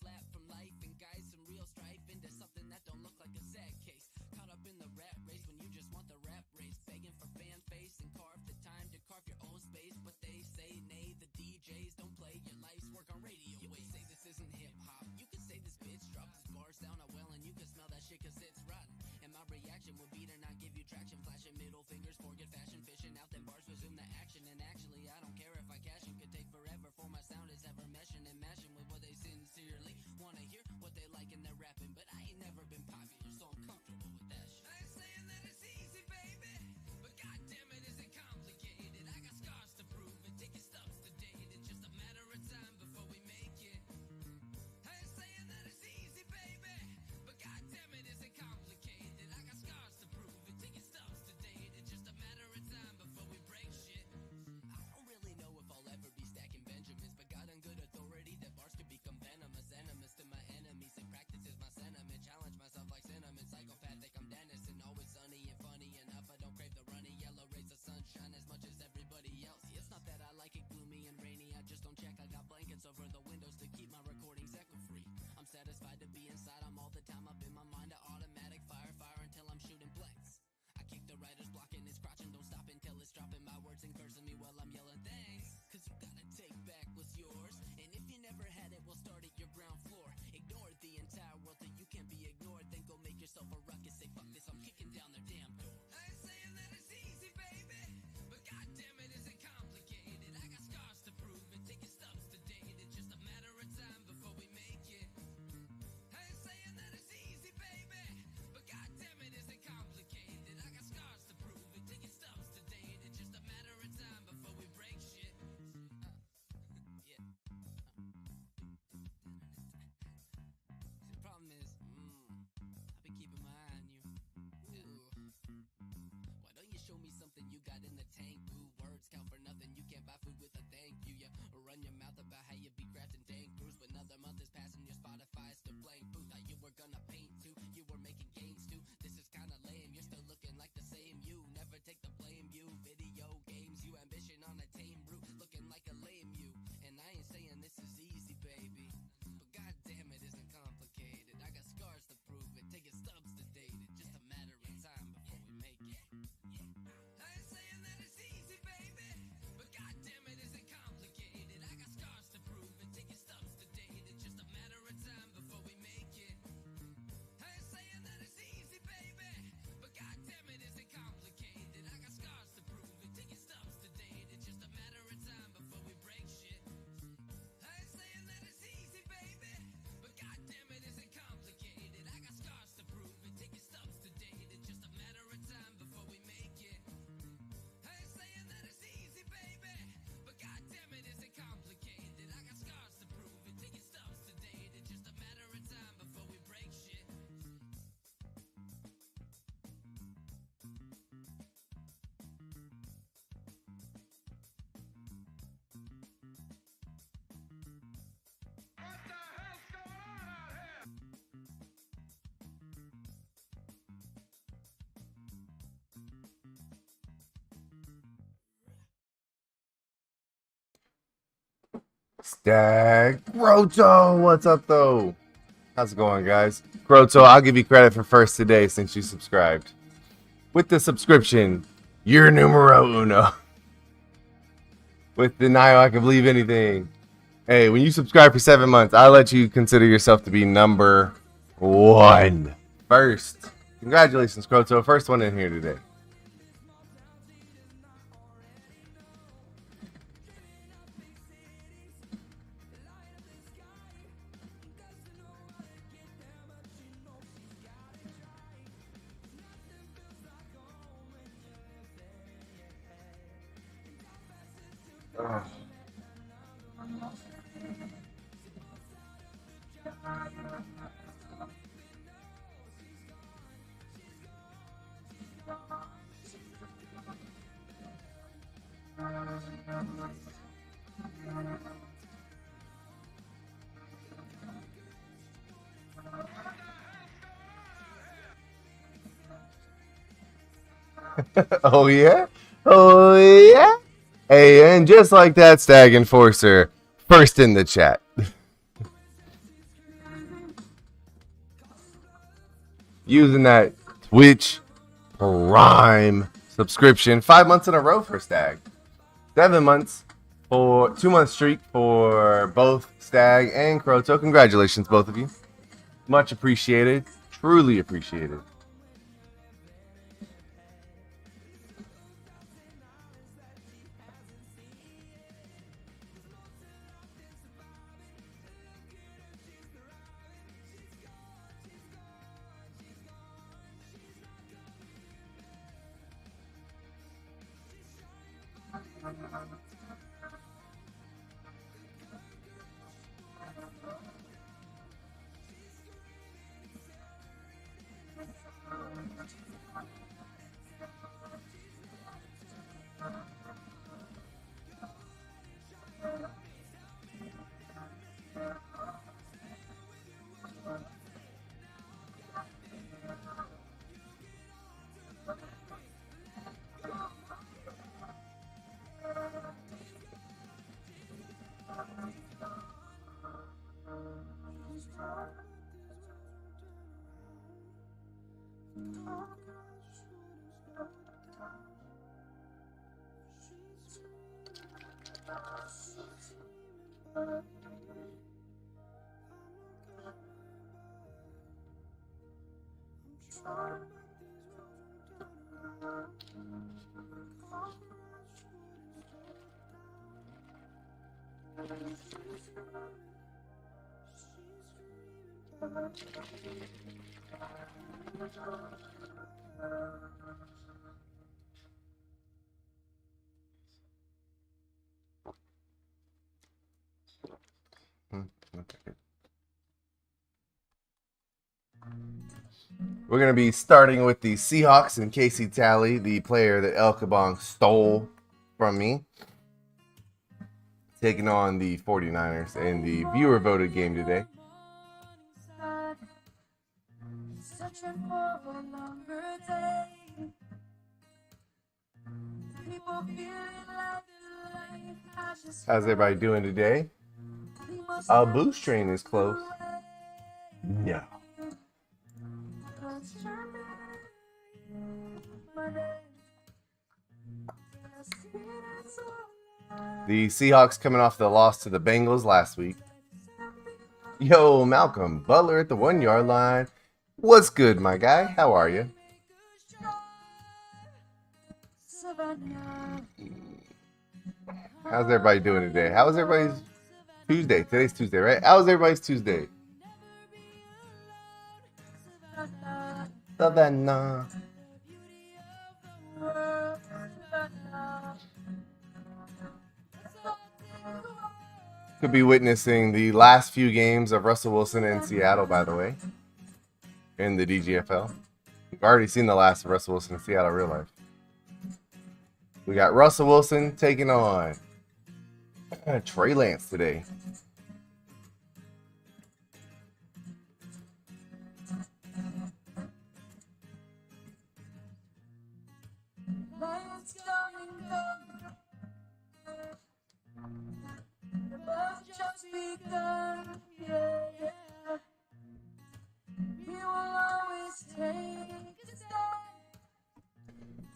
slap from life and guys some real strife into something that don't look like a sad case. Caught up in the rat race when you just want the rap race, begging for fan face and carve the time to carve your own space. But they say nay, the DJs don't play your life's work on radio. You can say this isn't hip hop, you can say this bitch dropped his bars down a well and you can smell that shit cause it's rotten. And my reaction would be to not give you traction, flashing middle fingers, forget fashion, fishing out them bars, resume the action. And actually I don't care if I cash in, could take forever for my sound is ever meshing and mashing with what they sincerely wanna hear, what they like in their rapping. But I ain't never been popular, so I'm comfortable with that shit. I ain't saying that it's easy, baby, but goddamn it, is it complicated? I got scars to prove and taking steps to date. It's just a matter of time before we make it. I ain't saying that it's easy, baby, but goddamn it, is it complicated? I got scars to prove and taking steps to date. It's just a matter of time before we break shit. I don't really know if I'll ever be stacking Benjamins, but got on good authority that bars could become venomous. Enemies to my enemies and practices my sentiment. Challenge myself like cinnamon, psychopathic, I'm Dennis. And always sunny and funny enough, I don't crave the runny yellow rays of sunshine as much as everybody else. It's not that I like it gloomy and rainy, I just don't check. I got blankets over the windows to keep my recordings echo free. I'm satisfied to be inside, I'm all the time up in my mind. An automatic fire until I'm shooting blanks. I kick the writer's block and it's crotch and don't stop until it's dropping my words and cursing me while I'm yelling thanks. Cause you gotta take back what's yours, and if you never had it, we'll start at your ground floor. Ignore the entire world till you can't be ignored, then go make yourself a ruckus. Say fuck this, I'm kicking down their damn door. I ain't saying that it's easy, baby, but goddamn it, is it complicated? I got scars to prove and taking steps to date. It's just a matter of time before we make it. I ain't saying that it's easy, baby, but goddamn it, is it complicated? I got scars to prove and taking steps to date. It's just a matter of time before we break shit. Yeah. The problem is, I've been keeping my eye on you. Why don't you show me something you got in the tank? Ooh, words count for nothing, you can't buy food with a thank you. You run your mouth about how you be crafting dank brews, but another month is passing, your Spotify is still playing booth. Thought you were gonna paint too, you were making games too. This is kinda lame, you're still looking like the same you. Never take the blame, you. Video games, you ambition on a tame route, looking like a lame you. And I ain't saying this is easy, baby, but goddamn it, isn't complicated. I got scars to prove it, taking stubs to date it. Just a matter of time before we make it. I ain't saying that it's easy, baby, but goddamn it, isn't complicated. I got scars to prove and taking steps to date. It's just a matter of time before we make it. I ain't saying that it's easy, baby, but goddamn it, isn't complicated. I got scars to prove and taking steps to date. It's just a matter of time before we break shit. I ain't saying that it's easy, baby, but goddamn it, isn't complicated. I got scars to prove and taking steps to date. It's just a matter of time before we make it. I ain't saying that it's easy, baby, but goddamn it, isn't complicated. I got scars to prove and taking steps to date. It's just a matter of time before we break shit. Stag Groto, what's up though? How's it going, guys? Groto, I'll give you credit for first today since you subscribed. With the subscription, you're numero uno. With denial, I can believe anything. Hey, when you subscribe for 7 months, I'll let you consider yourself to be number one. First. Congratulations, Groto. First one in here today. Oh yeah? Oh yeah? Hey, and just like that, Stag Enforcer, first in the chat. using that Twitch Prime subscription 5 months in a row for Stag. 7 months for 2 month streak for both Stag and Croto. Congratulations, both of you. Much appreciated. Truly appreciated. Okay. We're going to be starting with the Seahawks and Casey Talley, the player that El Kabong stole from me, taking on the 49ers in the viewer voted game today. How's everybody doing today? Boost train is close. Yeah. The Seahawks coming off the loss to the Bengals last week. Yo, Malcolm Butler at the 1 yard line. What's good, my guy? How are you? How's everybody doing today? How was everybody's Tuesday? Today's Tuesday, right? How was everybody's Tuesday? Savannah. Could be witnessing the last few games of Russell Wilson in Seattle, by the way, in the DGFL. We've already seen the last of Russell Wilson in Seattle real life. We got Russell Wilson taking on Trey Lance today.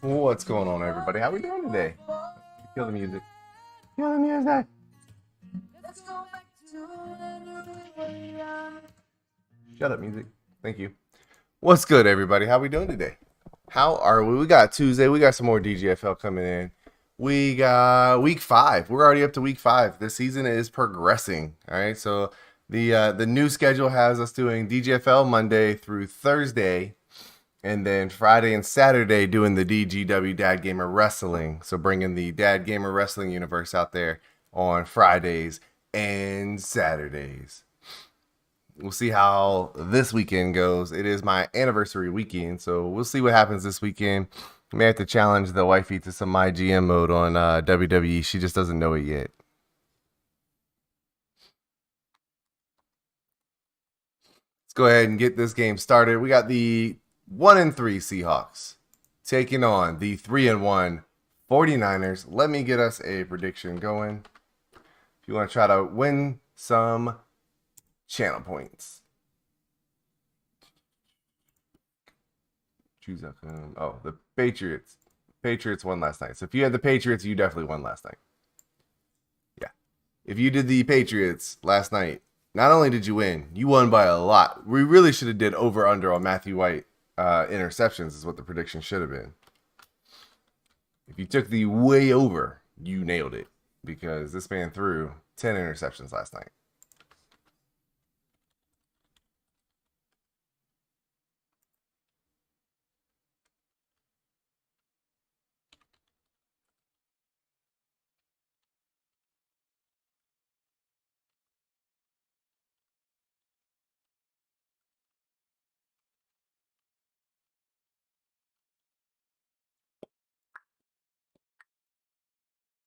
What's going on, everybody? How we doing today? Kill the music. Kill the music. Shut up, music. Thank you. What's good, everybody? How we doing today? How are we? We got Tuesday. We got some more DGFL coming in. We got week 5. We're already up to week 5. The season is progressing. All right. So the new schedule has us doing DGFL Monday through Thursday, and then Friday and Saturday doing the DGW Dad Gamer Wrestling. So bringing the Dad Gamer Wrestling universe out there on Fridays and Saturdays. We'll see how this weekend goes. It is my anniversary weekend, so we'll see what happens this weekend. I may have to challenge the wifey to some My GM mode on WWE. She just doesn't know it yet. Let's go ahead and get this game started. We got the 1-3 Seahawks taking on the 3-1 49ers. Let me get us a prediction going. If you want to try to win some channel points. Choose oh, the Patriots. Patriots won last night. So if you had the Patriots, you definitely won last night. Yeah. If you did the Patriots last night, not only did you win, you won by a lot. We really should have did over under on Matthew White interceptions is what the prediction should have been. If you took the way over, you nailed it because this man threw 10 interceptions last night.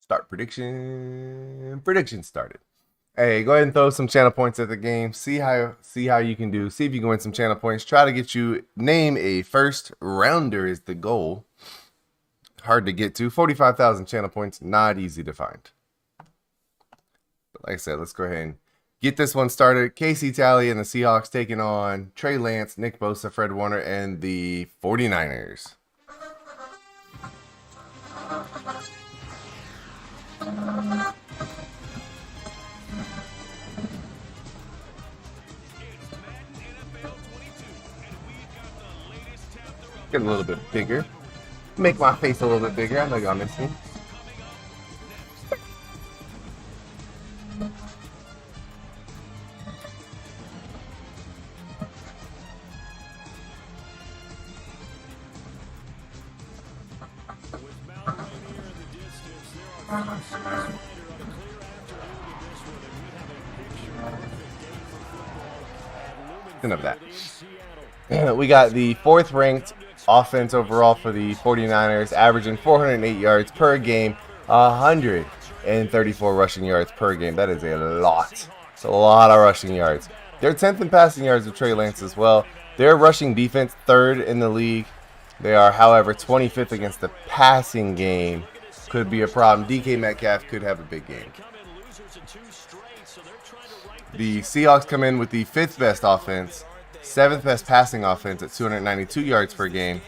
Start prediction. Prediction started. Hey, go ahead and throw some channel points at the game. See how you can do. See if you can win some channel points. Try to get you name a first rounder is the goal. Hard to get to. 45,000 channel points, not easy to find. But like I said, let's go ahead and get this one started. Casey Talley and the Seahawks taking on Trey Lance, Nick Bosa, Fred Warner, and the 49ers. Get a little bit bigger. Make my face a little bit bigger. I know y'all miss me. Enough of that. We got the 4th ranked offense overall for the 49ers, averaging 408 yards per game, 134 rushing yards per game. That is a lot. It's a lot of rushing yards. They're 10th in passing yards with Trey Lance as well. Their rushing defense, 3rd in the league. They are, however, 25th against the passing game. Could be a problem. DK Metcalf could have a big game. The Seahawks come in with the 5th best offense, 7th best passing offense at 292 yards per game.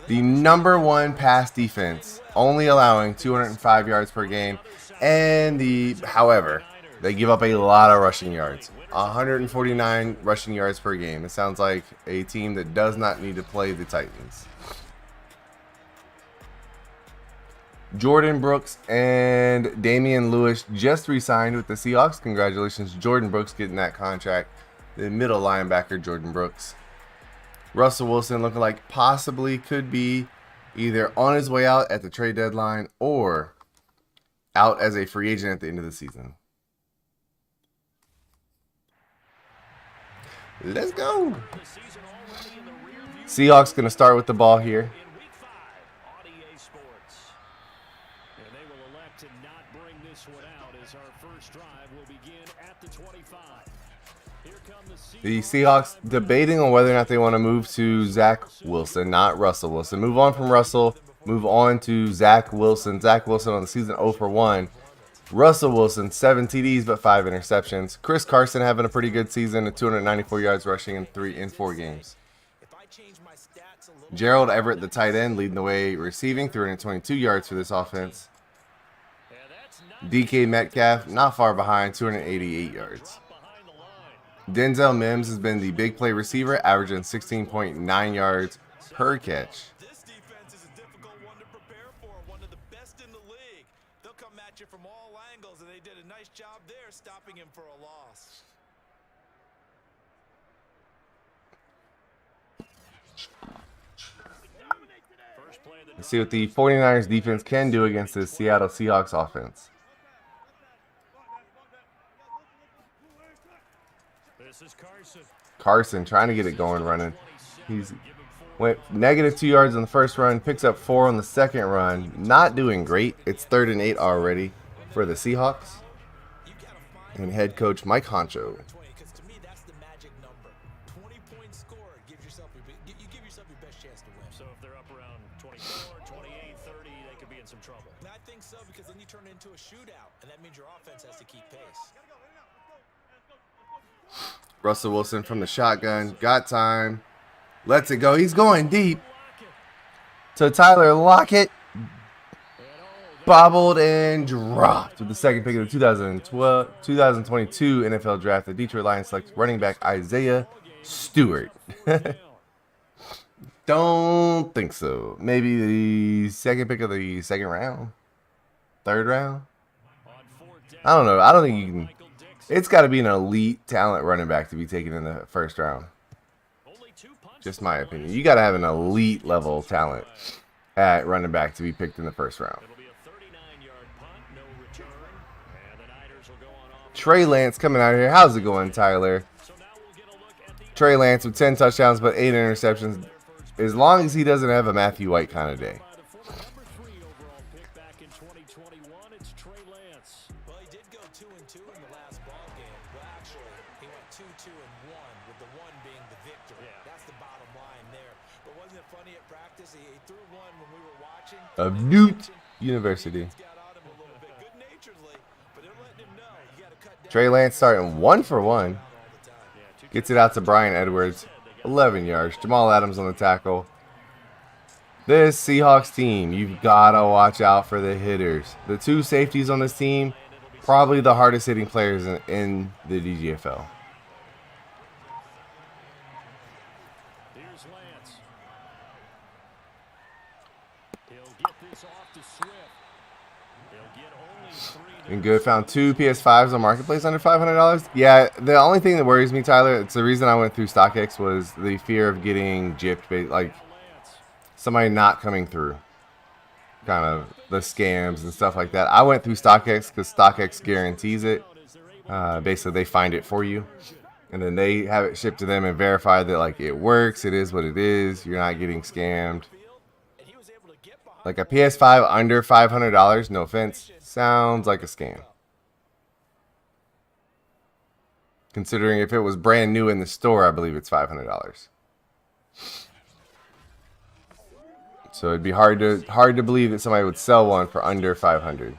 The number 1 pass defense, only allowing 205 yards per game. And however, they give up a lot of rushing yards. 149 rushing yards per game. It sounds like a team that does not need to play the Titans. Jordan Brooks and Damian Lewis just re-signed with the Seahawks. Congratulations, Jordan Brooks, getting that contract. The middle linebacker, Jordan Brooks. Russell Wilson looking like possibly could be either on his way out at the trade deadline or out as a free agent at the end of the season. Let's go. Seahawks going to start with the ball here. The Seahawks debating on whether or not they want to move to Zach Wilson, not Russell Wilson. Move on from Russell, move on to Zach Wilson. Zach Wilson on the season 0 for 1. Russell Wilson, 7 TDs but 5 interceptions. Chris Carson having a pretty good season at 294 yards rushing in 4 games. Gerald Everett, the tight end, leading the way receiving, 322 yards for this offense. DK Metcalf, not far behind, 288 yards. Denzel Mims has been the big play receiver, averaging 16.9 yards per catch. This defense is a difficult one to prepare for, one of the best in the league. They'll come at you from all angles, and they did a nice job there stopping him for a loss. Let's see what the 49ers defense can do against the Seattle Seahawks offense. Carson trying to get it going running. He's went negative 2 yards on the first run, picks up 4 on the second run. Not doing great. It's 3rd and 8 already for the Seahawks. And head coach Mike Honcho. So if they're up around 24, 28, 30, they could be in some trouble. I think so, because then you turn it into a shootout, and that means your offense has to keep pace. Russell Wilson from the shotgun. Got time. Lets it go. He's going deep. to Tyler Lockett. Bobbled and dropped with the second pick of the 2022 NFL Draft. The Detroit Lions select running back Isaiah Stewart. Don't think so. Maybe the second pick of the second round? Third round? I don't know. I don't think you can. It's got to be an elite talent running back to be taken in the first round. Just my opinion. You got to have an elite level talent at running back to be picked in the first round. Trey Lance coming out here. How's it going, Tyler? Trey Lance with 10 touchdowns but 8 interceptions. As long as he doesn't have a Matthew White kind of day. Well, he did go 2-2 in the last ball game. Well, actually, he went 2-2-1, with the one being the victory. Yeah. That's the bottom line there. But wasn't it funny at practice? He threw one when we were watching. Of Newt University. Trey Lance starting 1 for 1. Gets it out to Bryan Edwards. 11 yards. Jamal Adams on the tackle. This Seahawks team, you've got to watch out for the hitters. The two safeties on this team, probably the hardest hitting players in the DGFL. Here's Lance. He'll get this off to Swift. He'll get only 3. And good. Found 2 PS5s on Marketplace under $500. Yeah, the only thing that worries me, Tyler, it's the reason I went through StockX, was the fear of getting gypped, like somebody not coming through. Kind of the scams and stuff like that. I went through StockX because StockX guarantees it. Basically, they find it for you. And then they have it shipped to them and verify that like it works, it is what it is, you're not getting scammed. Like a PS5 under $500, no offense, sounds like a scam. Considering if it was brand new in the store, I believe it's $500. So it'd be hard to believe that somebody would sell one for under $500.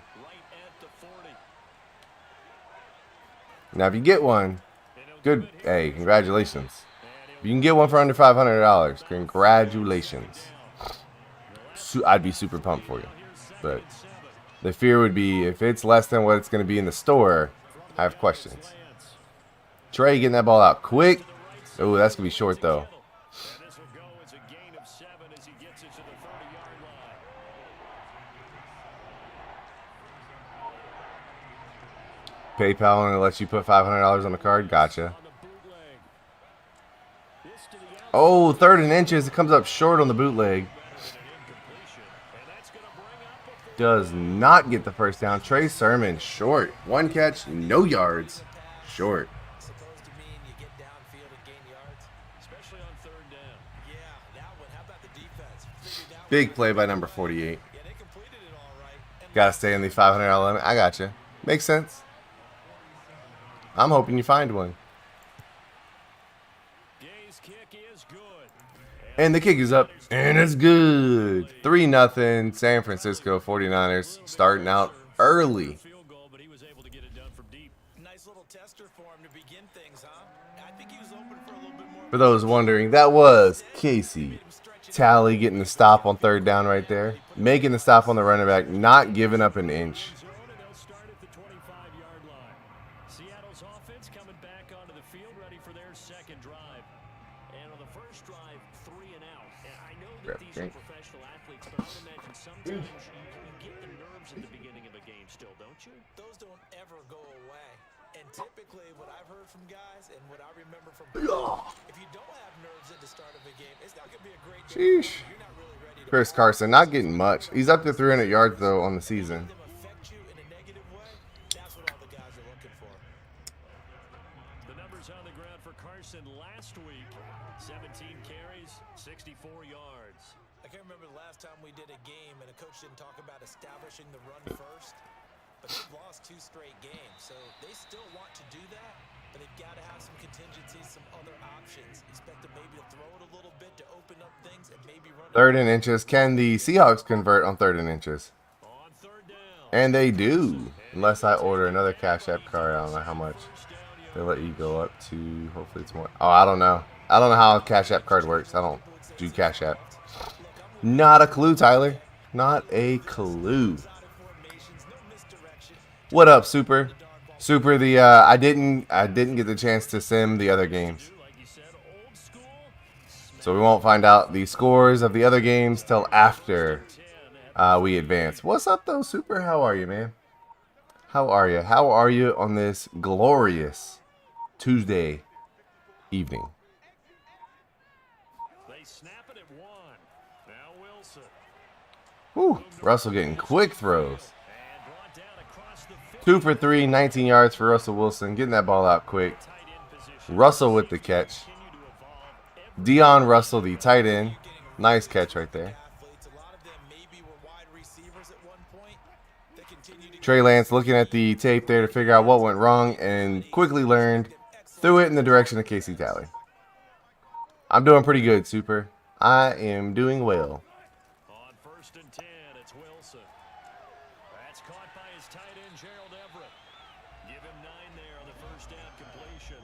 Now, if you get one, good. Hey, congratulations. If you can get one for under $500, congratulations. I'd be super pumped for you. But the fear would be if it's less than what it's going to be in the store, I have questions. Trey getting that ball out quick. Oh, that's going to be short, though. PayPal only lets you put $500 on the card. Gotcha. Oh, 3rd and inches. It comes up short on the bootleg. Does not get the first down. Trey Sermon, short. 1 catch, no yards. Short. Supposed to mean you get downfield and gain yards, especially on 3rd down. Yeah, that one. How about the defense? Big play by number 48. Yeah, they completed it all right. Gotta stay in the $500 limit. I gotcha. Makes sense. I'm hoping you find one. And the kick is up, and it's good. 3-0, San Francisco 49ers starting out early. Nice little tester for him to begin things, huh? I think he was open for a little bit more. For those wondering, that was Casey Talley getting the stop on 3rd down right there. Making the stop on the running back, not giving up an inch. Seattle's offense coming back onto the field, ready for their second drive. And on the first drive, 3 and out. And I know that these are professional athletes, but I would imagine sometimes you get the nerves at the beginning of a game still, don't you? Those don't ever go away. And typically, what I've heard from guys and what I remember from if you don't have nerves at the start of a game, it's not going to be a great game. Sheesh. You're not really ready to Chris Carson not getting much. He's up to 300 yards, though, on the season. On the ground for Carson last week, 17 carries, 64 yards. I can't remember the last time we did a game and a coach didn't talk about establishing the run first, but they've lost 2 straight games, so they still want to do that, but they've got to have some contingencies, some other options. Expect them maybe to throw it a little bit to open up things and maybe run. 3rd and inches. Can the Seahawks convert on 3rd and inches? On 3rd down. And they do, unless I order another Cash App card. I don't know how much. They let you go up to, hopefully it's more. Oh, I don't know. I don't know how a Cash App card works. I don't do Cash App. Not a clue, Tyler. Not a clue. What up, Super? Super, I didn't get the chance to sim the other games. So we won't find out the scores of the other games till after we advance. What's up, though, Super? How are you, man? How are you? How are you on this glorious Tuesday evening? They snap it at one. Now Wilson. Whew, Russell getting quick throws. 2 for 3, 19 yards for Russell Wilson. Getting that ball out quick. Russell with the catch. Dion Russell, the tight end. Nice catch right there. Trey Lance looking at the tape there to figure out what went wrong and quickly learned, threw it in the direction of Casey Talley. I'm doing pretty good, Super. I am doing well. On 1st and 10, it's Wilson. That's caught by his tight end, Gerald Everett. Give him 9 there on the first down completion.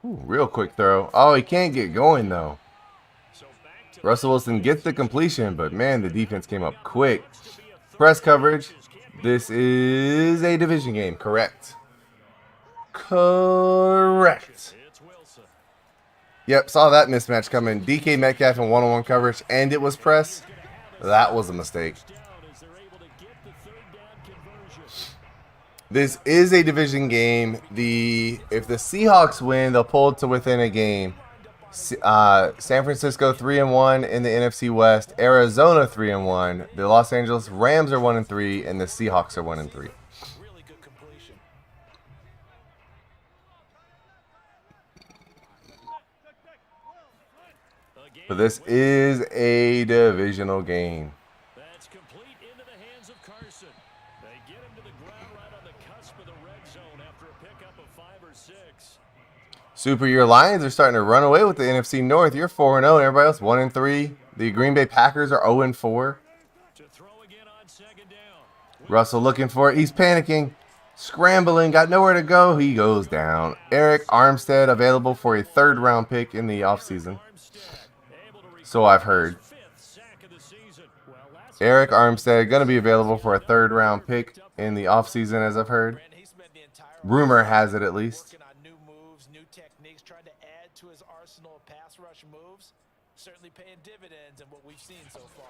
Ooh, real quick throw. Oh, he can't get going, though. Russell Wilson gets the completion, but, man, the defense came up quick. Press coverage. This is a division game, correct? Correct. Yep, saw that mismatch coming. DK Metcalf in one-on-one coverage, and it was press. That was a mistake. This is a division game. If the Seahawks win, they'll pull it to within a game. San Francisco 3-1 in the NFC West. Arizona 3-1. The Los Angeles Rams are 1-3, and the Seahawks are 1-3. But this is a divisional game. That's complete into the hands of Carson. They get him to the ground right on the cusp of the red zone after a pickup of 5 or 6. Super, your Lions are starting to run away with the NFC North. You're 4-0, and everybody else 1-3. The Green Bay Packers are 0-4. To throw again on 2nd down. Russell looking for it. He's panicking, scrambling, got nowhere to go. He goes down. Eric Armstead available for a 3rd-round pick in the offseason. So I've heard. Eric Armstead going to be available for a 3rd-round pick in the offseason, as I've heard. Rumor has it, at least. New techniques, trying to add to his arsenal of pass rush moves, certainly paying dividends in what we've seen so far.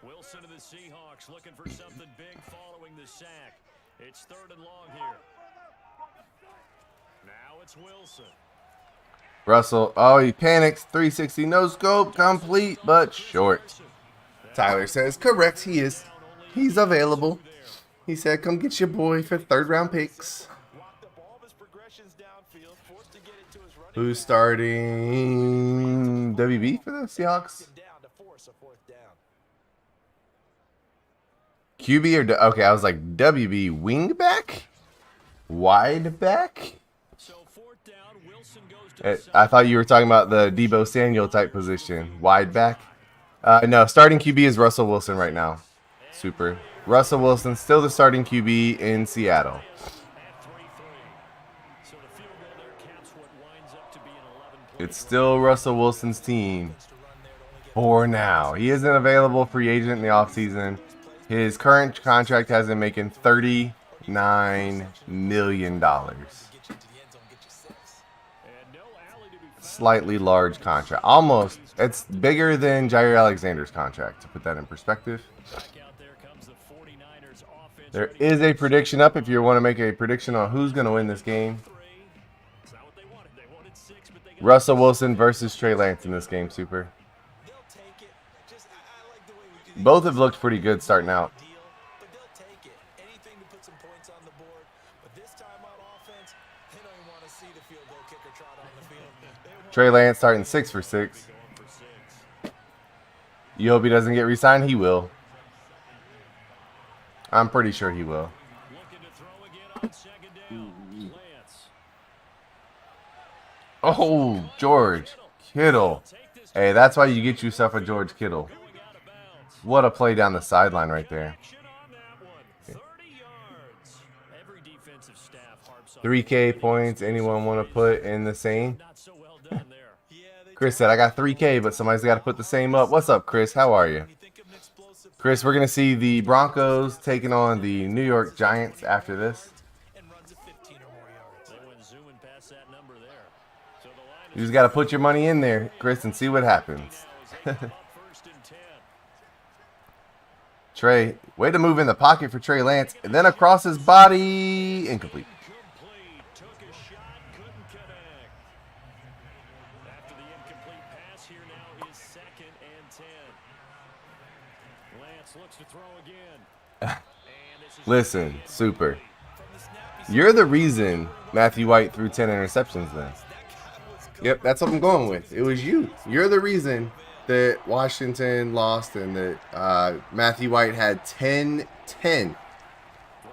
Wilson to the Seahawks looking for something big following the sack. It's 3rd and long here. Now it's Wilson. Russell, oh, he panics. 360, no scope, complete, but short. Tyler says, correct, he is. He's available. He said, come get your boy for 3rd-round picks. Who's starting WB for the Seahawks? QB or okay, I was like WB wingback, wide back. I thought you were talking about the Deebo Samuel type position, wide back. No, starting QB is Russell Wilson right now. Super. Russell Wilson still the starting QB in Seattle. It's still Russell Wilson's team for now. He isn't available free agent in the offseason. His current contract has him making $39 million. Slightly large contract. Almost. It's bigger than Jair Alexander's contract, to put that in perspective. There is a prediction up if you want to make a prediction on who's going to win this game. Russell Wilson versus Trey Lance in this game, Super. Both have looked pretty good starting out. Trey Lance starting 6 for 6. You hope he doesn't get re-signed? He will. I'm pretty sure he will. Oh, George Kittle. Hey, that's why you get yourself a George Kittle. What a play down the sideline right there. 3K points anyone want to put in the same? Not so well done there. Chris said, I got 3K, but somebody's got to put the same up. What's up, Chris? How are you? Chris, we're going to see the Broncos taking on the New York Giants after this. You just got to put your money in there, Chris, and see what happens. Trey, way to move in the pocket for Trey Lance, and then across his body, incomplete. Took a shot, couldn't connect. After the incomplete pass, here now is 2nd and 10. Lance looks to throw again. Listen, super. You're the reason Matthew White threw 10 interceptions then. Yep, that's what I'm going with. It was you. You're the reason that Washington lost and that Matthew White had 10-10.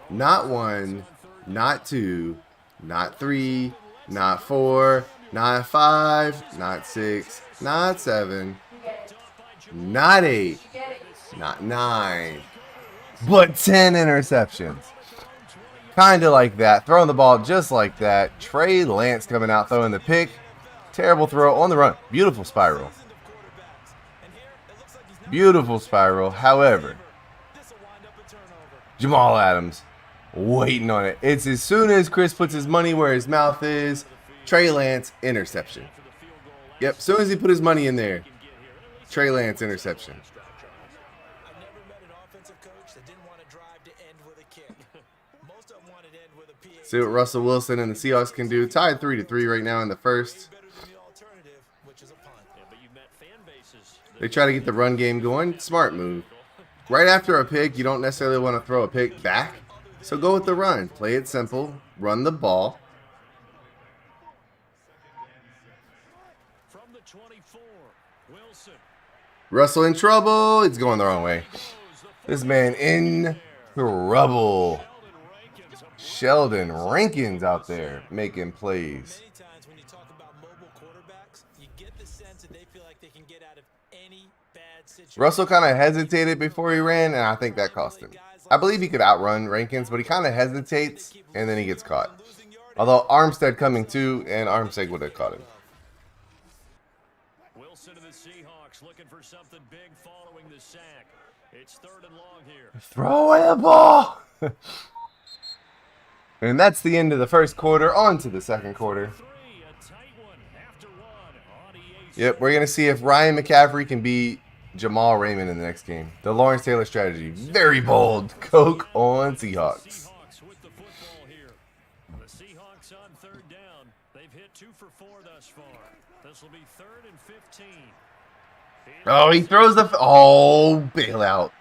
Not 1, not 2, not 3, not 4, not 5, not 6, not 7, not 8, not 9, but 10 interceptions. Kind of like that. Throwing the ball just like that. Trey Lance coming out throwing the pick. Terrible throw on the run. Beautiful spiral. Beautiful spiral. However, Jamal Adams waiting on it. It's as soon as Chris puts his money where his mouth is. Trey Lance, interception. Yep, as soon as he put his money in there, Trey Lance, interception. See what Russell Wilson and the Seahawks can do. Tied 3-3 right now in the first. They try to get the run game going. Smart move. Right after a pick, you don't necessarily want to throw a pick back. So go with the run. Play it simple. Run the ball. From the 24, Wilson. Russell in trouble. It's going the wrong way. This man in trouble. Sheldon Rankins out there making plays. Many times when you talk about mobile quarterbacks, you get the sense that they feel like they can get out of any bad situation. Russell kind of hesitated before he ran, and I think that cost him. I believe he could outrun Rankins, but he kind of hesitates, and then he gets caught. Although Armstead coming too, and Armstead would have caught him. Wilson to the Seahawks looking for something big following the sack. It's 3rd and long here. Throw a ball. And that's the end of the first quarter. On to the second quarter. Yep, we're going to see if Ryan McCaffrey can beat Jamal Raymond in the next game. The Lawrence Taylor strategy. Very bold. Coke on Seahawks. With the football here. The Seahawks on 3rd down. They've hit 2 for 4 thus far. This will be 3rd and 15. Oh, he throws the... Oh, bailout.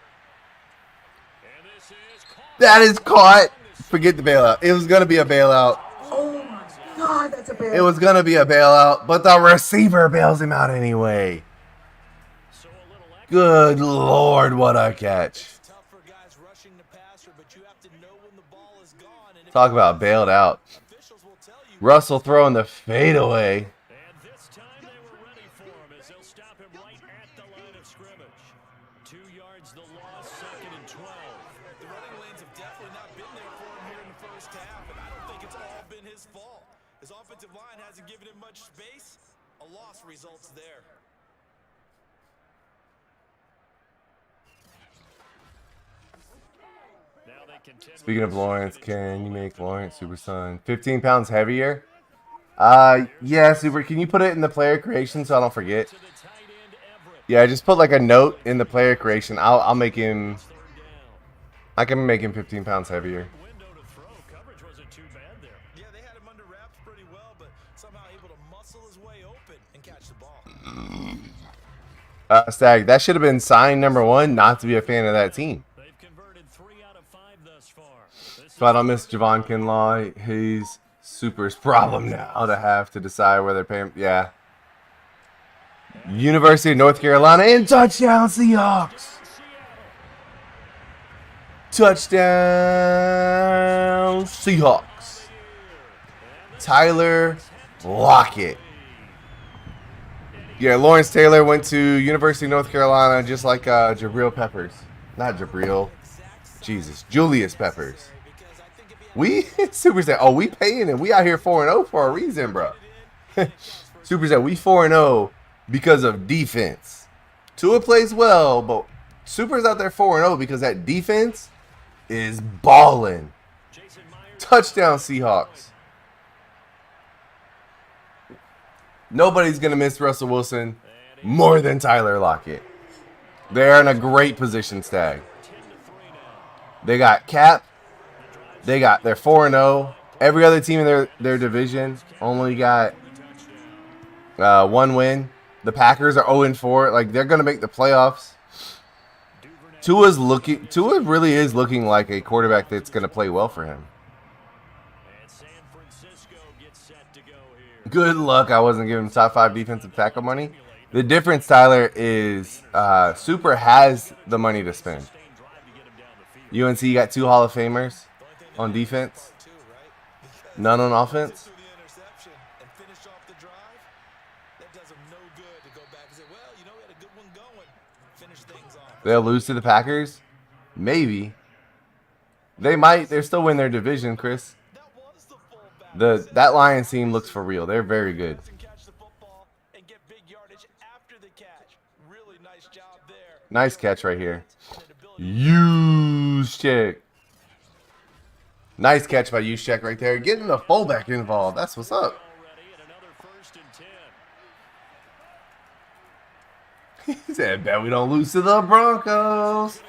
And this is caught. That is caught. Forget the bailout. It was going to be a bailout. Oh my God, that's a bailout. It was going to be a bailout, but the receiver bails him out anyway. So a little extra. Good Lord, what a catch. Tough for guys rushing the passer, but you have to know when the ball is gone. And if Talk about bailed out. officials will tell you Russell throwing the fadeaway. And this time they were ready for him as they'll stop him right at the line of scrimmage. 2 yards the loss, 2nd and 12. the running lanes have definitely not been there for him here in the first half, and I don't think it's all been his fault. His offensive line hasn't given him much space. A loss results there. Now they contend Speaking with of the Lawrence, second can and you 12 make after Lawrence the Super loss. Son 15 pounds heavier? Yeah, Super. Can you put it in the player creation so I don't forget? To the tight end, Everett. Yeah, just put like a note in the player creation. I'll make him. 3rd down. I can make him 15 pounds heavier. Window to throw. Coverage wasn't too bad there. Yeah, they had him under wraps pretty well, but somehow able to muscle his way open and catch the ball. Stag, that should have been sign number 1. Not to be a fan of that team. They've converted 3 out of 5 thus far. This So I don't miss Javon Kinlaw. He's Super's problem now to have to decide whether to pay him. Yeah. University of North Carolina and touchdown Seahawks. Touchdown Seahawks. Tyler Lockett. Yeah, Lawrence Taylor went to University of North Carolina just like Jabril Peppers. Not Jabril. Jesus. Julius Peppers. Because I think if he We Super said, oh, we paying him. We out here 4-0 for a reason, bro. Super said, we 4-0 because of defense. Tua plays well, but Super's out there 4-0 because that defense is balling. Touchdown, Seahawks. Nobody's going to miss Russell Wilson more than Tyler Lockett. They're in a great position stag. They got Cap. They're 4-0. Every other team in their division only got one win. The Packers are 0-4. Like, they're going to make the playoffs. Tua really is looking like a quarterback that's going to play well for him. Good luck. I wasn't giving him top 5 defensive tackle money. The difference, Tyler, is Super has the money to spend. UNC got 2 Hall of Famers on defense. None on offense. They'll lose to the Packers? Maybe. They might. They're still win their division, Chris. That Lions team looks for real. They're very good. Nice catch right here. Juszczyk. Nice catch by Juszczyk right there. Getting the fullback involved. That's what's up. He said, bet we don't lose to the Broncos.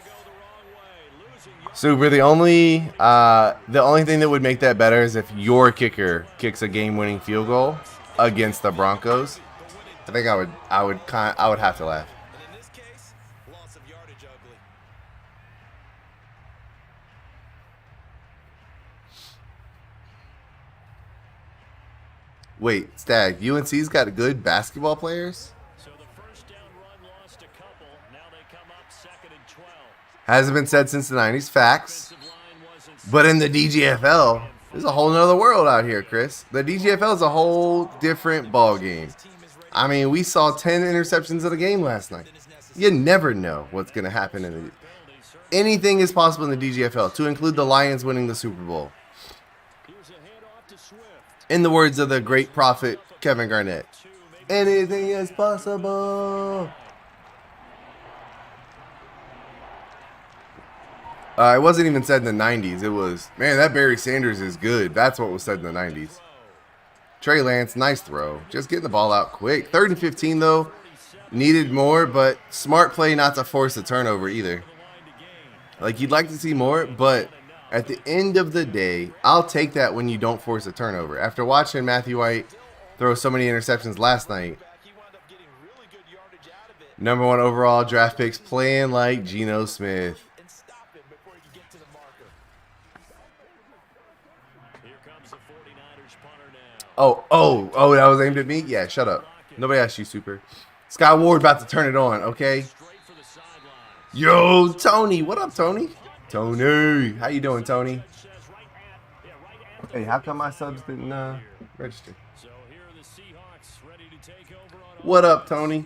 Super, the only thing that would make that better is if your kicker kicks a game-winning field goal against the Broncos. I think I would have to laugh. Wait, Stag, UNC's got good basketball players? Hasn't been said since the 90s. Facts. But in the DGFL, there's a whole nother world out here, Chris. The DGFL is a whole different ball game. I mean, we saw 10 interceptions of the game last night. You never know what's going to happen. Anything is possible in the DGFL, to include the Lions winning the Super Bowl. In the words of the great prophet Kevin Garnett, anything is possible. It wasn't even said in the 90s. It was, man, that Barry Sanders is good. That's what was said in the 90s. Trey Lance, nice throw. Just getting the ball out quick. 3rd and 15, though. Needed more, but smart play not to force a turnover either. Like, you'd like to see more, but at the end of the day, I'll take that when you don't force a turnover. After watching Matthew White throw so many interceptions last night, #1 overall draft picks playing like Geno Smith. Oh, that was aimed at me? Yeah, shut up. Nobody asked you, Super. Sky Ward about to turn it on, okay? Yo, Tony. What up, Tony? Tony. How you doing, Tony? Hey, how come my subs didn't register? What up, Tony?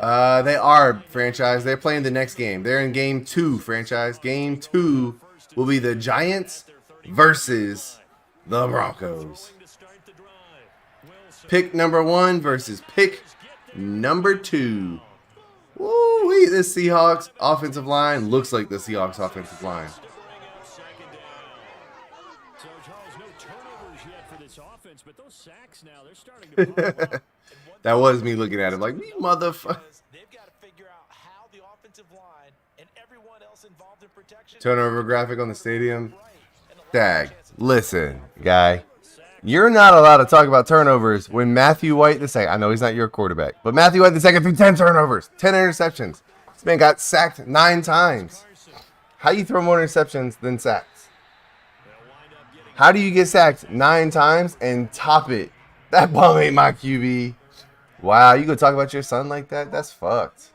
They are, franchise. They're playing the next game. They're in game 2, franchise. Game 2 will be the Giants versus the Broncos. Pick #1 versus pick #2. Woo-wee, this Seahawks offensive line looks like the Seahawks offensive line. That was me looking at him like, you motherfucker. Turnover graphic on the stadium. Tag. Listen, guy. You're not allowed to talk about turnovers when Matthew White II, I know he's not your quarterback, but Matthew White II threw 10 turnovers, 10 interceptions. This man got sacked 9 times. How do you throw more interceptions than sacks? How do you get sacked 9 times and top it? That bum ain't my QB. Wow, you gonna talk about your son like that? That's fucked.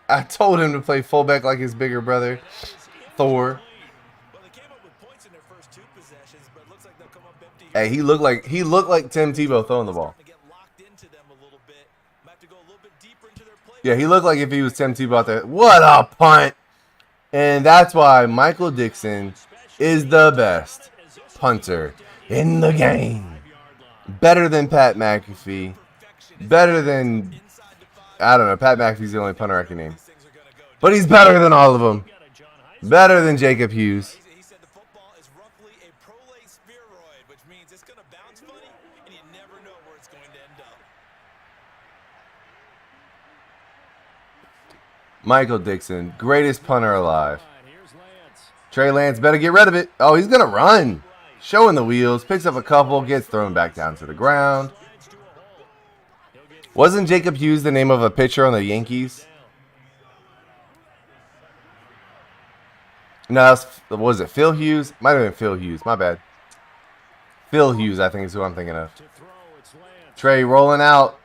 I told him to play fullback like his bigger brother, Thor. Hey, he looked like Tim Tebow throwing the ball. Might have to go a little bit deeper into their play. Yeah, he looked like if he was Tim Tebow out there. What a punt! And that's why Michael Dixon is the best punter in the game. Better than Pat McAfee. Better than, I don't know, Pat McAfee's the only punter I can name. But he's better than all of them. Better than Jacob Hughes. He said the football is roughly a prolate spheroid, which means it's going to bounce funny, and you never know where it's going to end up. Michael Dixon, greatest punter alive. Trey Lance better get rid of it. Oh, he's going to run. Showing the wheels, picks up a couple, gets thrown back down to the ground. Wasn't Jacob Hughes the name of a pitcher on the Yankees? No, was it Phil Hughes? Might have been Phil Hughes. My bad. Phil Hughes, I think is who I'm thinking of. Trey rolling out.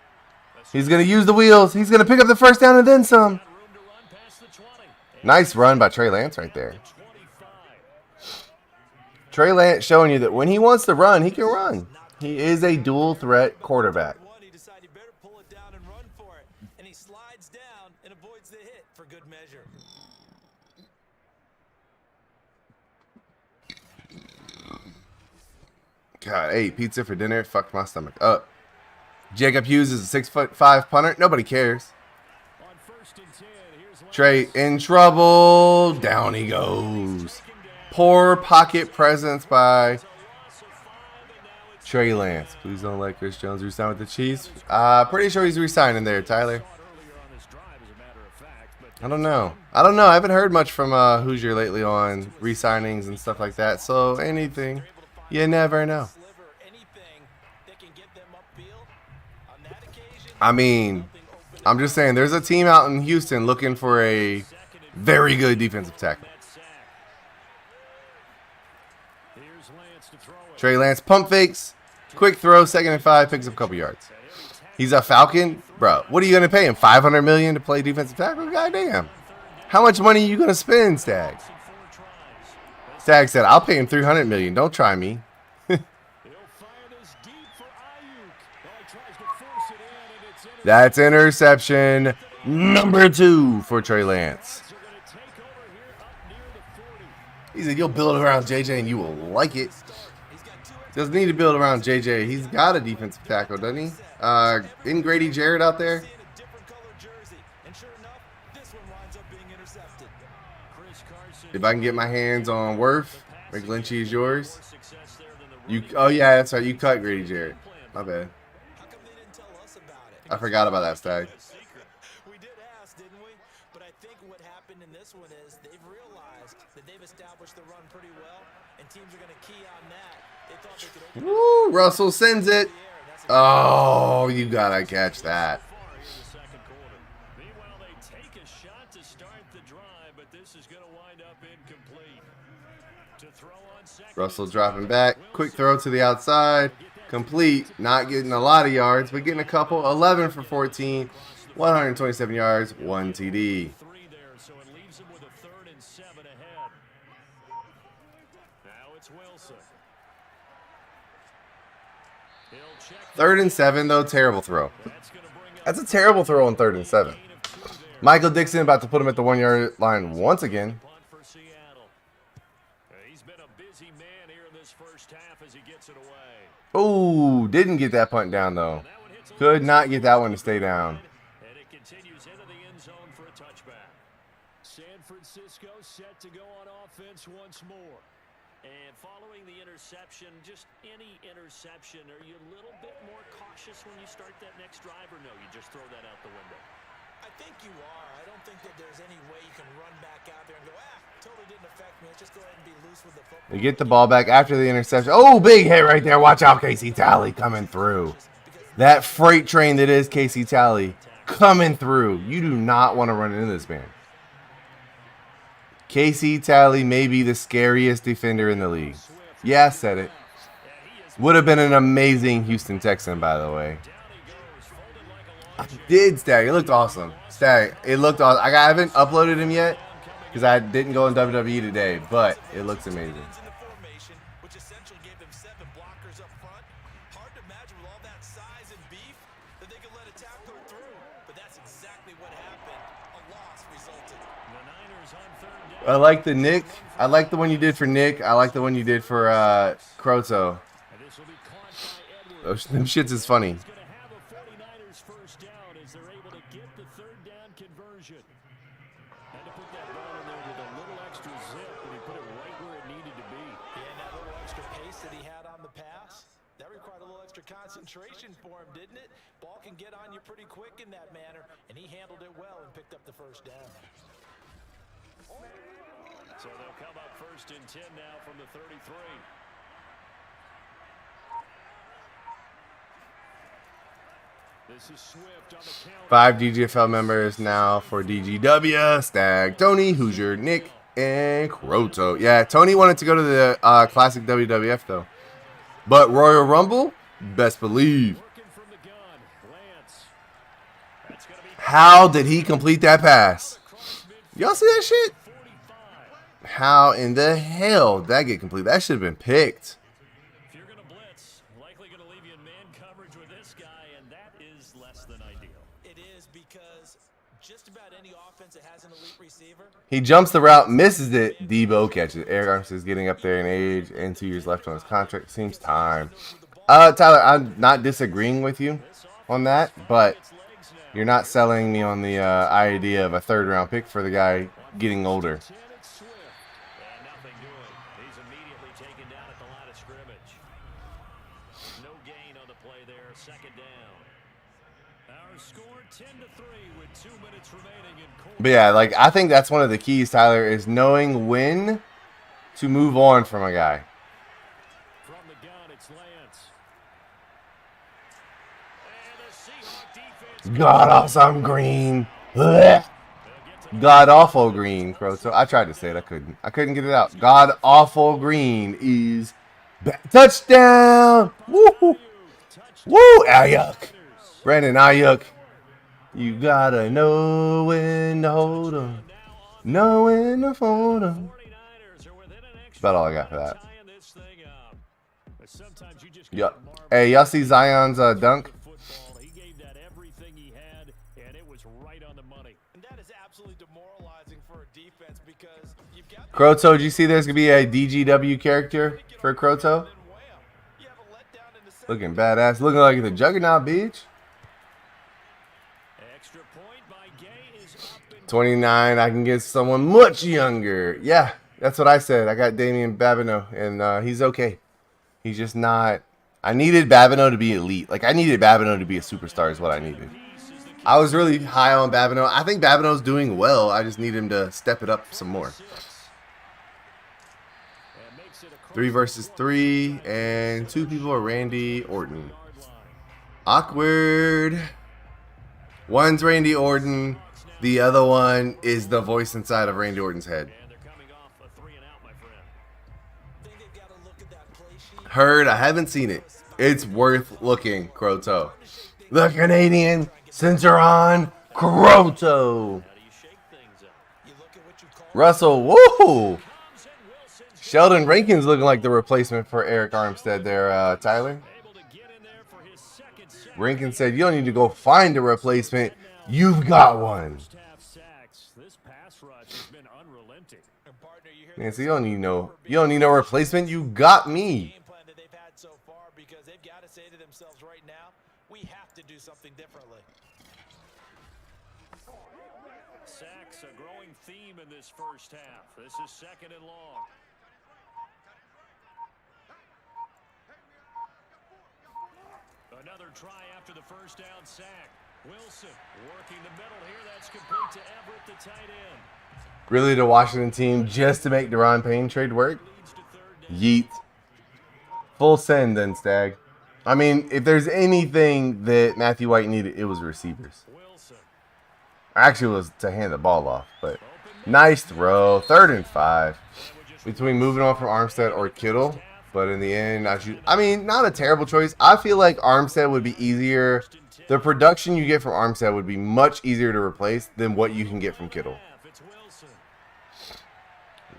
He's going to use the wheels. He's going to pick up the first down and then some. Nice run by Trey Lance right there. Trey Lance showing you that when he wants to run, he can run. He is a dual threat quarterback. He decided he better pull it down and run for it, and he slides down and avoids the hit for good measure. God, I ate pizza for dinner. Fucked my stomach up. Jacob Hughes is a 6'5" punter. Nobody cares. Trey in trouble. Down he goes. Poor pocket presence by Trey Lance. Please don't let Chris Jones resign with the Chiefs. Pretty sure he's resigning there, Tyler. I don't know. I haven't heard much from Hoosier lately on re-signings and stuff like that. So anything, you never know. I mean, I'm just saying there's a team out in Houston looking for a very good defensive tackle. Trey Lance pump fakes, quick throw, 2nd and 5, picks up a couple yards. He's a Falcon, bro. What are you gonna pay him? $500 million to play defensive tackle? Goddamn. How much money are you gonna spend, Stag? Stag said, "I'll pay him $300 million. Don't try me." That's interception number 2 for Trey Lance. He said, "You'll build around JJ and you will like it." Doesn't need to build around JJ. He's got a defensive tackle, doesn't he? Isn't Grady Jarrett out there? If I can get my hands on Worth, McGlinchey is yours. Oh yeah, that's right. You cut Grady Jarrett. My bad. I forgot about that, Stag. We did ask, didn't we? But I think what happened in this one is they've realized that they've established the run pretty well, and teams are going to key on that. They thought they could open Woo, Russell sends it. Oh, you gotta catch that. Meanwhile, they take a shot to start the drive, but this is going to wind up incomplete. To throw on second. Russell dropping back. Quick throw to the outside. Complete. Not getting a lot of yards, but getting a couple. 11 for 14. 127 yards. 1 TD. So it leaves them with a 3rd and 7 ahead. Now it's Wilson. 3rd and 7, though. Terrible throw. That's a terrible throw on 3rd and 7. Michael Dixon about to put him at the 1-yard line once again. He's been a busy man here in this first half as he gets it away. Oh, didn't get that punt down, though. Could not get that one to stay down. And it continues into the end zone for a touchback. San Francisco set to go on offense once more. And following the interception, just any interception, are you a little bit more cautious when you start that next drive, or no, you just throw that out the window? I think you are. I don't think that there's any way you can run back out there and go, totally didn't affect me. Let's just go ahead and be loose with the football. They get the ball back after the interception. Oh, big hit right there. Watch out, Casey Talley coming through. That freight train that is Casey Talley coming through. You do not want to run into this man. Casey Talley may be the scariest defender in the league. Yeah, I said it. Would have been an amazing Houston Texan, by the way. I did, Stag. It looked awesome. Stag, it looked awesome. I haven't uploaded him yet because I didn't go in WWE today, but it looks amazing. Which essentially gave them 7 blockers up front. Hard to imagine with all that size and beef that they could let a tackler through. I like the Nick. I like the one you did for Nick. I like the one you did for Croto. Those them shits is funny. He's going to have a 49ers first down as they're able to get the third down conversion. Had to put that ball in there with a little extra zip, and he put it right where it needed to be. Yeah, and that little extra pace that he had on the pass, that required a little extra concentration for him, didn't it? Ball can get on you pretty quick in that manner, and he handled it well and picked up the first down. So they'll come up first and 10 now from the 33. This is Swift on the count. 5 DGFL members now for DGW. Stag, Tony, Hoosier, Nick, and Croto. Yeah, Tony wanted to go to the classic WWF though, but Royal Rumble, best believe. Working from the gun. Lance. That's going to be How did he complete that pass? Y'all see that shit? 45. How in the hell did that get complete? That should have been picked. If you're going to blitz, likely going to leave you in man coverage with this guy, and that is less than ideal. It is because just about any offense that has an elite receiver, He jumps the route, misses it. Debo catches. Eric Armstead's getting up there in age, and 2 years left on his contract. Seems time. Tyler, I'm not disagreeing with you on that, but you're not selling me on the idea of a third-round pick for the guy getting older. It's Swift. And nothing doing. He's immediately taken down at the line of scrimmage. No gain on the play there. Second down. Our score 10-3 with 2 minutes remaining in quarter. But yeah, like I think that's one of the keys, Tyler, is knowing when to move on from a guy. From the gun, it's Lance. And the Seahawk defense. God awesome green. Blech. God awful green, Croto. I tried to say it, I couldn't. I couldn't get it out. God awful green is back. Touchdown. Woo! Woo! Ayuk. Brandon Ayuk. You gotta know when to hold 'em. Know when to fold 'em. 49ers are within an extra About all I got for that. tying this thing up. But sometimes you just Yup. gotta marvel Hey, y'all see Zion's dunk? at football. He gave that everything he had, and it was right on the money. and that is absolutely demoralizing for a defense because you've got Croto, did you see there's gonna be a DGW character for Croto? and wham. You have a letdown in the second. Looking badass. Looking like the Juggernaut, bitch. Extra point by Gay is up and 29, I can get someone much younger. Yeah, that's what I said. I got Damian Babineau, and he's okay. He's just not. I needed Babineau to be elite. Like, I needed Babineau to be a superstar is what I needed. I was really high on Babineau. I think Babineau's doing well. I just need him to step it up some more. 3 versus 3, and 2 people are Randy Orton. Awkward. One's Randy Orton. The other one is the voice inside of Randy Orton's head. and they're coming off a 3 and out, my friend. Think they've got to look at that play sheet. Heard, I haven't seen it. It's worth looking, Croto. The Canadian Centuron Croto. How do you shake things up? You look at what you call Russell, woo! Comes and Wilson's Sheldon Rankin's looking like the replacement for Eric Armstead there, Tyler. able to get in there for his second sack. Rankin said, you don't need to go find a replacement. You've got one. First half sacks. This pass rush has been unrelenting. their partner. You hear Man, so you don't need no replacement. You got me. game plan that they've had so far because they've got to say to themselves right now, we have to do something differently. Sacks, a growing theme in this first half. This is second and long. Another try after the first down sack. Wilson working the middle here. That's complete to Everett, the tight end. Really, the Washington team just to make Deron Payne trade work? Leads to third down. Yeet. Full send then, Stag. I mean, if there's anything that Matthew White needed, it was receivers. Wilson. Actually, it was to hand the ball off, but nice throw. 3rd and 5. Between moving on from Armstead or Kittle, but in the end, I mean, not a terrible choice. I feel like Armstead would be easier. The production you get from Armstead would be much easier to replace than what you can get from Kittle. It's Wilson.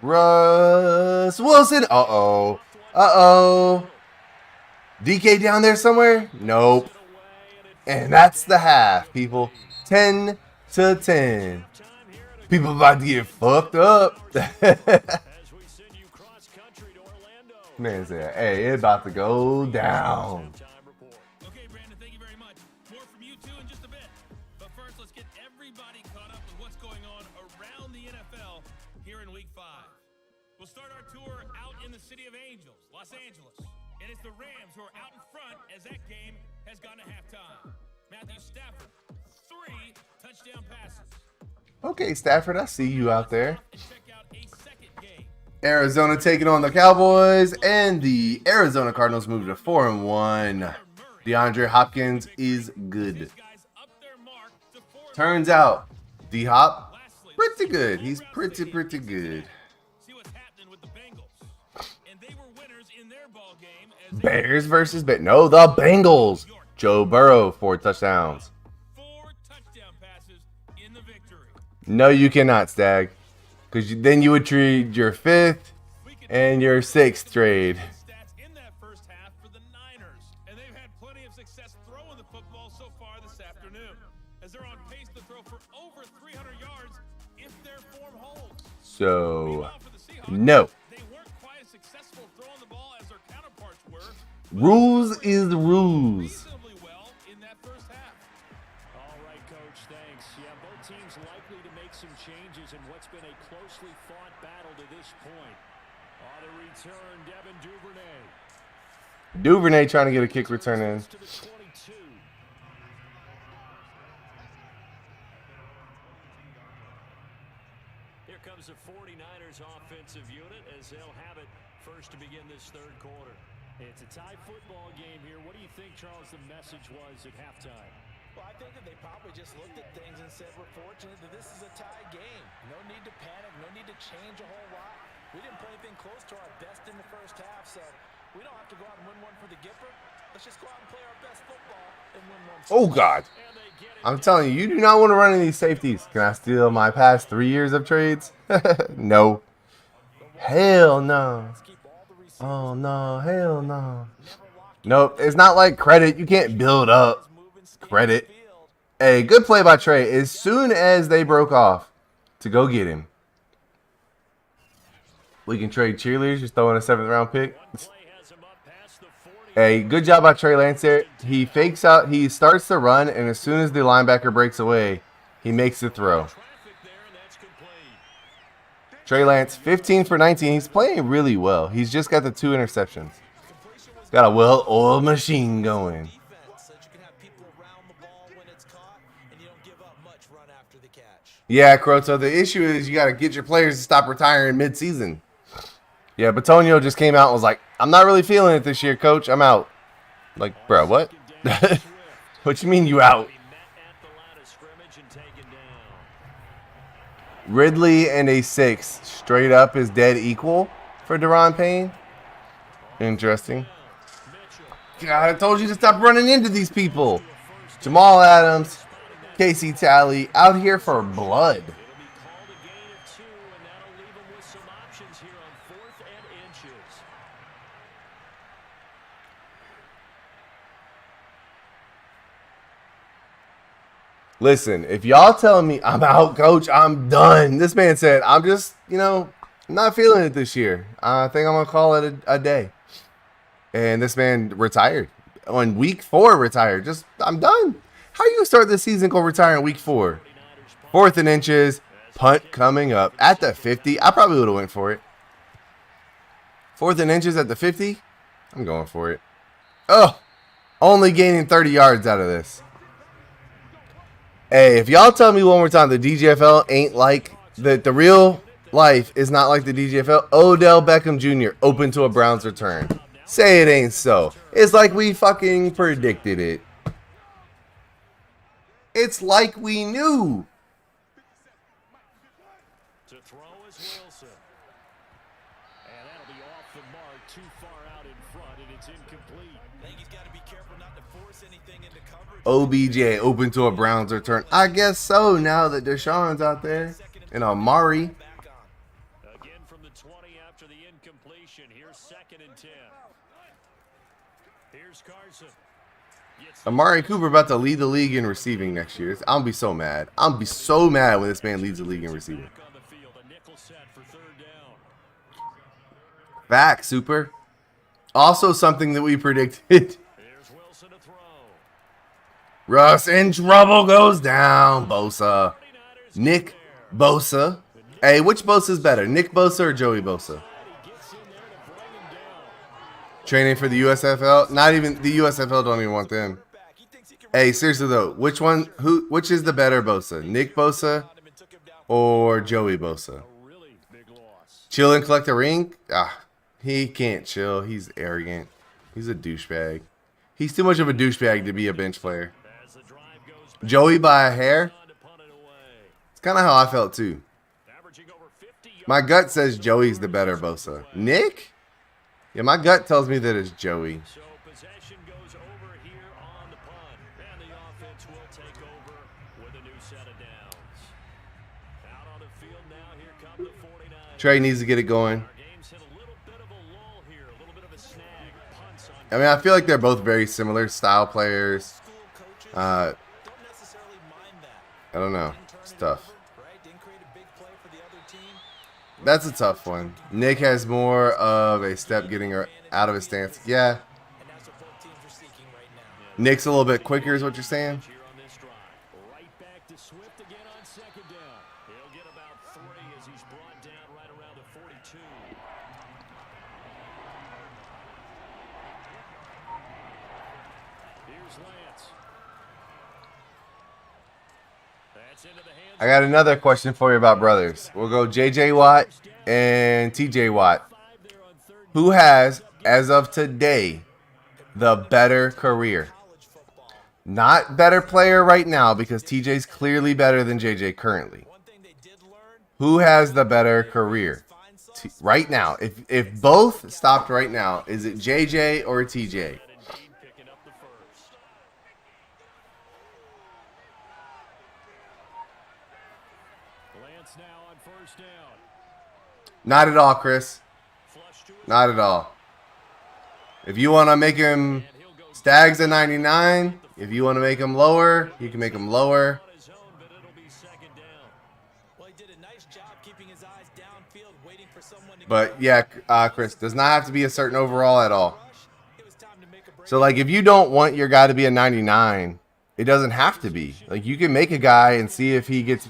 Russ Wilson. Uh-oh. Uh-oh. DK down there somewhere? Nope. And that's the half, people. 10-10. Time here at a People about to get fucked up. As we send you cross country to Orlando. Man said, hey, it's about to go down. Okay, Brandon, thank you very much. More from you two in just a bit. But first, let's get everybody caught up with what's going on around the NFL here in Week 5. We'll start our tour out in the City of Angels, Los Angeles. And it's the Rams who are out in front as that game has gone to halftime. Matthew Stafford, 3 touchdown passes. Okay, Stafford, I see you out there. And check out a second game. Arizona taking on the Cowboys, and the Arizona Cardinals move to 4-1. DeAndre Hopkins is good. These guys up their mark to 4. Turns out, D-Hop, pretty good. He's pretty good. See what's happening with the Bengals. And they were winners in their ball game as Bears versus no, the Bengals. Joe Burrow, 4 touchdowns. 4 touchdown passes in the victory. No, you cannot, Stag. Because then you would trade your 5th and your 6th trade. Stats in that first half for the Niners, and they've had plenty of success throwing the football so far this afternoon, as they're on pace to throw for over 300 yards if their form holds. So, Meanwhile, for the Seahawks, no. they weren't quite as successful throwing the ball as their counterparts were. Rules is rules. Reasonably well in that first half. All right, Coach, thanks. Yeah, both teams likely to make some changes in what's been a closely fought battle to this point. On the return, Devin Duvernay. Duvernay trying to get a kick return in. To the 22. Here comes the 49ers offensive unit as they'll have it first to begin this third quarter. It's a tie football game here. What do you think, Charles, the message was at halftime? Well, I think that they probably just looked at things and said, we're fortunate that this is a tie game. No need to panic, no need to change a whole lot. We didn't play anything close to our best in the first half, so we don't have to go out and win one for the Gipper. Let's just go out and play our best football and win one. Oh, God. I'm telling you, you do not want to run into these safeties. Can I steal my past 3 years of trades? No. Hell no. Oh, no. Hell no. Nope. It's not like credit. You can't build up credit. Hey, good play by Trey. As soon as they broke off to go get him, we can trade cheerleaders. Just throwing a 7th round pick. Hey, good job by Trey Lance there. He fakes out. He starts to run, and as soon as the linebacker breaks away, he makes the throw. Trey Lance, 15 for 19. He's playing really well. He's just got the 2 interceptions. He's got a well-oiled machine going. Yeah, Croto, the issue is you got to get your players to stop retiring mid-season. Yeah, Batonio just came out and was like, I'm not really feeling it this year, coach. I'm out. Like, bro, what? What you mean you out? Ridley and a 6 straight up is dead equal for Deron Payne. Interesting. God, I told you to stop running into these people. Jamal Adams, Casey Talley out here for blood. Listen, if y'all telling me I'm out, coach, I'm done. This man said, I'm just, I'm not feeling it this year. I think I'm going to call it a day. And this man retired. On week 4, retired. I'm done. How you start the season, go retire in week 4? 4th and inches, punt coming up at the 50. I probably would have went for it. 4th and inches at the 50. I'm going for it. Oh, only gaining 30 yards out of this. Hey, if y'all tell me one more time the DGFL ain't like the real life is not like the DGFL, Odell Beckham Jr. open to a Browns return. Say it ain't so. It's like we fucking predicted it. It's like we knew. To throw is Wilson. And that'll be off the mark, too far out in front, and it's incomplete. I think he's got to be careful not to force anything into coverage. OBJ open to a Browns return. I guess so now that Deshaun's out there. And Amari. Again from the 20 after the incompletion. Here's 2nd and 10. Here's Carson. Gets Amari Cooper about to lead the league in receiving next year. I'm gonna be so mad. I'm gonna be so mad when this man leads the league in receiving. Back on the field, a nickel set for third down. Back, Super. Also something that we predicted. Here's Wilson to throw. Russ in trouble goes down. Bosa. 49ers Nick Bosa. Hey, which Bosa's better? Nick Bosa or Joey Bosa? he gets in there to bring him down. Training for the USFL? Not even the USFL don't even want them. Hey, seriously though, which is the better Bosa? Nick Bosa or Joey Bosa? A really big loss. Chill and collect a ring? Ah, he can't chill. He's arrogant. He's a douchebag. He's too much of a douchebag to be a bench player. As the drive goes back Joey by a hair? on to punt it away. It's kind of how I felt too. Averaging over 50 yards. My gut says Joey's the better Bosa. Nick? Yeah, my gut tells me that it's Joey. So possession goes over here on the punt. And the offense will take over with a new set of downs. Out on the field now, here come the 49ers. Trey needs to get it going. Our game's hit a little bit of a lull here, a little bit of a snag. Punts on I mean, I feel like they're both very similar style players. I don't know. It's tough. That's a tough one. Nick has more of a step getting her out of his stance. Yeah. Nick's a little bit quicker is what you're saying? here on this drive. Right back to Swift again on second down. He'll get about 3 as he's brought down right around the 42. Here's Lance. That's into the hands I got another question for you about brothers. We'll go J.J. Watt and T.J. Watt. there on third. Who has, as of today, the better career? Not better player right now because TJ's clearly better than JJ currently. Who has the better career right now? If both stopped right now, is it JJ or TJ? And Dean picking up the first. Lance now on first down. Not at all, Chris. Flush to his Not at all. If you want to make him Stags at 99, if you want to make him lower, you can make him lower. on his own, but it'll be second down. Well, he did a nice job keeping his eyes downfield, waiting for someone to But yeah, Chris, does not have to be a certain overall at all. rush. It was time to make a break. So like if you don't want your guy to be a 99, it doesn't have to be. Like you can make a guy and see if he gets.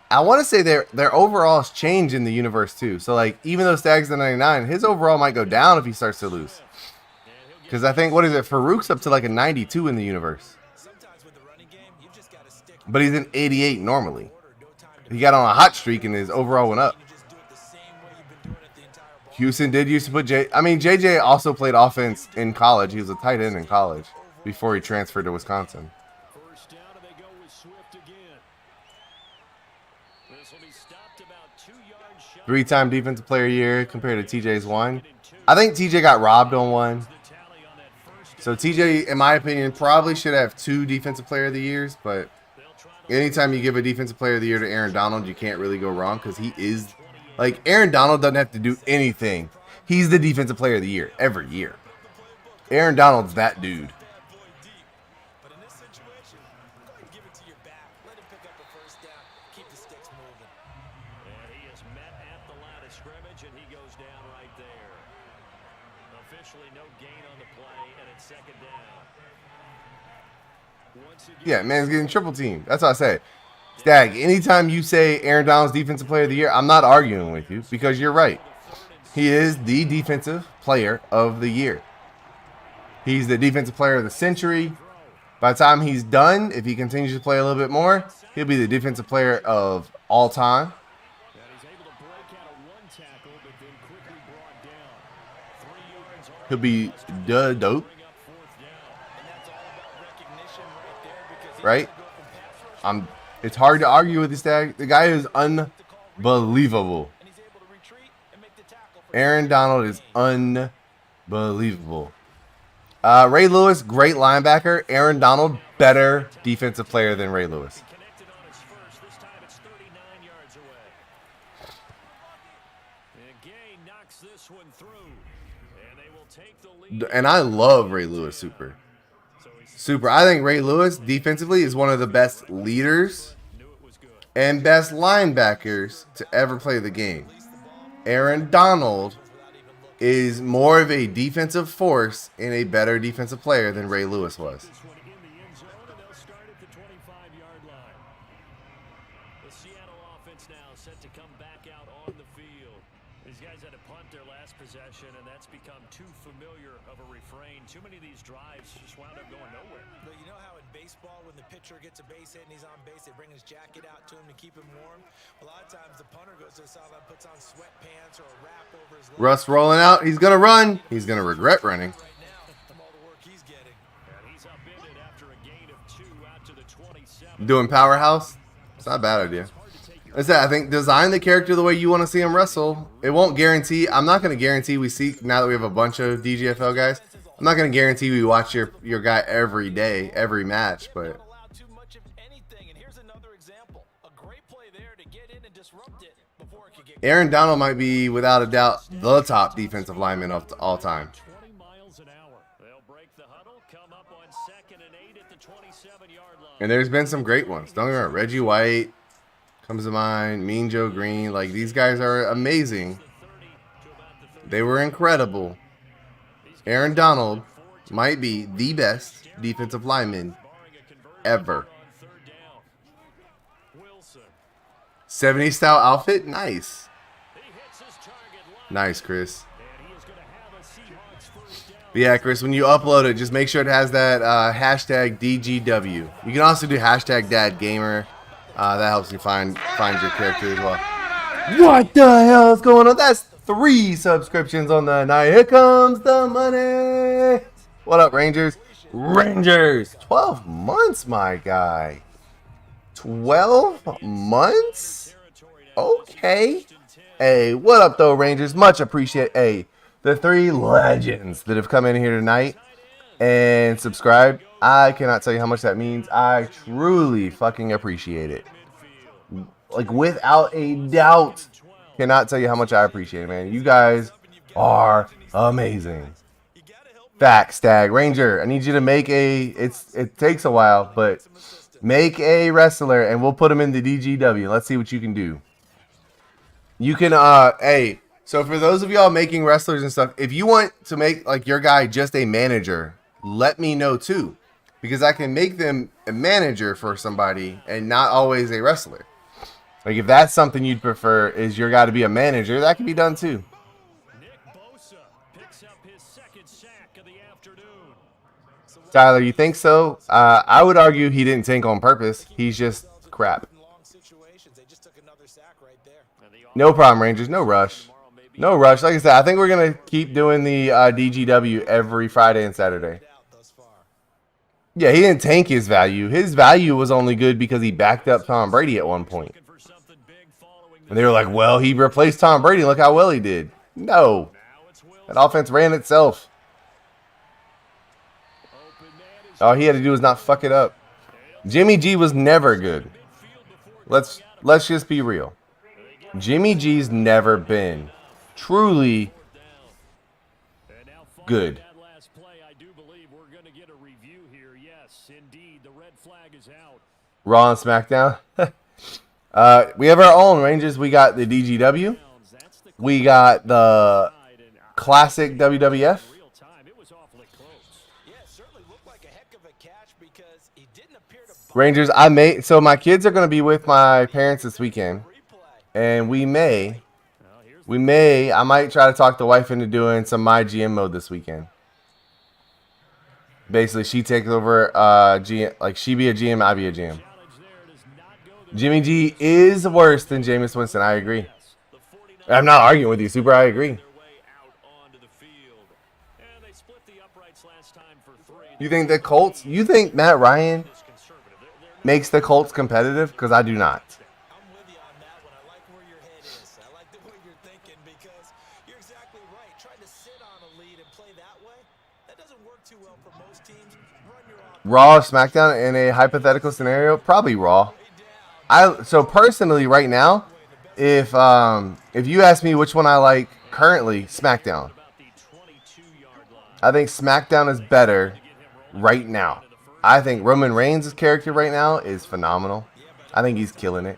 I want to say their overalls change in the universe too. So like even though Stag's the 99, his overall might go down if he starts to lose. Because I think what is it? Farouk's up to like a 92 in the universe, Sometimes with the running game, you just got to stick but he's an 88 normally. order. No time to He got on a hot streak and his overall went up. just do it the same way you've been doing it the entire ball. Houston did used to put JJ also played offense in college. He was a tight end in college before he transferred to Wisconsin. First down, and they go with Swift again. This will be stopped about 2 yards shy. 3-time defensive player of the year compared to TJ's one. I think TJ got robbed on one. The tally on that first So TJ, in my opinion, probably should have 2 defensive player of the years. But they'll try to anytime you give a defensive player of the year to Aaron Donald, you can't really go wrong because he is like Aaron Donald doesn't have to do anything. He's the defensive player of the year every year. Aaron Donald's that dude. Boy deep. But in this situation, go ahead and give it to your back. Let him pick up a first down. Keep the sticks moving. And he is met at the line of scrimmage, and he goes down right there. Officially no gain on the play, and it's second down. Once again, Yeah, man's getting triple teamed. That's what I say. Stag, anytime you say Aaron Donald's defensive player of the year, I'm not arguing with you because you're right. He is the defensive player of the year. He's the defensive player of the century. By the time he's done, if he continues to play a little bit more, he'll be the defensive player of all time. and he's able to break out a one tackle, but then quickly brought down. 3 yards on He'll be dope, bring up fourth down. And that's all about recognition right there because right? It's hard to argue with this Stag. The guy is unbelievable. and he's able to retreat and make the tackle for Aaron Donald is unbelievable. Ray Lewis, great linebacker. Aaron Donald, better defensive player than Ray Lewis. Connected on his first. This time it's 39 yards away. And Gay knocks this one through. And they will take the lead. And I love Ray Lewis super. So he's super. I think Ray Lewis defensively is one of the best leaders and best linebackers to ever play the game. Aaron Donald is more of a defensive force and a better defensive player than Ray Lewis was. This one in the end zone, and they'll start at the 25-yard line. The Seattle offense now set to come back out on the field. These guys had to punt their last possession, and that's become too familiar of a refrain. Too many of these drives just wound up going nowhere. But you know how in baseball, when the pitcher gets a base hit and he's on base, they bring his jacket out to him to keep him warm? A lot of times the punter goes to the sideline, puts on sweatpants or a wrap over his legs. Russ rolling out. He's going to run. He's going to regret running. Right now, from all the work he's getting. And he's upended after a gain of 2 out to the 27. Doing powerhouse. It's not a bad idea. That's that. I think design the character the way you want to see him wrestle. It won't guarantee. I'm not going to guarantee we see, now that we have a bunch of DGFL guys, I'm not going to guarantee we watch your guy every day, every match, but Don't allow too much of anything. And here's another example. A great play there to get in and disrupt it before it could get Aaron Donald might be, without a doubt, the top defensive lineman of all time. 20 miles an hour. They'll break the huddle, come up on 2nd and 8 at the 27-yard line. And there's been some great ones. Don't get me wrong. Reggie White comes to mind. Mean Joe Green. Like, these guys are amazing. They were incredible. Aaron Donald might be the best defensive lineman ever. 70s style outfit? Nice. Nice, Chris. But yeah, Chris, when you upload it, just make sure it has that hashtag DGW. You can also do hashtag DadGamer. That helps you find your character as well. What the hell is going on? That's 3 subscriptions on the night. Here comes the money. What up, Rangers? Rangers. 12 months, my guy. 12 months? Okay. Hey, what up, though, Rangers? Much appreciate. Hey, the 3 legends that have come in here tonight and subscribed. I cannot tell you how much that means. I truly fucking appreciate it. Like, without a doubt. Cannot tell you how much I appreciate it, man. You guys are amazing. Fact, Stag. Ranger, I need you to make it takes a while, but make a wrestler and we'll put him in the DGW. Let's see what you can do. You can, hey, so for those of y'all making wrestlers and stuff, if you want to make, like, your guy just a manager, let me know too. Because I can make them a manager for somebody and not always a wrestler. Like, if that's something you'd prefer, is your guy to be a manager, that can be done too. Nick Bosa picks up his 2nd sack of the afternoon. Tyler, you think so? I would argue he didn't tank on purpose. He's just crap. No problem, Rangers. No rush. No rush. Like I said, I think we're going to keep doing the DGW every Friday and Saturday. Yeah, he didn't tank his value. His value was only good because he backed up Tom Brady at one point. And they were like, well, he replaced Tom Brady. Look how well he did. No. That offense ran itself. All he had to do was not fuck it up. Jimmy G was never good. Let's just be real. Jimmy G's never been truly good. Raw and SmackDown. We have our own Rangers. We got the DGW. We got the classic WWF. Rangers, so my kids are going to be with my parents this weekend. And I might try to talk the wife into doing some My GM mode this weekend. Basically, she takes over GM, like she be a GM, I be a GM. Jimmy G is worse than Jameis Winston. I agree. I'm not arguing with you, Super. I agree. You think the Colts? You think Matt Ryan makes the Colts competitive? Because I do not. I'm with you on that one. I like where your head is. I like the way you're thinking because you're exactly right. Trying to sit on a lead and play that way, that doesn't work too well for most teams. Run your own. Raw or SmackDown in a hypothetical scenario? Probably Raw. So personally, right now, if you ask me which one I like currently, SmackDown. I think SmackDown is better right now. I think Roman Reigns' character right now is phenomenal. I think he's killing it.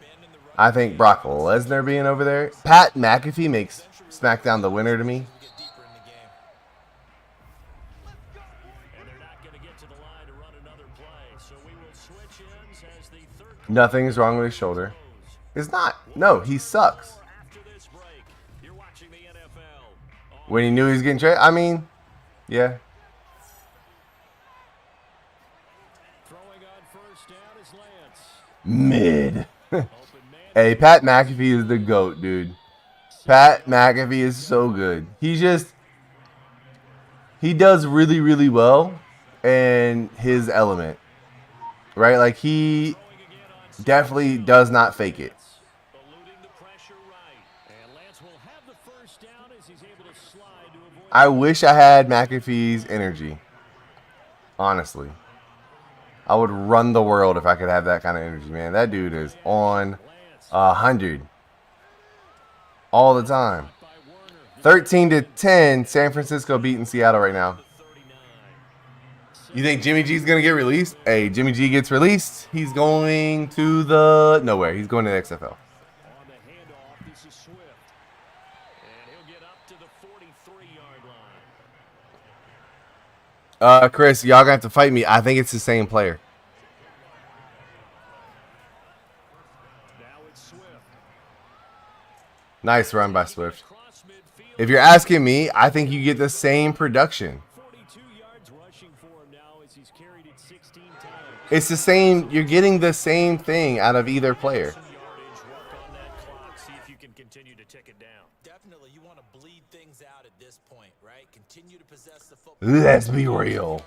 I think Brock Lesnar being over there. Pat McAfee makes SmackDown the winner to me. Nothing's wrong with his shoulder. It's not. No, he sucks. When he knew he was getting traded, I mean, yeah. Mid. Hey, Pat McAfee is the GOAT, dude. Pat McAfee is so good. He does really, really well in his element. Right? Like, he definitely does not fake it. I wish I had McAfee's energy. Honestly. I would run the world if I could have that kind of energy, man. That dude is on 100 all the time. 13-10, San Francisco beating Seattle right now. You think Jimmy G's going to get released? Hey, Jimmy G gets released. He's going to the nowhere. He's going to the XFL. Chris, y'all gonna have to fight me. I think it's the same player. Nice run by Swift. If you're asking me, I think you get the same production. It's the same. You're getting the same thing out of either player. Let's be real.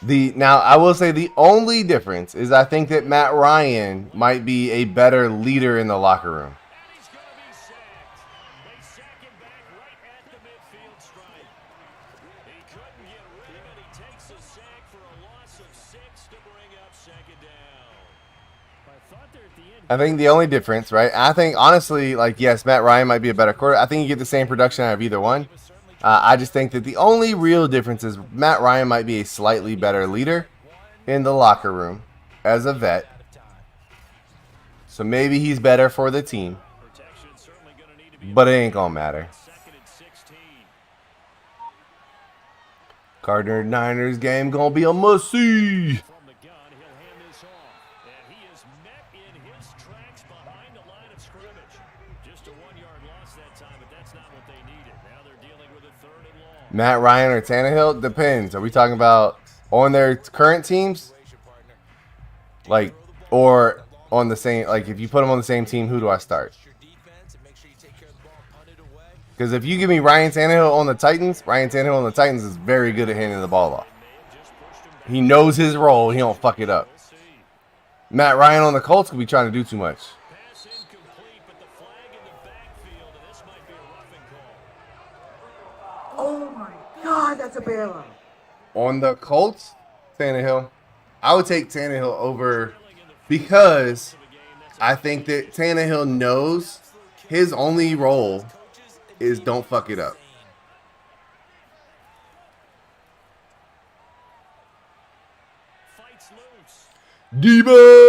Now I will say the only difference is I think that Matt Ryan might be a better leader in the locker room. I think the only difference, right? I think, honestly, like, yes, Matt Ryan might be a better quarterback. I think you get the same production out of either one. I just think that the only real difference is Matt Ryan might be a slightly better leader in the locker room as a vet. So maybe he's better for the team. But it ain't going to matter. Cardinals-Niners game going to be a must-see. Matt Ryan or Tannehill? Depends. Are we talking about on their current teams? Like, or on the same, like, if you put them on the same team, who do I start? Because if you give me Ryan Tannehill on the Titans, Ryan Tannehill on the Titans is very good at handing the ball off. He knows his role. He don't fuck it up. Matt Ryan on the Colts could be trying to do too much. Oh my God, that's a bailout. On the Colts, Tannehill. I would take Tannehill over because I think that Tannehill knows his only role is don't fuck it up. Deebo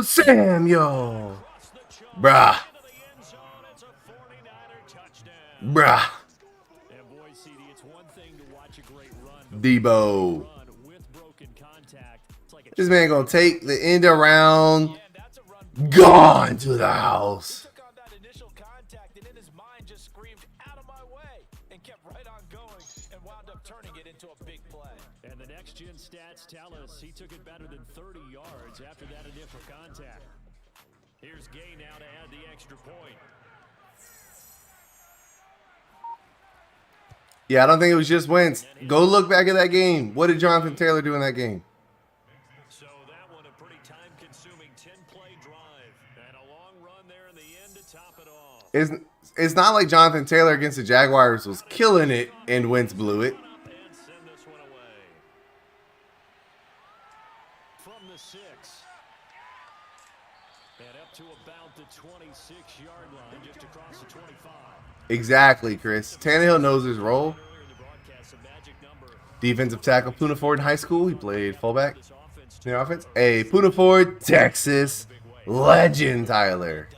Samuel. Bruh. Deebo. This man gonna take the end around. Gone to the house. And the next gen stats tell us he took it better than 30 yards after that initial contact. Here's Gay now to add the extra point. Yeah, I don't think it was just Wentz. Go look back at that game. What did Jonathan Taylor do in that game? So that one a pretty time-consuming 10-play drive and a long run there in the end to top it off. It's not like Jonathan Taylor against the Jaguars was killing it and Wentz blew it. From the 6. And up to about the 26-yard line, just across the 25. Exactly, Chris. Tannehill knows his role. Earlier in the broadcast, the magic number. Defensive tackle, Puna Ford in high school. He played fullback in the offense. Hey, Puna Ford, Texas legend, Tyler.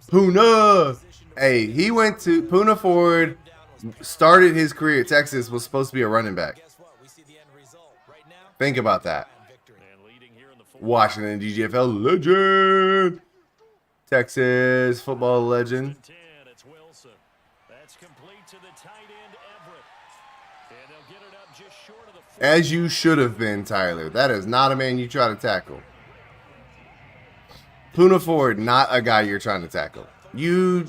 Puna. Hey, he went to Puna Ford. Started his career at Texas. Was supposed to be a running back. Think about that. Washington DGFL legend. Texas football legend. It's Wilson. That's complete to the tight end, Everett. And they'll get it up just short of the As you should have been, Tyler. That is not a man you try to tackle. Puna Ford, not a guy you're trying to tackle. You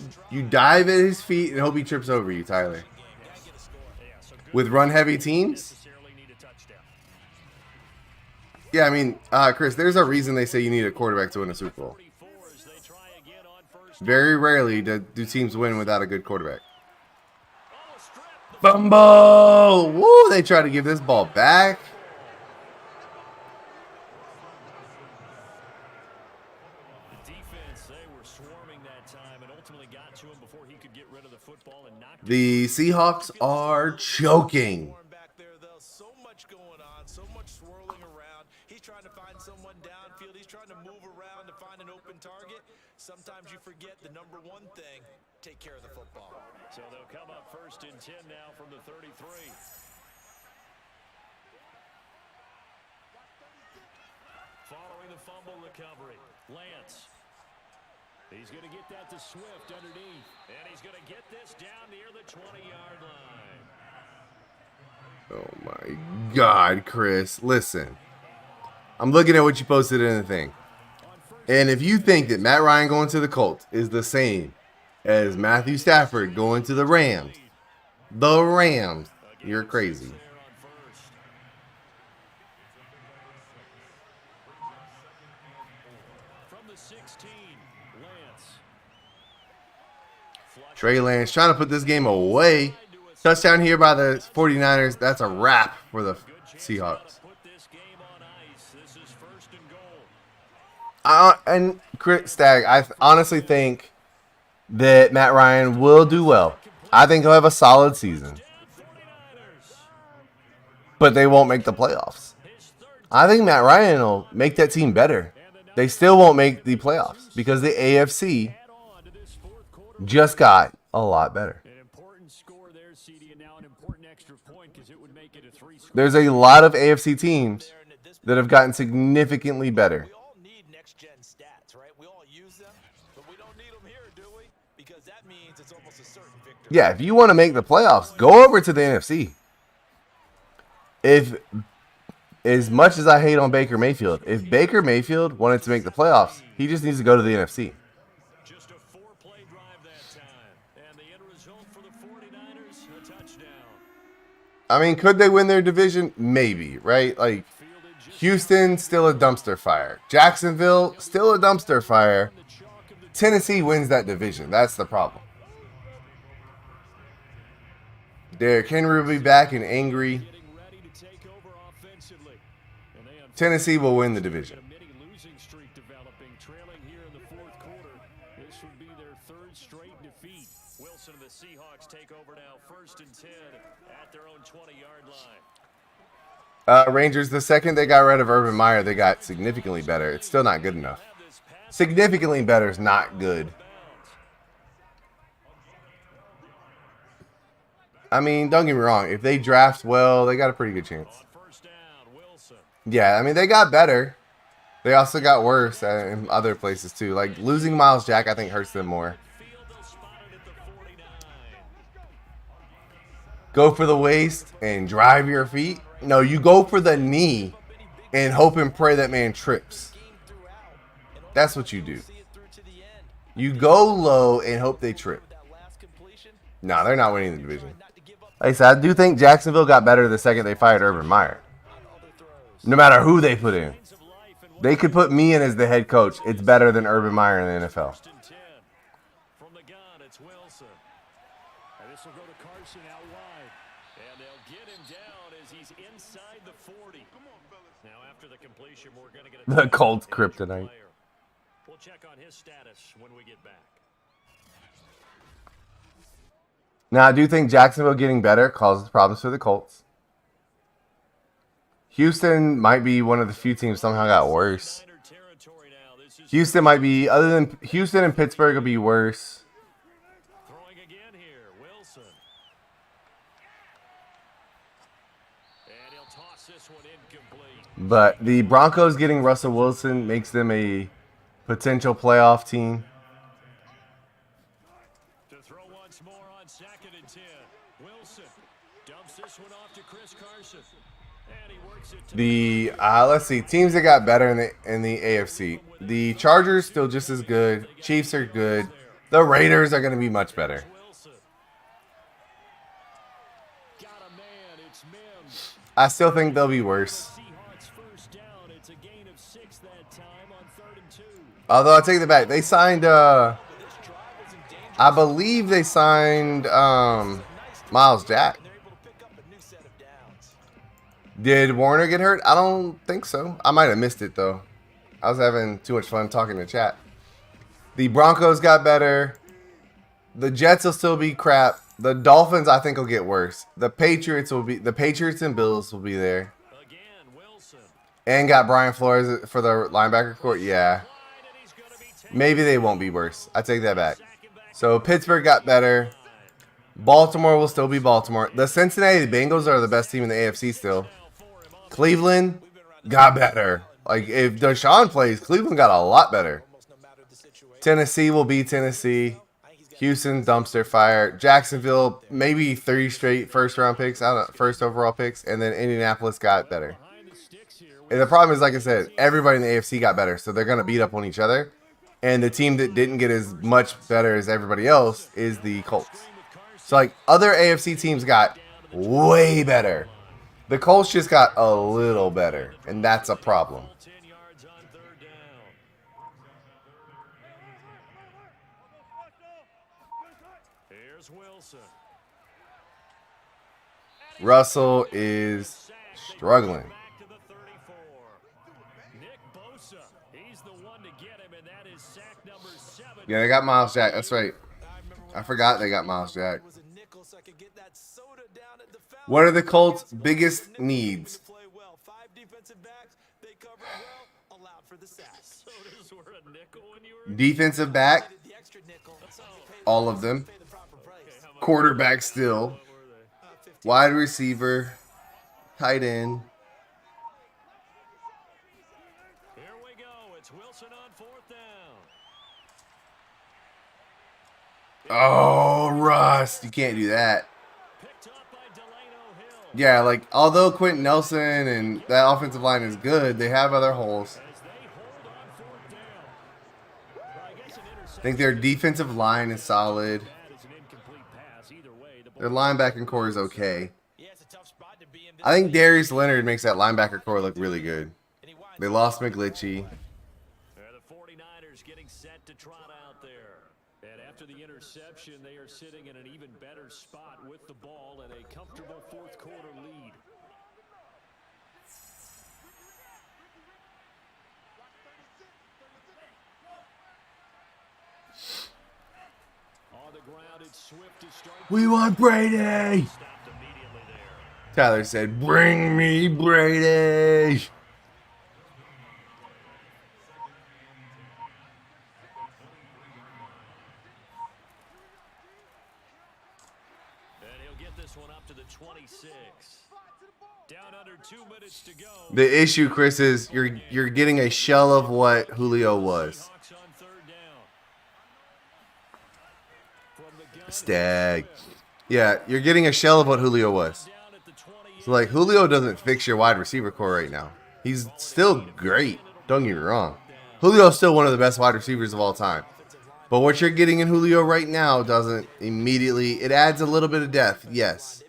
dive at his feet and hope he trips over you, Tyler. With run-heavy teams? Yeah, I mean, Chris, there's a reason they say you need a quarterback to win a Super Bowl. Very rarely do teams win without a good quarterback. Fumble! Woo! They try to give this ball back. The Seahawks are choking. So much going on, so much swirling around. He's trying to find someone downfield. He's trying to move around to find an open target. Sometimes you forget the number one thing, take care of the football. So they'll come up 1st and 10 now from the 33. Following the fumble recovery, Lance. He's going to get that to Swift underneath. And he's going to get this down near the 20-yard line. Oh my God, Chris. Listen. I'm looking at what you posted in the thing. And if you think that Matt Ryan going to the Colts is the same as Matthew Stafford going to the Rams, you're crazy. Trey Lance trying to put this game away. Touchdown here by the 49ers. That's a wrap for the Seahawks. And Chris Stagg, I honestly think that Matt Ryan will do well. I think he'll have a solid season. But they won't make the playoffs. I think Matt Ryan will make that team better. They still won't make the playoffs because the AFC just got a lot better. There's a lot of AFC teams that have gotten significantly better. We all need next-gen stats, right? We all use them, but we don't need them here, do we? Because that means it's almost a certain victory. Yeah, if you want to make the playoffs, go over to the NFC. If, as much as I hate on Baker Mayfield, if Baker Mayfield wanted to make the playoffs, he just needs to go to the NFC. Just a 4-play drive that time. And the end result for the 49ers, a touchdown. I mean, could they win their division? Maybe, right? Like, Houston, still a dumpster fire. Jacksonville, still a dumpster fire. Tennessee wins that division. That's the problem. Derrick Henry will be back and angry. Tennessee will win the division. Wilson and the Seahawks take over now, 1st and 10 at their own 20-yard line. Rangers, the second they got rid of Urban Meyer, they got significantly better. It's still not good enough. Significantly better is not good. I mean, don't get me wrong. If they draft well, they got a pretty good chance. Yeah, I mean, they got better. They also got worse in other places, too. Like, losing Miles Jack, I think, hurts them more. Go for the waist and drive your feet. No, you go for the knee and hope and pray that man trips. That's what you do. You go low and hope they trip. No, they're not winning the division. Like I said, I do think Jacksonville got better the second they fired Urban Meyer. No matter who they put in. They could put me in as the head coach. It's better than Urban Meyer in the NFL. From the gun, it's Wilson. And this will go to Carson out wide. And they'll get him down as he's inside the 40. Now after the completion, we're going to get The Colts kryptonite. We'll check on his status when we get back. Now, I do think Jacksonville getting better causes problems for the Colts. Houston might be one of the few teams somehow got worse. Houston might be, other than Houston and Pittsburgh, will be worse. Throwing again here, Wilson. And he'll toss this one incomplete. But the Broncos getting Russell Wilson makes them a potential playoff team. To throw once more on 2nd and 10. Wilson dumps this one off to Chris Carson. And he works it to The let's see, teams that got better in the AFC. The Chargers still just as good. Chiefs are good. The Raiders are going to be much better. Wilson. Got a man, it's Mims. I still think they'll be worse. Seahawks first down. It's a gain of 6 that time on 3rd and 2. Although I take it back, they signed. I believe they signed Miles Jack. Did Warner get hurt? I don't think so. I might have missed it though. I was having too much fun talking to chat. The Broncos got better. The Jets will still be crap. The Dolphins, I think, will get worse. The Patriots and Bills will be there. Again, Wilson. And got Brian Flores for the linebacker court. Yeah. Maybe they won't be worse. I take that back. So Pittsburgh got better. Baltimore will still be Baltimore. The Cincinnati Bengals are the best team in the AFC still. Cleveland got better. Like, if Deshaun plays, Cleveland got a lot better. Tennessee will be Tennessee. Houston, dumpster fire. Jacksonville, maybe 3 straight first-round picks. I don't know, first overall picks. And then Indianapolis got better. And the problem is, like I said, everybody in the AFC got better. So they're going to beat up on each other. And the team that didn't get as much better as everybody else is the Colts. So, like, other AFC teams got way better. The Colts just got a little better, and that's a problem. 10 yards on 3rd down. Here's Wilson. Russell is struggling. Back to the 34. Nick Bosa. He's the one to get him, and that is sack number 7. Yeah, they got Miles Jack. That's right. I forgot they got Miles Jack. What are the Colts' biggest needs? Defensive back. All of them. Quarterback still. Wide receiver. Tight end. Here we go. It's Wilson on 4th down. Oh, Russ. You can't do that. Picked up by Delano Hill. Yeah, like, although Quentin Nelson and that offensive line is good, they have other holes. As they hold on 4th down. Well, I guess an I interception. think their defensive line is solid. That is an incomplete pass. Either way, the ball Their linebacking core is okay. Yeah, it's a tough spot to be in. I think Darius Leonard makes that linebacker core look really good. They lost McGlinchey. The 49ers getting set to trot out there. And after the interception, they are sitting in an even better spot with the ball and a comfortable 4th quarter lead. On the ground, it's Swift to start. We want Brady! Stopped immediately there. Tyler said, bring me Brady! And he'll get this one up to the 26. Down under 2 minutes to go. The issue, Chris, is you're getting a shell of what Julio was. Seahawks on 3rd down. From the gun, Stag. Yeah, you're getting a shell of what Julio was. down at the 28. So, like, Julio doesn't fix your wide receiver core right now. He's still great. Don't get me wrong. Julio's still one of the best wide receivers of all time. But what you're getting in Julio right now doesn't immediately... It adds a little bit of depth, yes.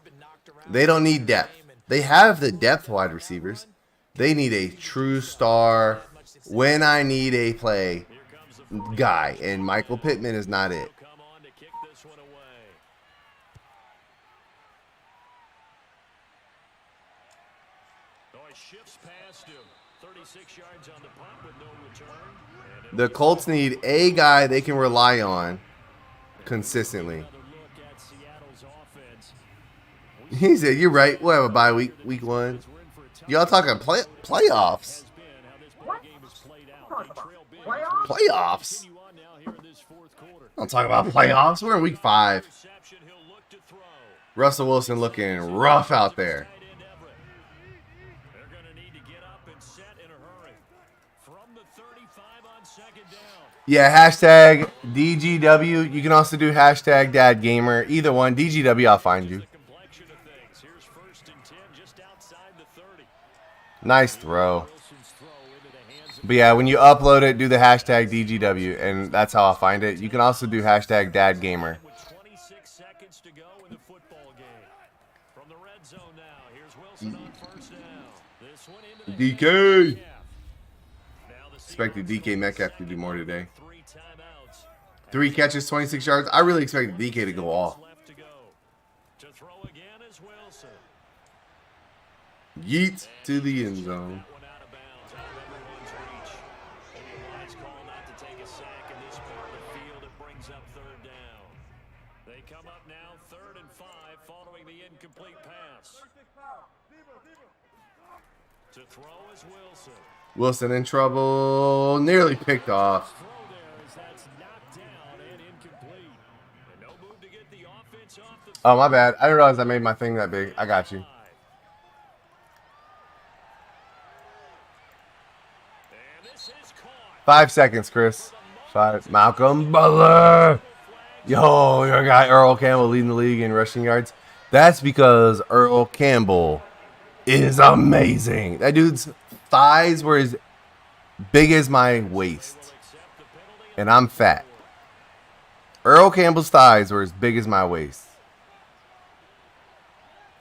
They don't need depth. They have the depth wide receivers. They need a true star when I need a play guy. And Michael Pittman is not it. Come on to kick this one away. Oh, he shifts past him. 36 yards on the punt with no return. The Colts need a guy they can rely on consistently. Another look at Seattle's offense. He said, "You're right. We'll have a bye week 1. Y'all talking playoffs? Playoffs? Don't talk about playoffs. We're in week 5. Russell Wilson looking rough out there. They're going to need to get up and set in a hurry. From the 35 on second down. Yeah, hashtag DGW. You can also do hashtag DadGamer. Either one. DGW, I'll find you. Complexion of things. Here's 1st and 10 just outside the 30. Nice throw. Wilson's throw into the hands of But yeah, when you upload it, do the hashtag DGW, and that's how I'll find it. You can also do hashtag DadGamer. with 26 seconds to go in the football game. From the red zone now, here's Wilson on 1st down. This one into the DK. Now the Expected DK Metcalf to do more today. 3 timeouts. 3 catches, 26 yards. I really expected DK to go off. Left to go. To throw again is Wilson. Yeet to the end zone. That one out of bounds, out of everyone's reach. Maybe a wise call not to take a sack in this part of the field. It brings up 3rd down. They come up now 3rd and 5 following the incomplete pass. To throw is Wilson. Wilson in trouble. Nearly picked off. Throw there as that's knocked down and incomplete. And no move to get the offense off the Oh, my bad. I didn't realize I made my thing that big. I got you. And this is caught. 5 seconds, Chris. 5. Malcolm Butler. Yo, your guy Earl Campbell leading the league in rushing yards. That's because Earl Campbell is amazing. That dude's thighs were as big as my waist. And I'm fat. Earl Campbell's thighs were as big as my waist.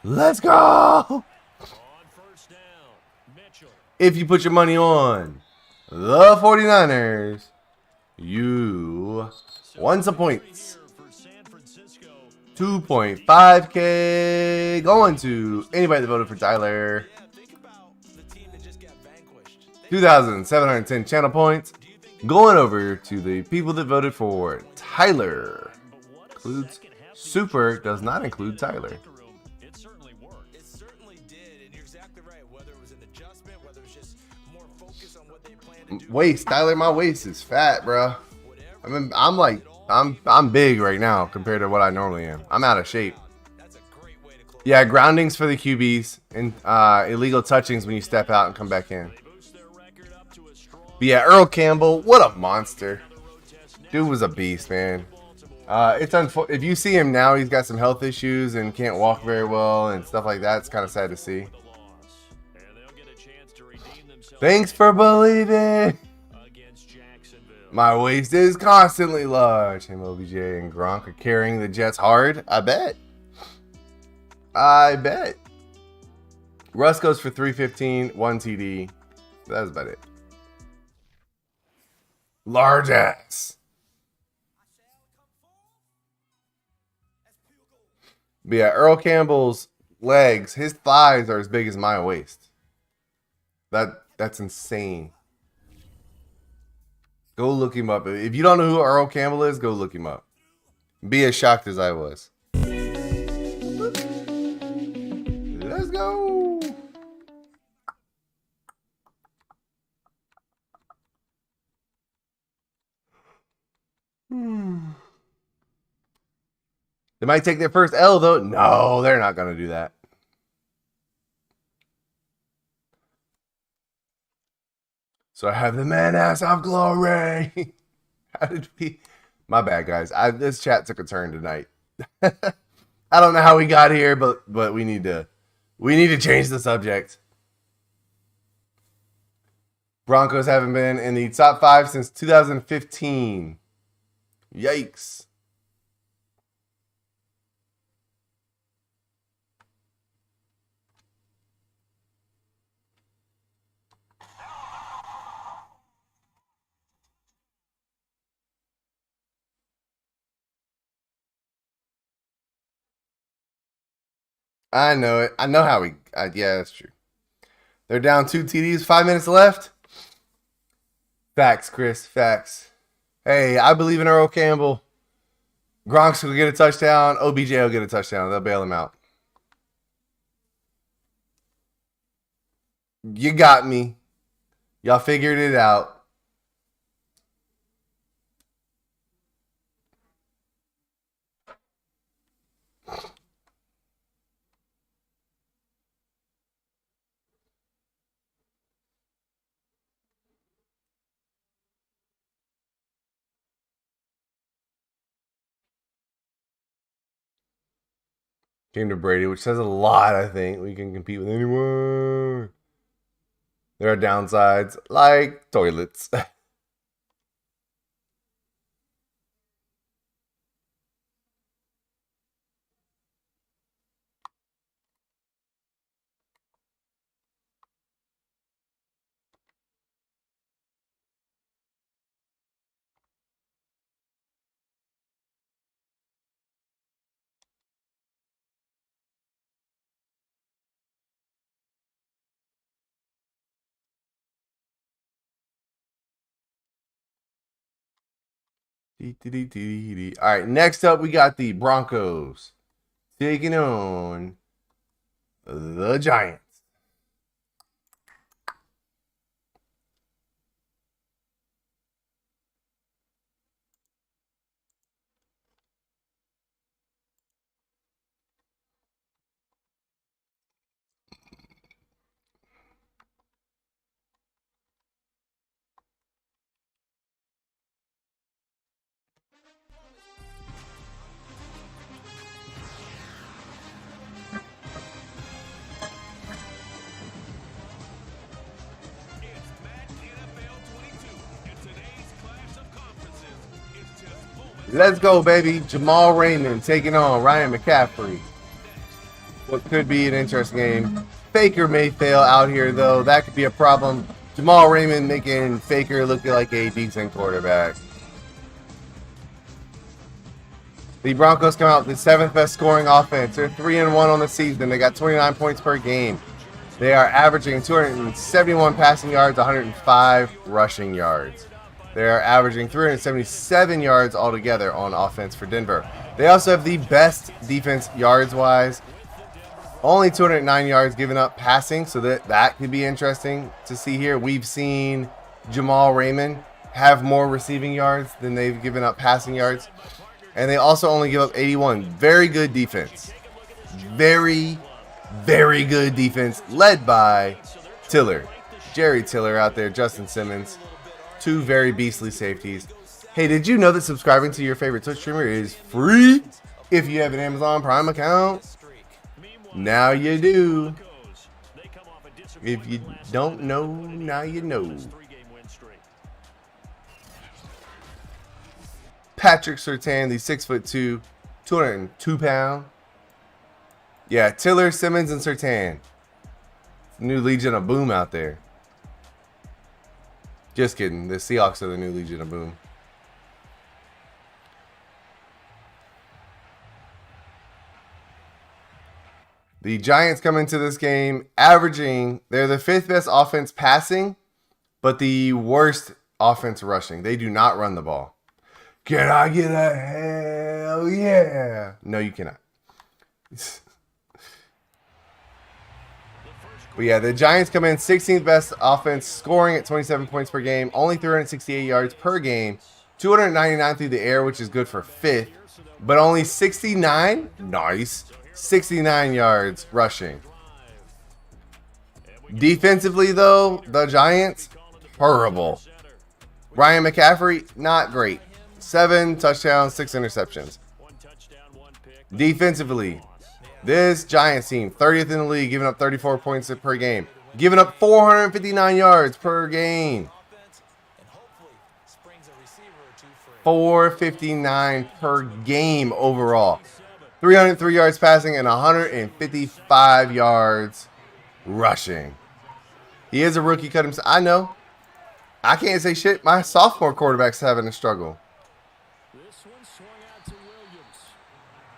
Let's go! On 1st down, Mitchell. If you put your money on the 49ers, you won some points. For San Francisco. 2.5K going to anybody that voted for Tyler. Yeah, think about the team that just got vanquished. 2,710 channel points going over to the people that voted for Tyler. Includes Super, does not include Tyler. It certainly worked. It certainly did, and you're exactly right. Whether it was an adjustment, whether it was just more focus on what they planned to do. Waist, Tyler, my waist is fat, bro. I mean, I'm big right now compared to what I normally am. I'm out of shape. That's a great way to close. Yeah, groundings for the QBs and illegal touchings when you step out and come back in. Boost their record up to a strong But yeah, Earl Campbell, what a monster. Dude was a beast, man. It's if you see him now, he's got some health issues and can't walk very well and stuff like that. It's kind of sad to see. the loss. And they'll get a chance to redeem themselves Thanks for believing. against Jacksonville. My waist is constantly large. Him, OBJ, and Gronk are carrying the Jets hard. I bet. Russ goes for 315, 1 TD. That's about it. Large ass. But yeah, Earl Campbell's legs, his thighs are as big as my waist. That's insane. Go look him up. If you don't know who Earl Campbell is, go look him up. Be as shocked as I was. Let's go. They might take their first L, though. No, they're not going to do that. So I have the man ass of glory. How did we? My bad, guys. This chat took a turn tonight. I don't know how we got here, but we need to change the subject. Broncos haven't been in the top 5 since 2015. Yikes. I know it. I know how we. Yeah, that's true. They're down 2 TDs, 5 minutes left. Facts, Chris, facts. Hey, I believe in Earl Campbell. Gronk's will get a touchdown. OBJ will get a touchdown. They'll bail him out. You got me. Y'all figured it out. Came to Brady, which says a lot, I think. We can compete with anyone. There are downsides, like toilets. All right, next up we got the Broncos taking on the Giants. Let's go, baby. Jamal Raymond taking on Ryan McCaffrey. What could be an interesting game. Faker may fail out here, though. That could be a problem. Jamal Raymond making Faker look like a decent quarterback. The Broncos come out with the 7th best scoring offense. They're 3-1 on the season. They got 29 points per game. They are averaging 271 passing yards, 105 rushing yards. They are averaging 377 yards altogether on offense for Denver. They also have the best defense yards-wise. Only 209 yards given up passing, so that could be interesting to see here. We've seen Jamal Raymond have more receiving yards than they've given up passing yards. And they also only give up 81. Very good defense. Very, very good defense led by Tiller. Jerry Tiller out there, Justin Simmons. 2 very beastly safeties. Hey, did you know that subscribing to your favorite Twitch streamer is free if you have an Amazon Prime account? Now you do. If you don't know, now you know. Patrick Surtain, the 6'2", 202 pound. Yeah, Tiller, Simmons, and Surtain. New Legion of Boom out there. Just kidding. The Seahawks are the new Legion of Boom. The Giants come into this game averaging, they're the 5th best offense passing, but the worst offense rushing. They do not run the ball. Can I get a hell yeah? No, you cannot. But yeah, the Giants come in 16th best offense, scoring at 27 points per game, only 368 yards per game, 299 through the air, which is good for 5th, but only 69, nice, 69 yards rushing. Defensively, though, the Giants, horrible. Ryan McCaffrey, not great. 7 touchdowns, 6 interceptions. Defensively, this Giants team, 30th in the league, giving up 34 points per game. Giving up 459 yards per game. 459 per game overall. 303 yards passing and 155 yards rushing. He is a rookie, cut himself. I know. I can't say shit. My sophomore quarterback's having a struggle.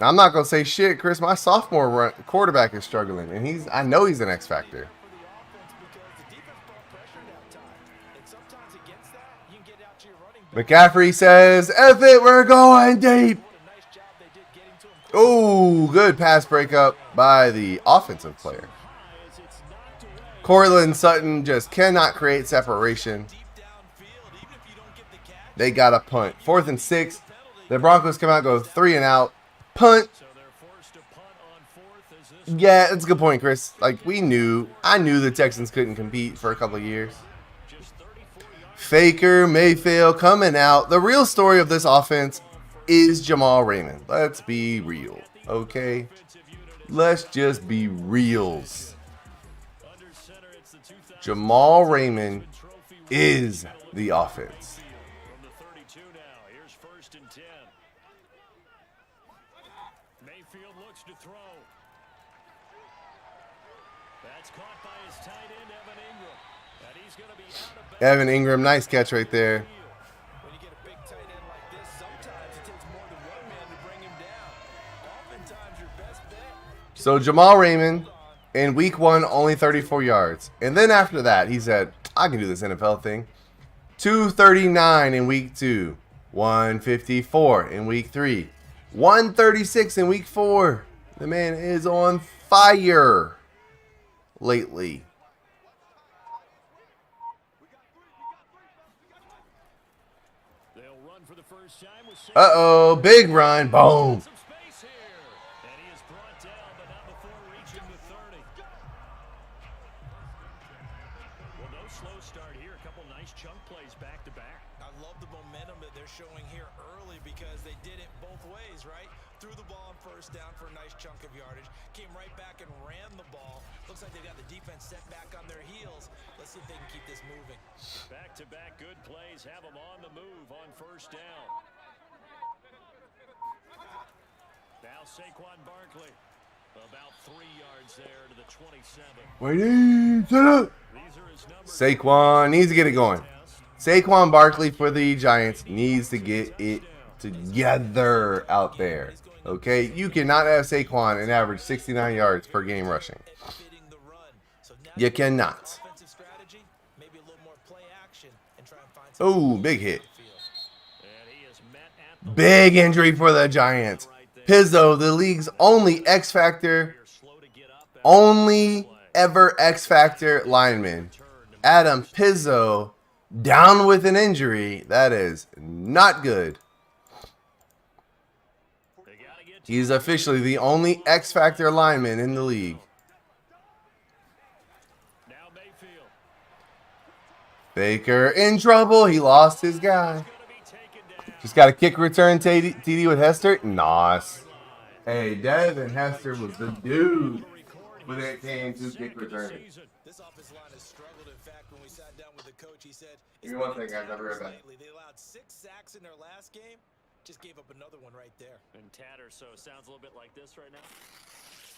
I'm not going to say shit, Chris. My sophomore quarterback is struggling, and I know he's an X factor. McCaffrey says, F it, we're going deep. Oh, good pass breakup by the offensive player. Cortland Sutton just cannot create separation. They got a punt. 4th and 6. The Broncos come out, go 3 and out. Punt. Yeah, that's a good point, Chris. Like, I knew the Texans couldn't compete for a couple of years. Faker, Mayfield coming out. The real story of this offense is Jamal Raymond. Let's be real, okay? Let's just be reals. Jamal Raymond is the offense. Mayfield looks to throw. That's caught by his tight end, Evan Ingram. And he's going to be out of bounds. Evan Ingram, nice catch right there. When you get a big tight end like this, sometimes it takes more than one man to bring him down. Oftentimes your best bet. So Jamal Raymond in week 1 only 34 yards. And then after that, he said, I can do this NFL thing. 239 in week 2. 154 in week 3. 136 in week 4. The man is on fire lately. They'll run for the first time with Uh-oh, big run. Boom. some space here. And he is brought down, but not before reaching the 30. Well, no slow start here. A couple nice chunk plays back to back. I love the momentum that they're showing here early because they did it both ways, right? Threw the ball on first down for a nice chunk of yardage, came right back and ran the ball. Looks like they got the defense set back on their heels. Let's see if they can keep this moving. Back-to-back good plays have them on the move on first down. Now Saquon Barkley. About 3 yards there to the 27. Wait, set up. These are his numbers. Saquon needs to get it going. Saquon Barkley for the Giants needs to get it together out there. Okay, you cannot have Saquon and average 69 yards per game rushing. You cannot. Oh, big hit. Big injury for the Giants. Pizzo, the league's only X Factor, only ever X Factor lineman. Adam Pizzo down with an injury. That is not good. He's officially the only X Factor lineman in the league. Now Mayfield. Baker in trouble. He lost his guy. Just got a kick return TD with Hester. Nice. Hey, Devin Hester was the dude when it came to kick returning. This offensive line has struggled. In fact, when we sat down with the coach, he said, Give me one thing, guys. I'll be right back. they allowed 6 sacks in their last game. Just gave up another one right there. And tatter, so it sounds a little bit like this right now.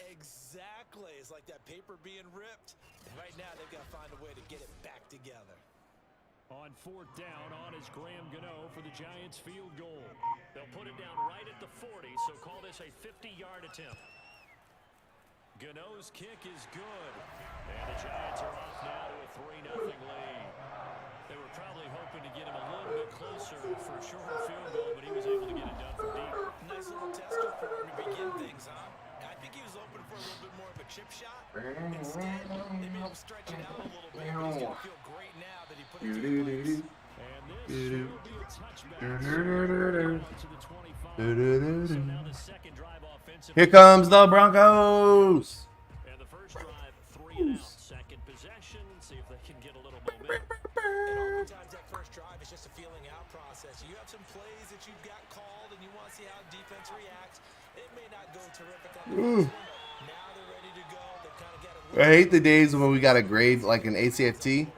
Exactly. It's like that paper being ripped. And right now, they've got to find a way to get it back together. On 4th down, on is Graham Gano for the Giants field goal. They'll put it down right at the 40, so call this a 50-yard attempt. Gano's kick is good. And the Giants are off now to a 3-0 lead. They were probably hoping to get him a little bit closer for a shorter field goal, but he was able to get it done from deep. Nice little tester for him to begin things, huh? I think he was open for a little bit more of a chip shot. Instead, they made him stretch it out a little bit. But he's going to feel great now that he put it to place. And this will be a touchback. To the 25. So now the second drive offensive. Here comes the Broncos. And the first drive, 3 and out. Second possession. See if they can get a little momentum. And oftentimes that first drive is just a feeling out process. You have some plays that you've got called and you want to see how defense reacts. It may not go terrific on the first one, but now they're ready to go. They've kind of got a I hate the days when we got a grade like an ACFT.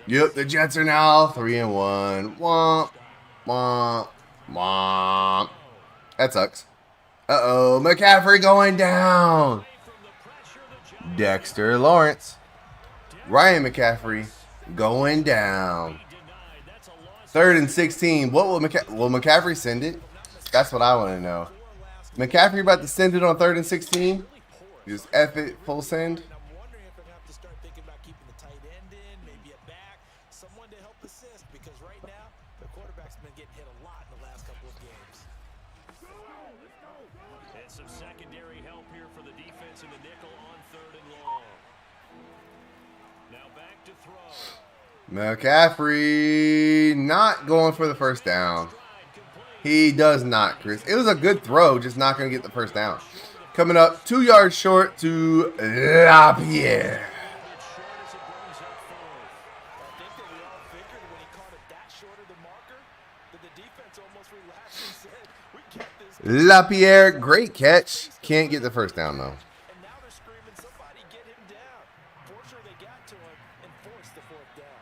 Yep, the Jets are now 3-1. Womp, womp, womp. That sucks. Uh-oh, McCaffrey going down. Dexter Lawrence. Ryan McCaffrey going down. 3rd and 16. What will McCaffrey send it? That's what I want to know. McCaffrey about to send it on 3rd and 16? Just F it, full send? I'm wondering if they're going to have to start thinking about keeping the tight end in, maybe a back, someone to help assist, because right now the quarterback's been getting hit a lot in the last couple of games. And some secondary help here for the defense in the nickel on 3rd and long. Now back to throw. McCaffrey not going for the first down. He does not, Chris. It was a good throw, just not going to get the first down. Coming up 2 yards short to LaPierre. LaPierre, great catch. Can't get the first down, though. And now they're screaming, somebody get him down. Fortunately, they got to him and forced the 4th down.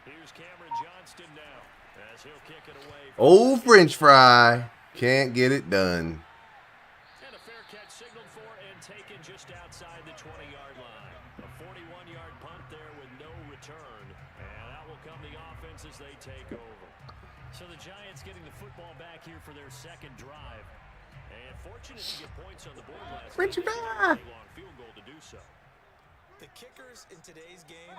Here's Cameron Johnston now as he'll kick it away. Old French fry. Can't get it done. And a fair catch signaled for and taken just outside the 20-yard line. A 41-yard punt there with no return. And out will come the offense as they take over. So the Giants getting the football back here for their 2nd drive. And fortunate to get points on the board last French night. fry. A long field goal to do so. The kickers in today's game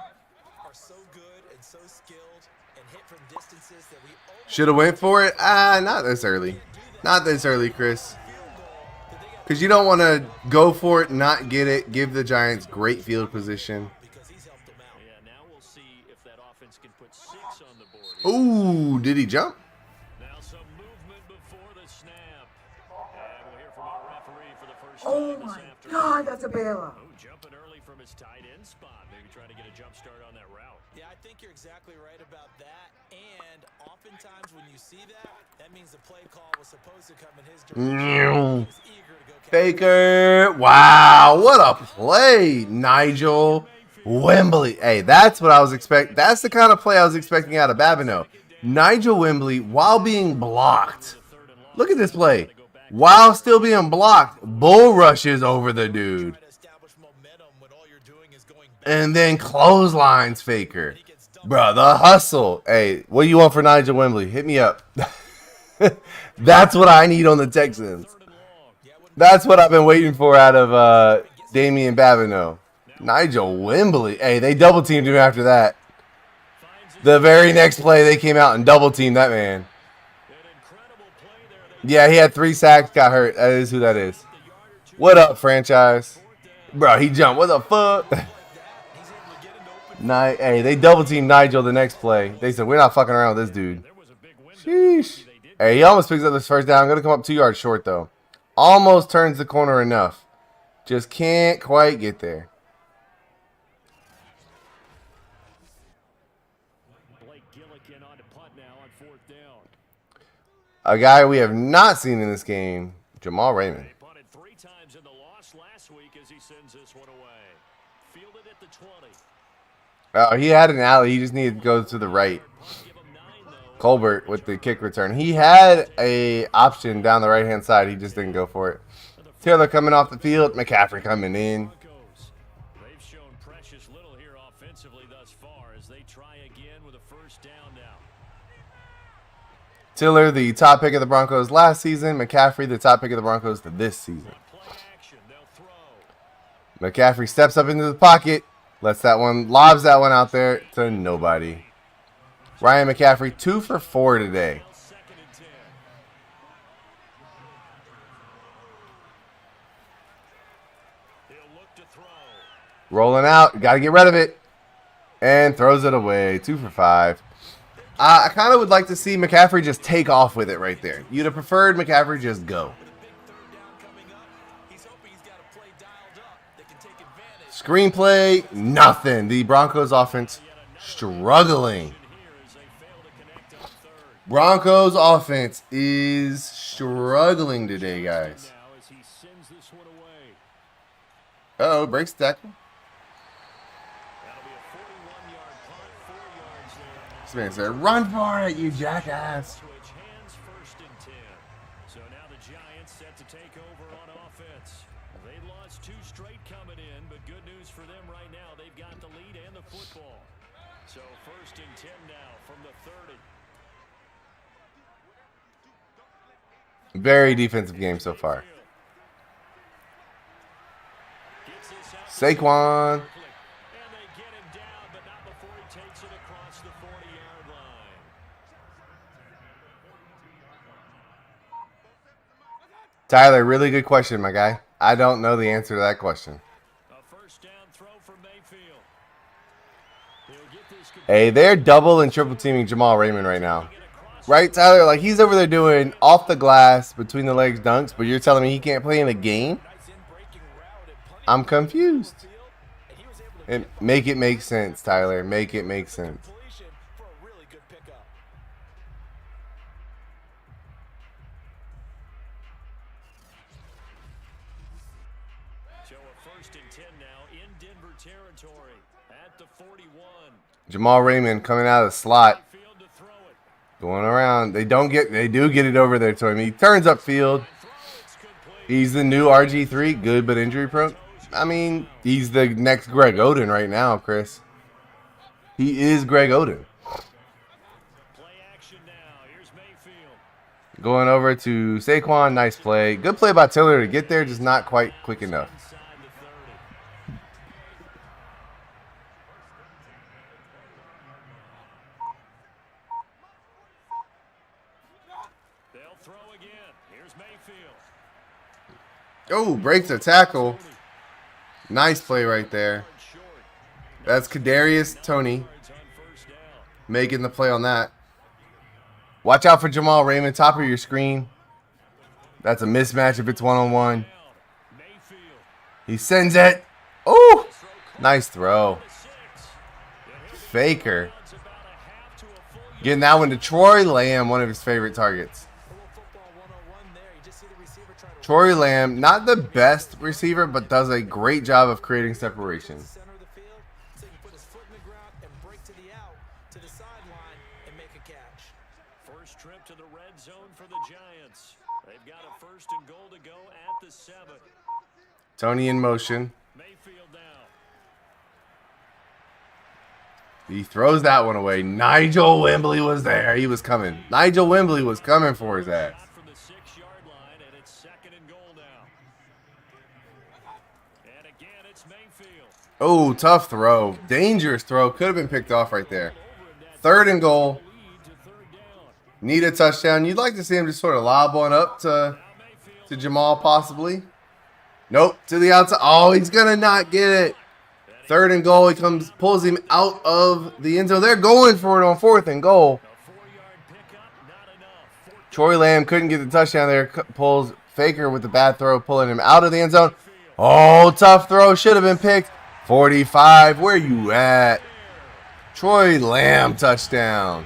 are so good and so skilled and hit from distances that we Should have went for it. Not this early. Not this early, Chris. Because you don't want to go for it, not get it, give the Giants great field position. because he's helped them out. Yeah, now we'll see if that offense can put 6 on the board. Ooh, did he jump? Now some movement before the snap. And we'll hear from our referee for the first Oh time this my afternoon. God, that's a bailout. Oh, jumping early from his tight end spot. Maybe trying to get a jump start on that route. Yeah, I think you're exactly right about that. And oftentimes when you see that, that means the play call was supposed to come in his direction. He was eager to go catch it. Baker. Wow, what a play, Nigel Wembley. Hey, that's what I was expecting. That's the kind of play I was expecting out of Babineau. Nigel Wembley, while being blocked. Look at this play. While still being blocked, bull rushes over the dude. Try to establish momentum when all you're doing is going back. And then clotheslines Faker. Bro, the hustle. Hey, what do you want for Nigel Wembley? Hit me up. That's what I need on the Texans. That's what I've been waiting for out of Damian Babineau. Nigel Wembley. Hey, they double teamed him after that. The very next play, they came out and double teamed that man. Yeah, he had 3 sacks, got hurt. That is who that is. What up, franchise? Bro, he jumped. What the fuck? Hey, they double teamed Nigel the next play. They said, we're not fucking around with this dude. Sheesh. Hey, he almost picks up this first down. Going to come up 2 yards short, though. Almost turns the corner enough. Just can't quite get there. A guy we have not seen in this game, Jamal Raymond. They punted 3 times in the loss last week as he sends this one away. Fielded at the 20. He had an alley. He just needed to go to the right. Give him 9 though. Colbert with the kick return. He had a option down the right-hand side. He just didn't go for it. Taylor coming off the field. McCaffrey coming in. Broncos. They've shown precious little here offensively thus far as they try again with a first down now. Tiller, the top pick of the Broncos last season. McCaffrey, the top pick of the Broncos this season. Play action. They'll throw. McCaffrey steps up into the pocket. Lets that one, lobs that one out there to nobody. Ryan McCaffrey, 2 for 4 today. 2nd and 10. He'll look to throw. Rolling out. Got to get rid of it. And throws it away. 2 for 5. I kind of would like to see McCaffrey just take off with it right there. You'd have preferred McCaffrey just go. Screenplay, nothing. The Broncos offense struggling. Broncos offense is struggling today, guys. Now as he sends this one away. Uh-oh, breaks the tackle. That'll be a 41-yard punt, 4 yards there. This man said, run for it, you jackass. Switch hands, 1st and 10. So now the Giants set to take over on offense. They lost 2 straight coming in, but good news for them right now. They've got the lead and the football. So 1st and 10 now from the 30. Very defensive game so far. Gets this out Saquon. quickly, and they get him down, but not before he takes it across the 40-yard line. Tyler, really good question, my guy. I don't know the answer to that question. A first down throw for Mayfield. He'll get this Hey, they're double and triple teaming Jamal Raymond right now. Right, Tyler? Like, he's over there doing off the glass, between the legs dunks, but you're telling me he can't play in the game? I'm confused. And make it make sense, Tyler. Make it make sense. So a first and 10 now in Denver territory at the 41. Jamal Raymond coming out of the slot. Field to throw it. Going around. They do get it over there to him. He turns upfield. He's the new RG3, good but injury prone. I mean, he's the next Greg Oden right now, Chris. He is Greg Oden. Play action now. Here's Mayfield. Going over to Saquon, nice play. Good play by Tiller to get there, just not quite quick enough. Inside the 30. They'll throw again. Here's Mayfield. Oh, breaks a tackle. Nice play right there. That's Kadarius Toney making the play on that. Watch out for Jamal Raymond, top of your screen. That's a mismatch if it's one-on-one. He sends it. Oh, nice throw. Faker. Getting that one to Troy Lamb, one of his favorite targets. Troy Lamb, not the best receiver, but does a great job of creating separation. First trip to the red zone for the Giants. They've got a first and goal to go at the 7. Tony in motion. Mayfield now. He throws that one away. Nigel Wembley was there. He was coming. Nigel Wembley was coming for his ass. From the 6-yard line, and it's second and goal now. And again, it's Mayfield. Oh, tough throw. Dangerous throw. Could have been picked off right there. Third and goal. Lead to third down. Need a touchdown. You'd like to see him just sort of lob one up to Jamal possibly. Nope, to the outside. Oh, he's going to not get it. Third and goal. He pulls him out of the end zone. They're going for it on fourth and goal. A 4-yard pickup, not enough. Troy Lamb couldn't get the touchdown there. Pulls Faker with the bad throw, pulling him out of the end zone. Oh, tough throw. Should have been picked. 45. Where you at? Troy Lamb touchdown.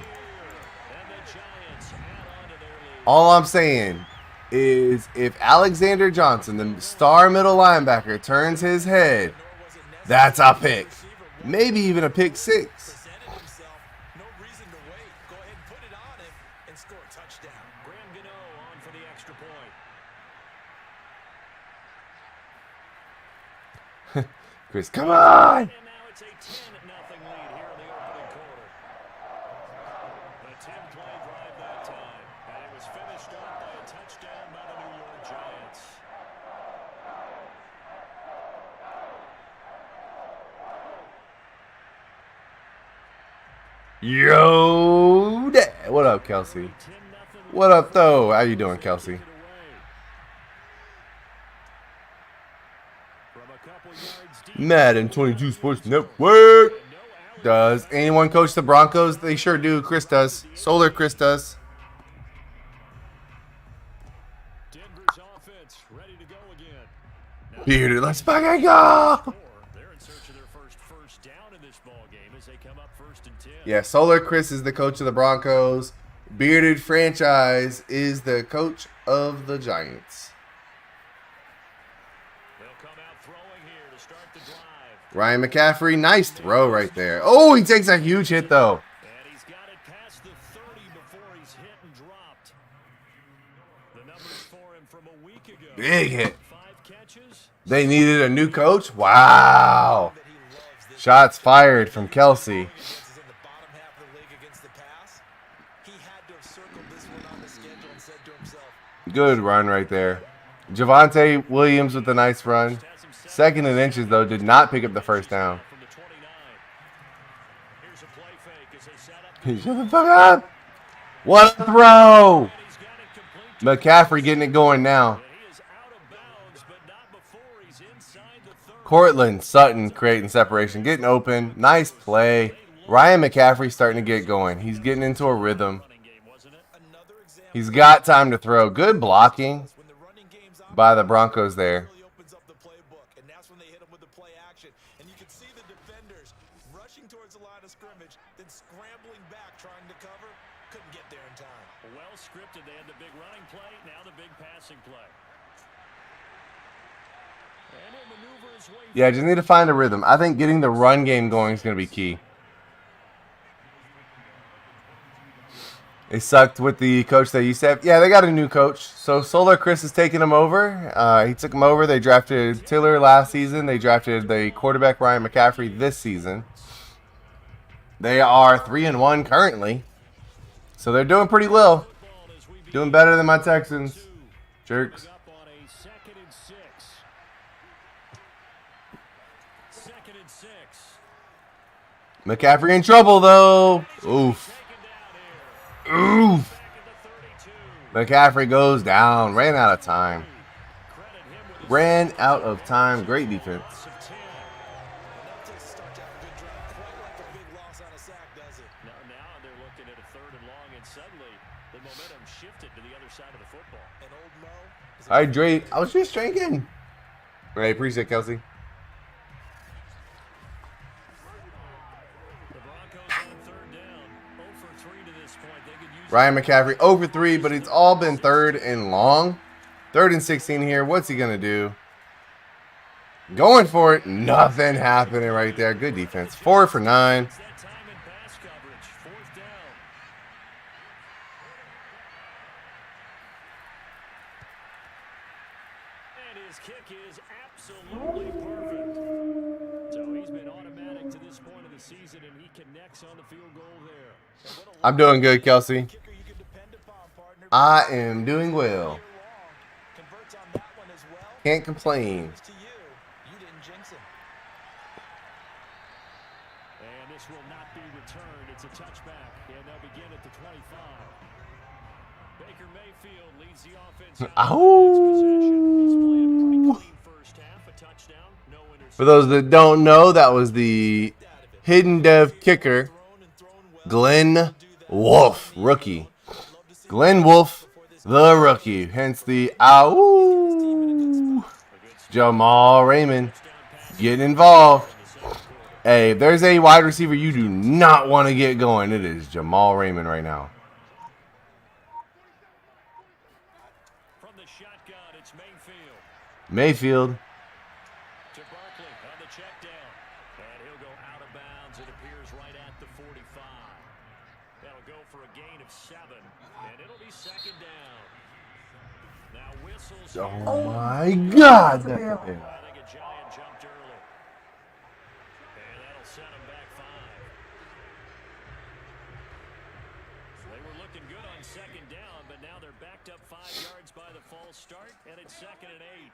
All I'm saying is if Alexander Johnson, the star middle linebacker, turns his head, that's a pick. Maybe even a pick 6. No reason to wait. Go ahead and put it on him and score a touchdown. Graham Gano on for the extra point. Chris, come on. And now it's a 10-0 lead here in the opening quarter. The 10-play drive that time, and it was finished off by a touchdown by the New York Giants. Yo, what up, Kelsey? What up, though? How you doing, Kelsey? Madden 22 Sports Network. Does anyone coach the Broncos? They sure do. Chris does. Solar Chris does. Denver's offense ready to go again. Bearded, let's fucking go. They're in search of their first down in this ball game as they come up first and 10. Yeah, Solar Chris is the coach of the Broncos. Bearded Franchise is the coach of the Giants. They'll come out throwing here to start the drive. Ryan McCaffrey, nice throw right there. Oh, he takes a huge hit, though. And he's got it past the 30 before he's hit and dropped. The numbers for him from a week ago. Big hit. 5 catches. They needed a new coach? Wow. Shots fired from Kelsey. In the bottom half of the league against the pass. He had to have circled this one on the schedule and said to himself, Good run right there. Javonte Williams with a nice run. Second and inches, though, did not pick up the first down. From the 29. Here's a play fake as they set up. Shut the fuck up. What a throw. McCaffrey getting it going now. He is out of bounds, but not before he's inside the 30. Cortland Sutton creating separation, getting open. Nice play. Ryan McCaffrey starting to get going. He's getting into a rhythm. He's got time to throw. Good blocking by the Broncos there. And that's when they hit him with the play action. And you can see the defenders rushing towards the line of scrimmage, then scrambling back trying to cover. Couldn't get there in time. Well scripted. They had the big running play, now the big passing play. And he'll maneuver his way. Yeah, just need to find a rhythm. I think getting the run game going is going to be key. They sucked with the coach they used to have. Yeah, they got a new coach. So Solar Chris is taking them over. He took them over. They drafted Tiller last season. They drafted the quarterback Ryan McCaffrey this season. They are 3-1 currently. So they're doing pretty well. Doing better than my Texans. Jerks. Up on a 2nd and 6. 2nd and 6. McCaffrey in trouble though. Oof. Oof. McCaffrey goes down. Ran out of time. Ran out of time. Great defense. Now they're looking at a 3rd and long, and suddenly the momentum shifted to the other side of the football. And old Mo is All right, Dre. I was just drinking. Hey, appreciate it, Kelsey. The Broncos on 3rd down. 0 for 3 to this point. They could use Ryan McCaffrey over 3, but it's all been 3rd and long. 3rd and 16 here. What's he going to do? Going for it. Nothing happening right there. Good defense. 4 for 9. that time in pass coverage. 4th down. And his kick is absolutely perfect. So he's been automatic to this point of the season, and he connects on the field goal there. And what a I'm doing good, Kelsey. kicker you can depend upon, partner. I am doing well. Converts on that one as well. Can't complain. To you, you didn't jinx him. And this will not be returned. It's a touchback, and they'll begin at the 25. Baker Mayfield leads the offense out. He's played a pretty clean first half, a touchdown, no interception. For those that don't know, that was the hidden dev kicker, Glenn Wolf, rookie. Glenn Wolf, the rookie. Hence the ow. Jamal Raymond getting involved. Hey, if there's a wide receiver you do not want to get going, it is Jamal Raymond right now. From the shotgun, it's Mayfield. Mayfield. To Barkley on the check down. And he'll go out of bounds. It appears right at the 45. That'll go for a gain of 7. And it'll be 2nd down. Now whistles. Oh my God. That's a That's a bailout. bailout. I think a giant jumped early. And that'll set him back 5. They were looking good on 2nd down, but now they're backed up 5 yards by the false start, and it's 2nd and 8.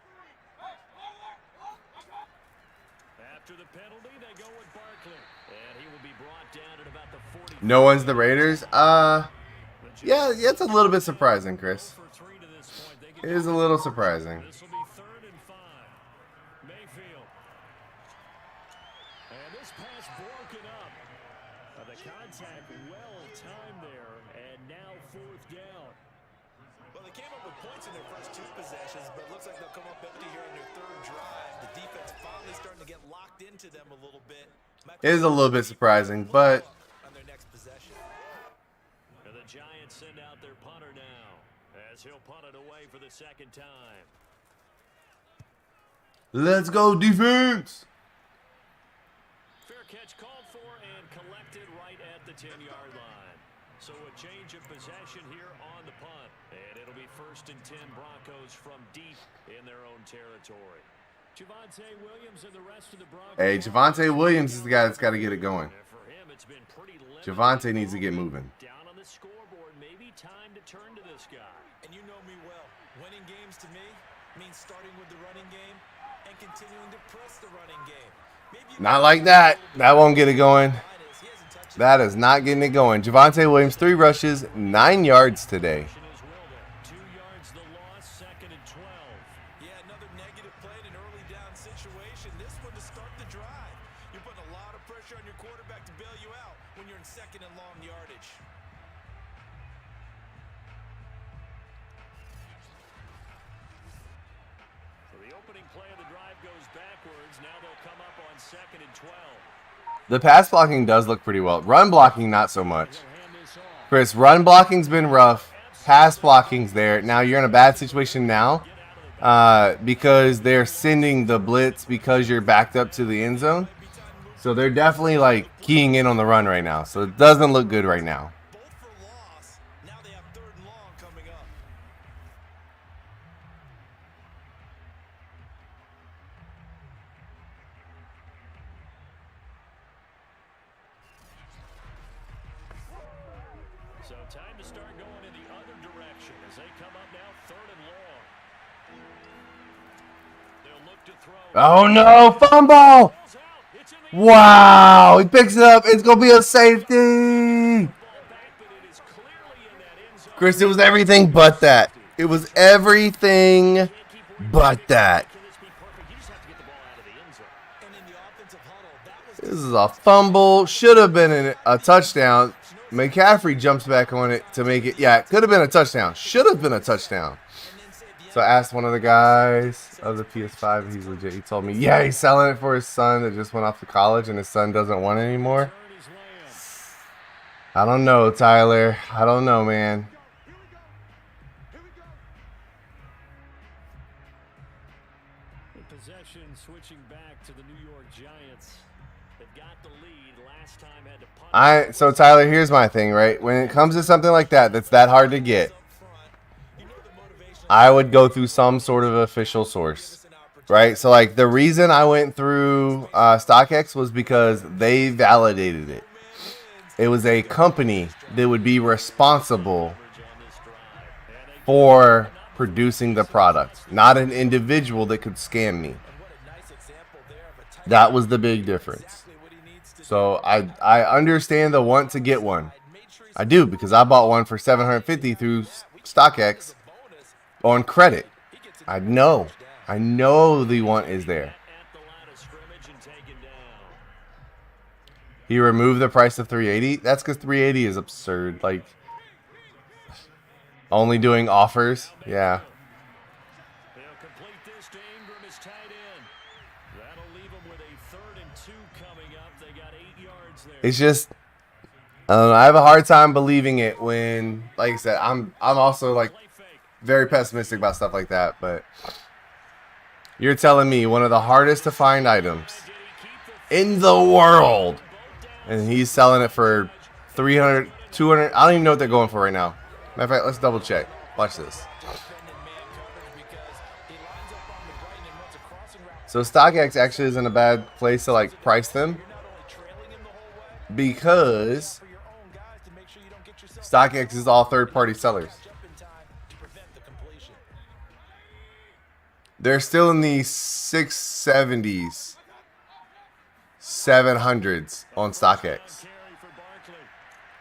After the penalty, they go with Barkley, and he will be brought down at about the 40. No one's the Raiders. Yeah, it's a little bit surprising, Chris. For 3 to this point, they It is a little surprising. This will be 3rd and 5. Mayfield. And this pass broken up. The contact well timed there, and now 4th down. Well, they came up with points in their first 2 possessions, but it looks like they'll come up empty here on their 3rd drive. The defense finally starting to get locked into them a little bit. It is a little bit surprising, but on their next possession. And the Giants send out their punter now, as he'll punt it away for the 2nd time. let's go defense. Fair catch called for and collected right at the 10-yard line. So a change of possession here on the punt. And it'll be 1st and 10 Broncos from deep in their own territory. Javonte Williams and the rest of the Broncos. Hey, Javonte Williams is the guy that's got to get it going. And for him, it's been pretty limited. Javonte needs to get moving. Down on the scoreboard, maybe time to turn to this guy. And you know me well. Winning games to me means starting with the running game and continuing to press the running game. Maybe you Not like that. That won't get it going. He hasn't touched That is not getting it going. Javonte Williams, 3 rushes, 9 yards today. 2 yards the loss, 2nd and 12. Yeah, another negative play in an early down situation. This one to start the drive. You're putting a lot of pressure on your quarterback to bail you out when you're in 2nd and long yardage. So the opening play of the drive goes backwards. Now they'll come up on 2nd and 12. The pass blocking does look pretty well. Run blocking, not so much. Chris, run blocking's been rough. Pass blocking's there. Now you're in a bad situation now because they're sending the blitz because you're backed up to the end zone. So they're definitely like keying in on the run right now. So it doesn't look good right now. Both for loss. Now they have 3rd and long coming up. So time to start going in the other direction as they come up now 3rd and long. They'll look to throw. Oh no, fumble! Ball's out. It's in the Wow, he picks it up. It's going to be a safety. ball back, but it is clearly in that end zone. Chris, it was everything but that. It was everything but that. Can this be perfect? You just have to get the ball out of the end zone. And in the offensive huddle, that was This is a fumble. Should have been a touchdown. McCaffrey jumps back on it to make it. Yeah, it could have been a touchdown. Should have been a touchdown. So I asked one of the guys of the PS5, he's legit. He told me, yeah, he's selling it for his son that just went off to college and his son doesn't want it anymore. Turn his lamb. I don't know, Tyler. I don't know, man. The possession switching back to the New York Giants. They've got the lead. Last time had to punt. So Tyler, here's my thing, right? When it comes to something like that, that's that hard to get, I would go through some sort of official source, right? So like the reason I went through StockX was because they validated it. It was a company that would be responsible for producing the product, not an individual that could scam me. That was the big difference. So I understand the want to get one. I do, because I bought one for $750 through StockX on credit. I know the want is there. At the line of scrimmage and taken down. He removed the price of 380. That's because 380 is absurd. Like only doing offers. Yeah. They'll complete this to Ingram as tight end. That'll leave them with a 3rd and 2 coming up. They got 8 yards there. It's just I have a hard time believing it when, like I said, I'm also like Play fake. very pessimistic about stuff like that, but you're telling me one of the hardest to find items Did he keep the in the world, and he's selling it for 300, 200. I don't even know what they're going for right now. Matter of fact, let's double check. Watch this. So StockX actually isn't a bad place to like price them because StockX is all third-party sellers. They're still in the 670s, 700s on StockX. carry for Barkley.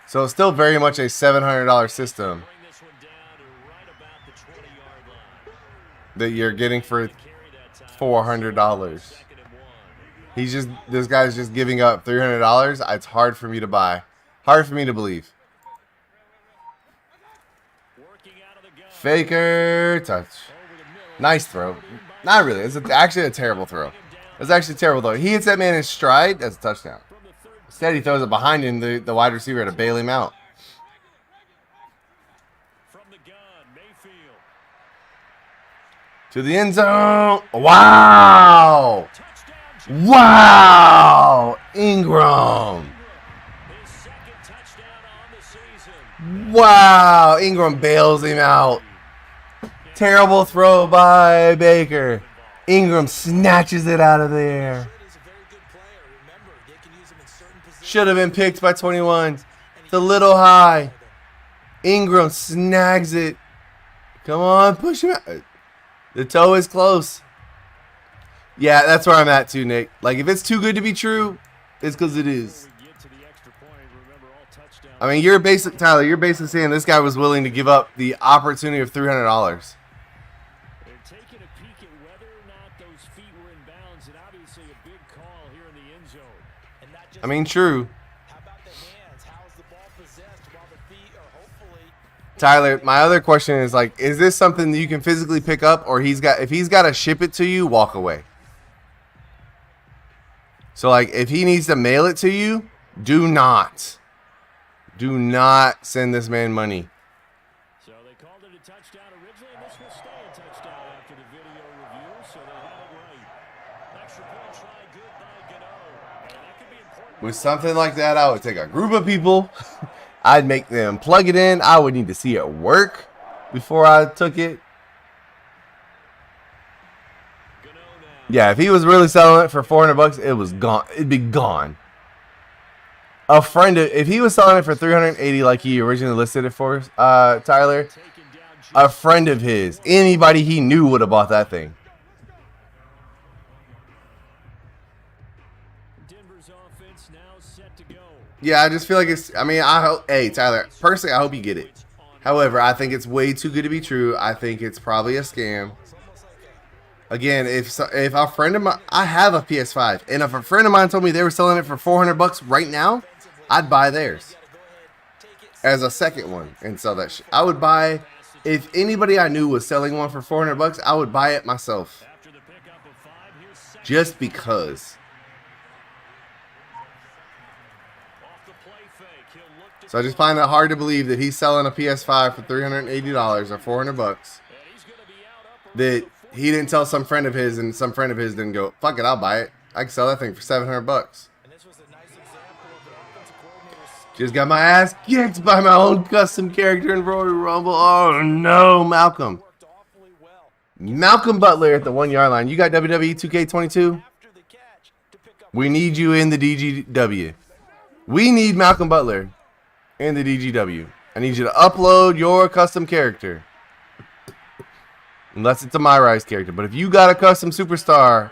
So it's still very much a $700 system Bring this one down to right about the 20-yard line. that you're getting for Carry that time. $400. 2nd and 1. This guy's just giving up $300. It's hard for me to buy. Hard for me to believe. Working out of the gun. Faker touch. Over the middle. Nice throw. Not really. It's actually a terrible throw. It's actually terrible though. He hits that man in stride. That's a touchdown. From the 30. Instead, he throws it behind him, the wide receiver, to bail him out. From the gun, Mayfield. To the end zone. Wow. Touchdown. Wow. Ingram. His 2nd touchdown on the season. Wow. Ingram bails him out. Terrible throw by Baker. Ingram snatches it out of there. Should have been picked by 21. It's a little high. Ingram snags it. Come on, push him out. The toe is close. Yeah, that's where I'm at too, Nick. Like, if it's too good to be true, it's because it is. We get to the extra point. I mean, you're basically saying this guy was willing to give up the opportunity of $300. They're taking a peek at whether or not those feet were in bounds, and obviously a big call here in the end zone. And not just I mean, true. how about the hands? How is the ball possessed while the feet are hopefully Tyler, my other question is like, is this something that you can physically pick up, or if he's got to ship it to you, walk away? So like, if he needs to mail it to you, do not send this man money. So they called it a touchdown originally, and this will stay a touchdown after the video review, so they had it right. Extra point try, good by Gano. And that could be important. With something like that, I would take a group of people. I'd make them plug it in. I would need to see it work before I took it. Yeah, if he was really selling it for $400, it was gone. It'd be gone. If he was selling it for $380 like he originally listed it for, Tyler, a friend of his, anybody he knew would have bought that thing. Denver's offense now set to go. Yeah, I just feel like hey, Tyler, personally, I hope you get it. However, I think it's way too good to be true. I think it's probably a scam. Again, if a friend of mine, I have a PS5, and if a friend of mine told me they were selling it for $400 right now, I'd buy theirs as a second one and sell that shit. I would buy, if anybody I knew was selling one for $400, I would buy it myself. Just because. So I just find it hard to believe that he's selling a PS5 for $380 or $400. That he didn't tell some friend of his, and some friend of his didn't go, fuck it, I'll buy it. I can sell that thing for $700. Just got my ass kicked by my own custom character in Royal Rumble. Oh no, Malcolm. Malcolm Butler at the 1 yard line. You got WWE 2K22? We need you in the DGW. We need Malcolm Butler in the DGW. I need you to upload your custom character. Unless it's a My Rise character. But if you got a custom superstar,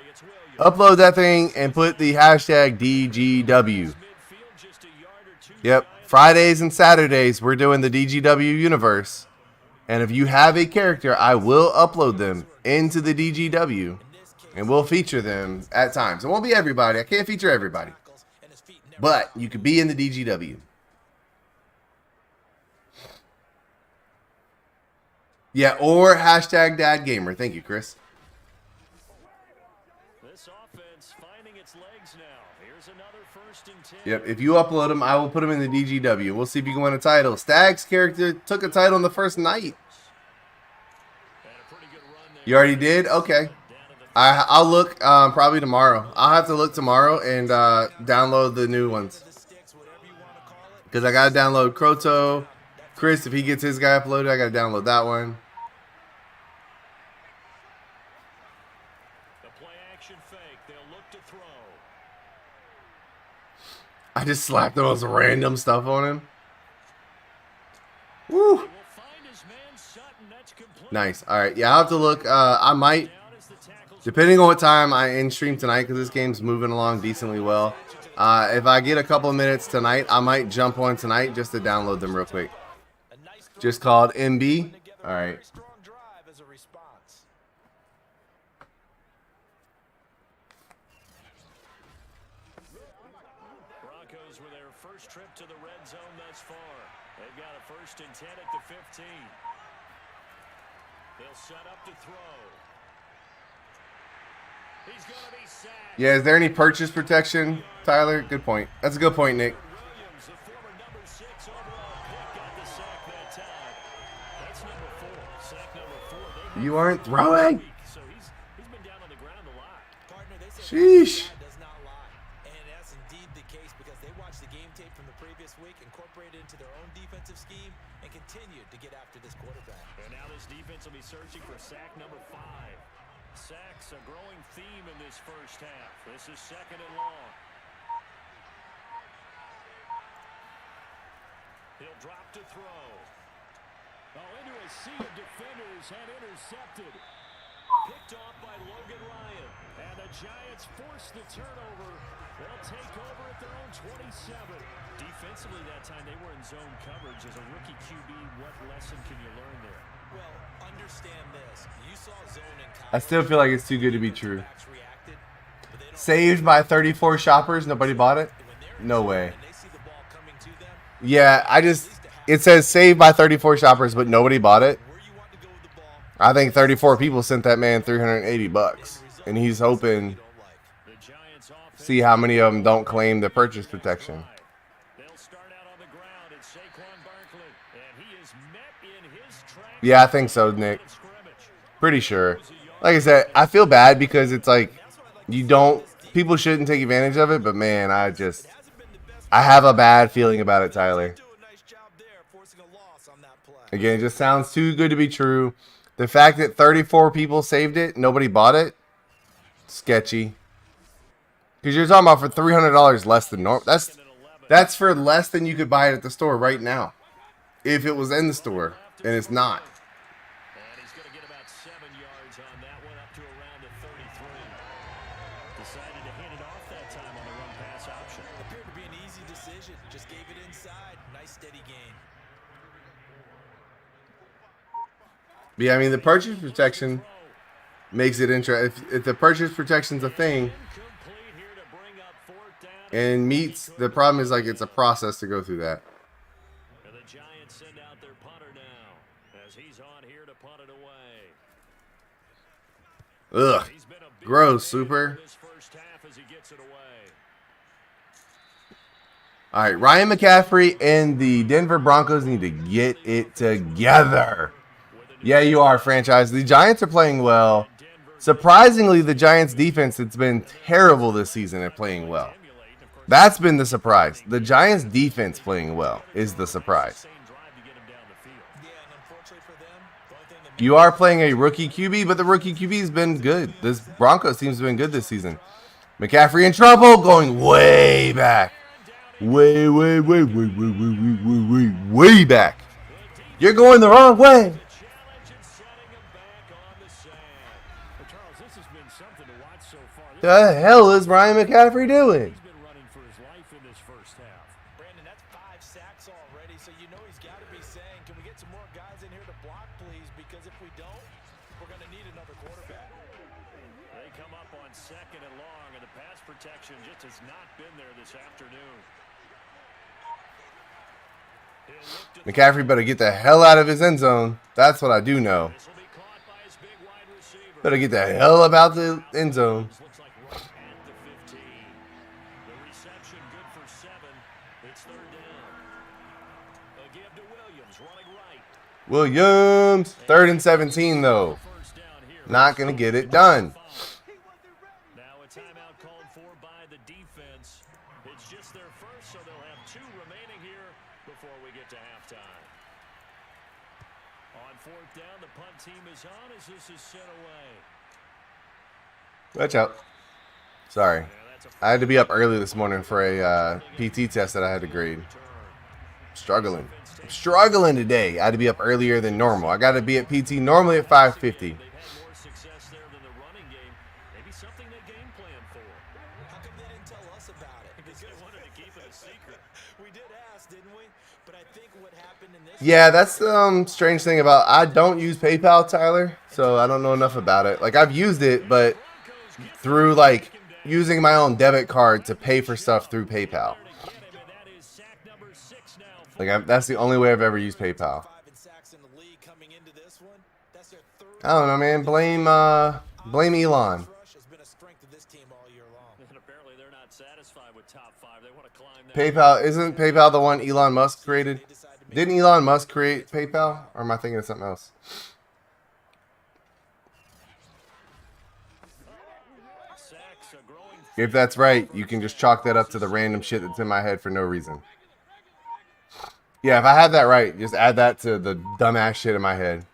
upload that thing and put the hashtag DGW. Yep. Fridays and Saturdays, we're doing the DGW universe. And if you have a character, I will upload them into the DGW. And we'll feature them at times. It won't be everybody. I can't feature everybody. But you could be in the DGW. Yeah, or hashtag DadGamer. Thank you, Chris. This offense finding its legs now. Here's another 1st and 10. Yep, if you upload them, I will put them in the DGW. We'll see if you can win a title. Stag's character took a title on the first night. You already did? Okay. I'll look probably tomorrow. I'll have to look tomorrow and download the new ones. Because I got to download Croto. Chris, if he gets his guy uploaded, I got to download that one. The play action fake. They'll look to throw. I just slapped the most random stuff on him. Woo. Nice. All right. Yeah, I'll have to look. I might, depending on what time I end stream tonight, because this game's moving along decently well. If I get a couple of minutes tonight, I might jump on tonight just to download them real quick. Just called MB. All right. Broncos with their first trip to the red zone thus far. They've got a 1st and 10 at the 15. They'll set up to throw. He's going to be sacked. Yeah, is there any purchase protection, Tyler? Good point. That's a good point, Nick. Williams, the former number 6 overall pick, got the sack that time. That's number 4. Sack number 4. You aren't throwing. So he's been down on the ground a lot. Partner, they say Sheesh. that does not lie. And that's indeed the case because they watched the game tape from the previous week, incorporated into their own defensive scheme, and continued to get after this quarterback. And now this defense will be searching for sack number 5. Sacks a growing theme in this first half. This is 2nd and long. He'll drop to throw. Oh, into a sea of defenders and intercepted. Picked off by Logan Ryan. And the Giants force the turnover. They'll take over at their own 27. defensively that time, they were in zone coverage. As a rookie QB, what lesson can you learn there? Well, understand this. You saw zone in college. I still feel like it's too good to be true. Saved by 34 shoppers. Nobody bought it? No way. Yeah, it says saved by 34 shoppers, but nobody bought it. I think 34 people sent that man $380, and he's hoping see how many of them don't claim the purchase protection. Yeah, I think so, Nick. Pretty sure. Like I said, I feel bad because it's like people shouldn't take advantage of it, but man, I have a bad feeling about it, Tyler. Again, it just sounds too good to be true. The fact that 34 people saved it, nobody bought it, sketchy. Because you're talking about for $300 less than normal. That's for less than you could buy it at the store right now. If it was in the store, and it's not. And he's going to get about 7 yards on that one, up to around the 33. Decided to hand it off that time on the run-pass option. Appeared to be an easy decision. Just gave it inside. Nice steady gain. Yeah, I mean, the purchase protection makes it interesting. If the purchase protection's a thing and meets, the problem is like it's a process to go through that. And the Giants send out their punter now as he's on here to punt it away. Ugh. Gross, Super. This first half as he gets it away. All right, Ryan McCaffrey and the Denver Broncos need to get it together. Yeah, you are, franchise. The Giants are playing well. Surprisingly, the Giants' defense that's been terrible this season are playing well. That's been the surprise. The Giants' defense playing well is the surprise. You are playing a rookie QB, but the rookie QB's been good. This Broncos team's been good this season. McCaffrey in trouble, going way back. Way back. You're going the wrong way. The hell is Ryan McCaffrey doing? He's been running for his life in this first half. Brandon, that's 5 sacks already, so you know he's got to be saying, can we get some more guys in here to block, please? Because if we don't, we're going to need another quarterback. They come up on 2nd and long, and the pass protection just has not been there this afternoon. McCaffrey better get the hell out of his end zone. That's what I do know. Better get the hell about the end zone. Williams, 3rd and 17 though. Not going to get it done. Now a timeout called for by the defense. It's just their first, so they'll have 2 remaining here before we get to halftime. On 4th down, the punt team is on as this is sent away. Watch out. Sorry. I had to be up early this morning for a PT test that I had to grade. Struggling today. I had to be up earlier than normal. I got to be at PT normally at 5:50. Yeah, that's the strange thing about I don't use PayPal, Tyler, so I don't know enough about it. Like I've used it, but through like using my own debit card to pay for stuff through PayPal. Like that's the only way I've ever used PayPal. I don't know, man. Blame Elon. PayPal isn't PayPal the one Elon Musk created? Didn't Elon Musk create PayPal? Or am I thinking of something else? If that's right, you can just chalk that up to the random shit that's in my head for no reason. Yeah, if I had that right, just add that to the dumbass shit in my head.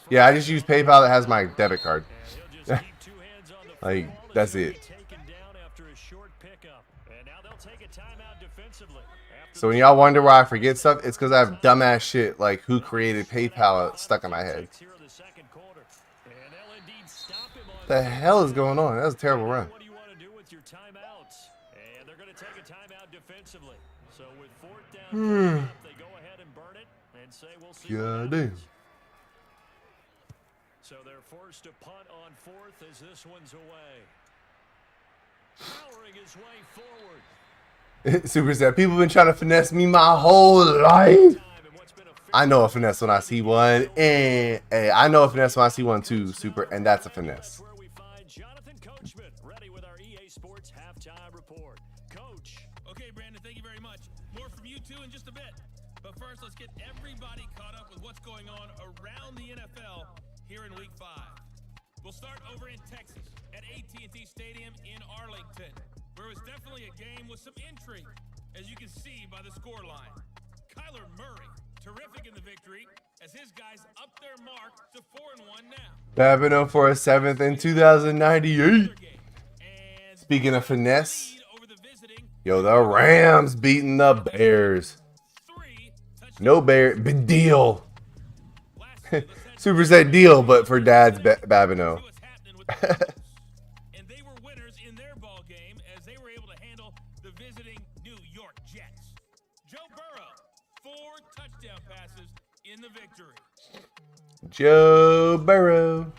Yeah, I just use PayPal that has my debit card. Like, that's it. So when y'all wonder why I forget stuff, it's because I have dumbass shit like who created PayPal stuck in my head. The hell is going on? That was a terrible run. What do you want to do with your timeouts? And they're going to take a timeout defensively. So with fourth down, they go ahead and burn it and say we'll see. God damn. So they're forced to punt on fourth as this one's away. Powering his way forward. Super said, people been trying to finesse me my whole life. I know a finesse when I see one, and hey, I know a finesse when I see one too, Super, and that's a finesse. Where we find Jonathan Coachman ready with our EA Sports halftime report. Coach. Okay, Brandon, thank you very much. More from you two in just a bit. But first, let's get everybody caught up with what's going on around the NFL here in Week 5. We'll start over in Texas at AT&T Stadium in Arlington, where it was definitely a game with some intrigue, as you can see by the scoreline. Kyler Murray, terrific in the victory, as his guys up their mark to 4-1 now. Babineau for a 7th in 2098. Speaking of finesse, yo, the Rams beating the Bears. No bear, big deal. Super said deal, but for Dad's Babineau. And they were winners in their ball game as they were able to handle the visiting New York Jets. Joe Burrow, 4 touchdown passes in the victory. Joe Burrow.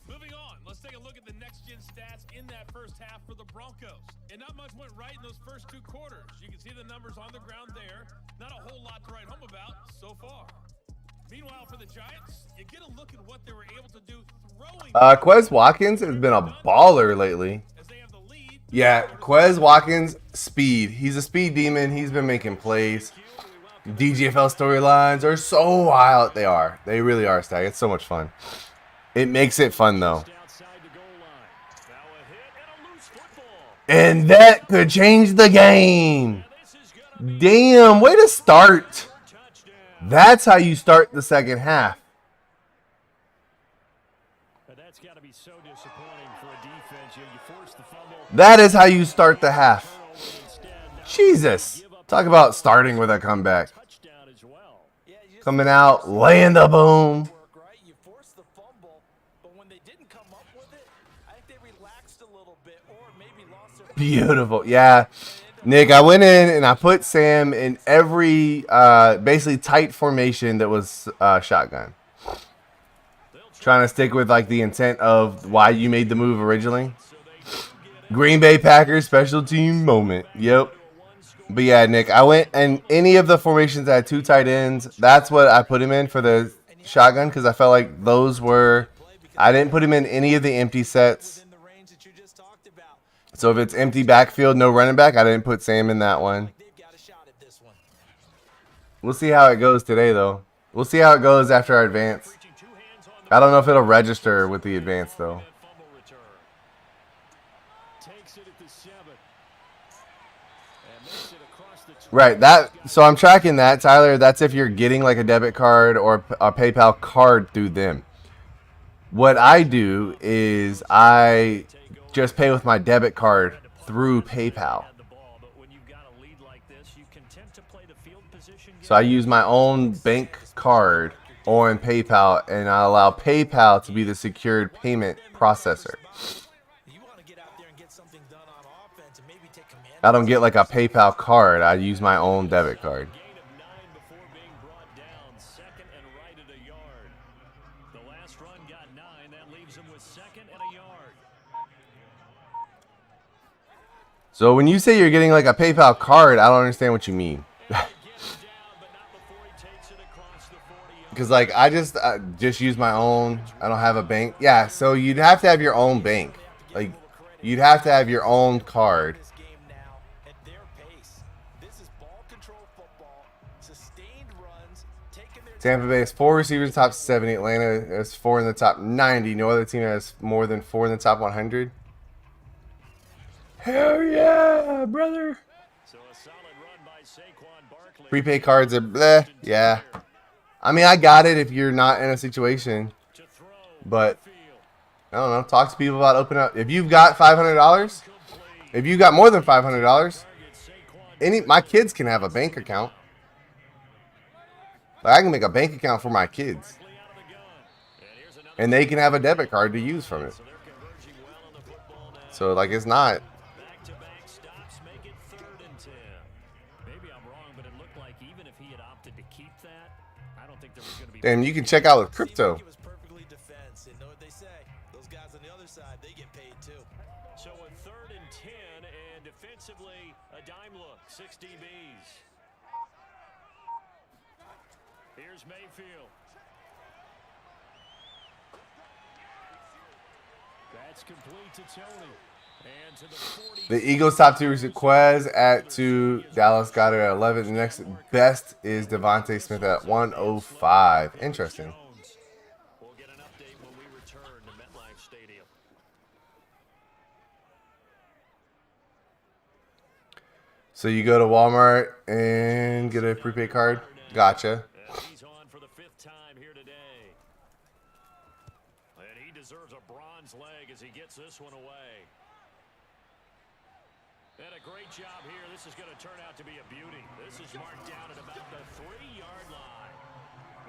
Moving on, let's take a look at the next-gen stats in that first half for the Broncos. And not much went right in those first 2 quarters. You can see the numbers on the ground there. Not a whole lot to write home about so far. Meanwhile, for the Giants, you get a look at what they were able to do throwing. Quez Watkins has been a baller lately. As they have the lead. Yeah, Quez Watkins, speed. He's a speed demon. He's been making plays. DGFL storylines are so wild. They are. They really are, Stag. It's so much fun. It makes it fun, though. And that could change the game. Damn, way to start. That's how you start the second half. That's got to be so disappointing for a defense. You force the fumble. That is how you start the half. Jesus. Talk about starting with a comeback. Coming out, laying the boom. You forced the fumble, but when they didn't come up with it, I think they relaxed a little bit or maybe lost their Beautiful. Yeah. Nick, I went in and I put Sam in every basically tight formation that was shotgun. Trying to stick with like the intent of why you made the move originally. Green Bay Packers special team moment. Yep. But yeah, Nick, I went and any of the formations that had 2 tight ends, that's what I put him in for the shotgun because I felt like those were, I didn't put him in any of the empty sets. So if it's empty backfield, no running back, I didn't put Sam in that one. We'll see how it goes today, though. We'll see how it goes after our advance. I don't know if it'll register with the advance, though. Right, so I'm tracking that, Tyler. That's if you're getting like a debit card or a PayPal card through them. What I do is I just pay with my debit card through PayPal. So I use my own bank card on PayPal, and I allow PayPal to be the secured payment processor. I don't get like a PayPal card. I use my own debit card. So when you say you're getting like a PayPal card, I don't understand what you mean. Because like I just use my own. I don't have a bank. Yeah, so you'd have to have your own bank. Like you'd have to have your own card. Tampa Bay has 4 receivers in the top 70. Atlanta has 4 in the top 90. No other team has more than 4 in the top 100. Hell yeah, brother. Prepaid cards are bleh. Yeah. I mean, I got it if you're not in a situation. But, I don't know. Talk to people about opening up. If you've got $500, if you got more than $500, my kids can have a bank account. I can make a bank account for my kids. And they can have a debit card to use from it. So, like, it's not. Maybe I'm wrong, but it looked like even if he had opted to keep that, I don't think there was going to be. Damn, you can check out with crypto. It was perfectly defense, and know what they say? Those guys on the other side, they get paid too. So a 3rd and 10, and defensively a dime look, 6 DBs. Here's Mayfield. That's complete to Tony. And to the 40. The Eagles' top 2 receiver Quez at 2, Dallas Goedert at 11. The next best is Devontae Smith at 105. Interesting. We'll get an update when we return to MetLife Stadium. So you go to Walmart and get a prepaid card? Gotcha. He's on for the 5th time here today. And he deserves a bronze leg as he gets this one away. And a great job here. This is going to turn out to be a beauty. This is marked down at about the 3-yard line.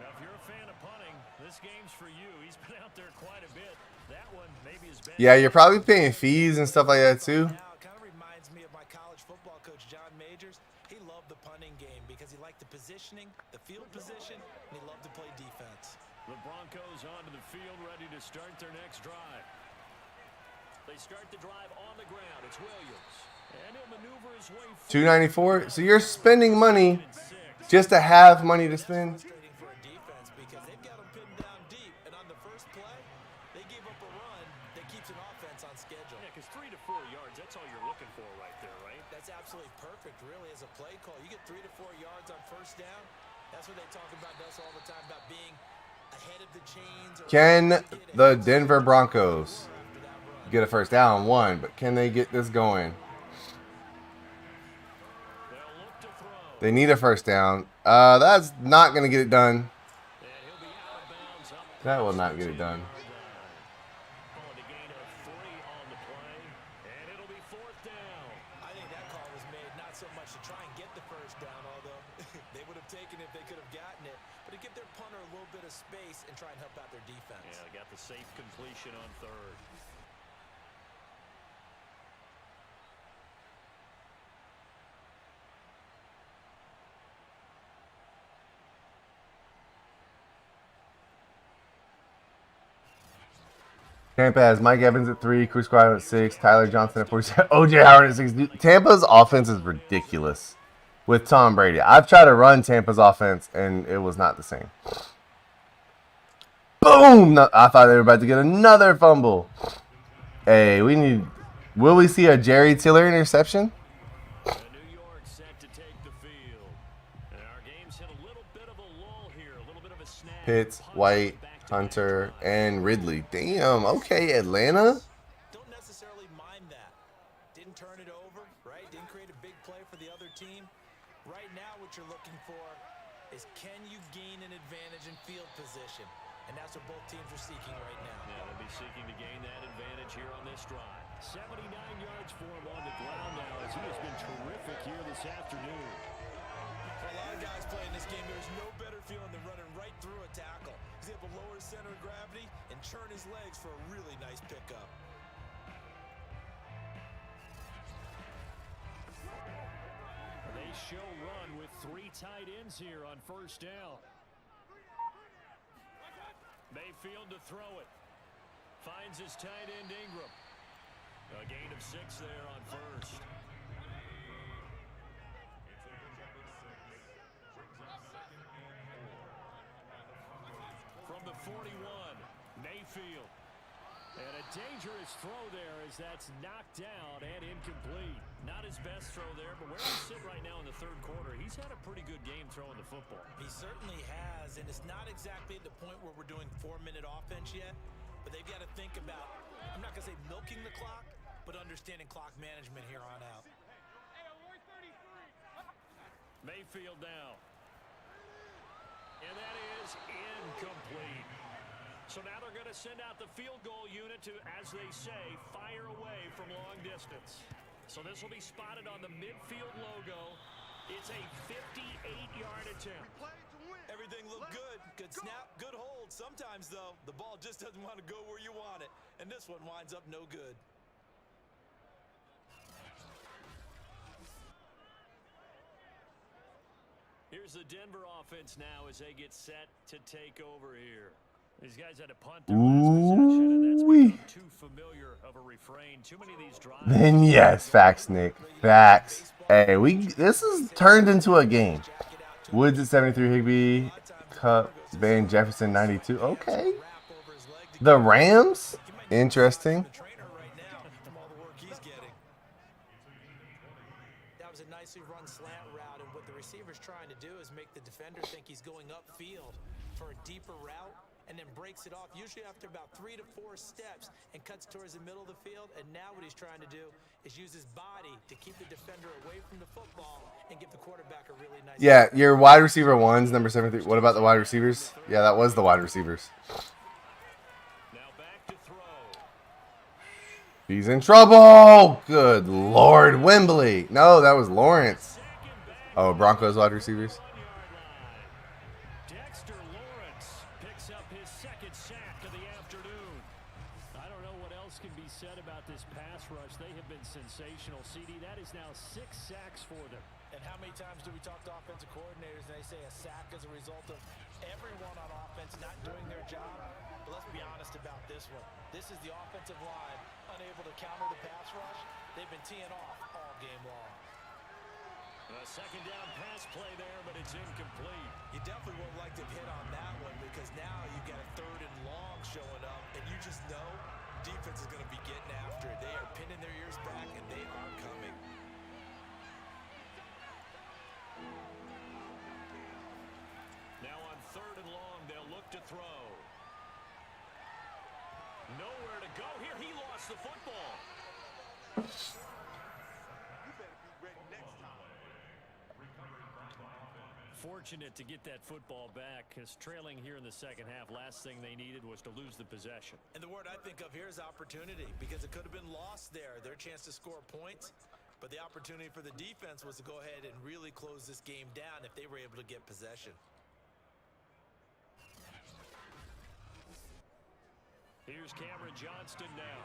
Now, if you're a fan of punting, this game's for you. He's been out there quite a bit. That one maybe is better. Yeah, you're probably paying fees and stuff like that too. Now, it kind of reminds me of my college football coach, John Majors. He loved the punting game because he liked the positioning, the field position, and he loved to play defense. The Broncos onto the field, ready to start their next drive. They start the drive on the ground. It's Williams. And he'll maneuver his way $294. So you're spending money just to have money to spend. Frustrating for a defense because they've got him pinned down deep, and on the first play, they gave up a run that keeps an offense on schedule. Yeah, because 3 to 4 yards, that's all you're looking for right there, right? That's absolutely perfect, really, as a play call. You get 3 to 4 yards on first down. That's what they talk about us all the time, about being ahead of the chains. Can the Denver Broncos get a first down? One, but can they get this going? They need a first down. That's not going to get it done. That will not get it done. I think that call was made not so much to try and get the first down, although they would have taken it if they could have gotten it, but to give their punter a little bit of space and try and help out their defense. Yeah, they got the safe completion on 3rd. Tampa has Mike Evans at 3, Chris Squire at 6, Tyler Johnson at 47, OJ Howard at 6. Dude, Tampa's offense is ridiculous with Tom Brady. I've tried to run Tampa's offense, and it was not the same. Boom! No, I thought they were about to get another fumble. Hey, we need... Will we see a Jerry Tiller interception? New York set to take the field. And our game's hit a little bit of a lull here, a little bit of a snag. Pitts, White, Hunter, and Ridley. Damn, okay, Atlanta? Don't necessarily mind that. Didn't turn it over, right? Didn't create a big play for the other team. Right now what you're looking for is can you gain an advantage in field position? And that's what both teams are seeking right now. Yeah, they'll be seeking to gain that advantage here on this drive. 79 yards for him on the ground now as he has been terrific here this afternoon. For a lot of guys playing this game, there's no better feeling than running right through a tackle. He's able to lower his center of gravity and churn his legs for a really nice pickup. They show run with 3 tight ends here on first down. Mayfield to throw it. Finds his tight end Ingram. A gain of 6 there on first. From the 41, Mayfield. And a dangerous throw there as that's knocked down and incomplete. Not his best throw there, but where we sit right now in the 3rd quarter, he's had a pretty good game throwing the football. He certainly has, and it's not exactly at the point where we're doing 4-minute offense yet, but they've got to think about, I'm not going to say milking the clock, but understanding clock management here on out. Mayfield now. And that is incomplete. So now they're going to send out the field goal unit to, as they say, fire away from long distance. So this will be spotted on the midfield logo. It's a 58-yard attempt. Everything looked good. Good snap, good hold. Sometimes, though, the ball just doesn't want to go where you want it. And this one winds up no good. Here's the Denver offense now as they get set to take over here. These guys had a punt Ooh. too familiar of a refrain. Too many of these drives. Then yes, facts, Nick. Facts. Hey, this is turned into a game. Woods at 73, Higbee, Cup, Van Jefferson 92. Okay. The Rams? Interesting. That was a nicely run slant route, and what the receiver's trying to do is make the defender think he's going upfield for a deeper route, and then breaks it off, usually after about 3 to 4 steps, and cuts towards the middle of the field. And now what he's trying to do is use his body to keep the defender away from the football and give the quarterback a really nice... Yeah, your wide receiver one's number 73. What about the wide receivers? Yeah, that was the wide receivers. Now back to throw. He's in trouble. Good Lord. Wembley. No, that was Lawrence. Oh, Broncos wide receivers. Said about this pass rush, they have been sensational. CD, that is now 6 sacks for them. And how many times do we talk to offensive coordinators and they say a sack is a result of everyone on offense not doing their job? But let's be honest about this one. This is the offensive line unable to counter the pass rush. They've been teeing off all game long. A second down pass play there, but it's incomplete. You definitely would like to hit on that one, because now you've got a 3rd and long showing up, and you just know defense is going to be getting after it. They are pinning their ears back, and they are coming. Now on 3rd and long, they'll look to throw. Nowhere to go here. He lost the football. Fortunate to get that football back, because trailing here in the second half, last thing they needed was to lose the possession. And the word I think of here is opportunity, because it could have been lost there, their chance to score points. But the opportunity for the defense was to go ahead and really close this game down if they were able to get possession. Here's Cameron Johnston now,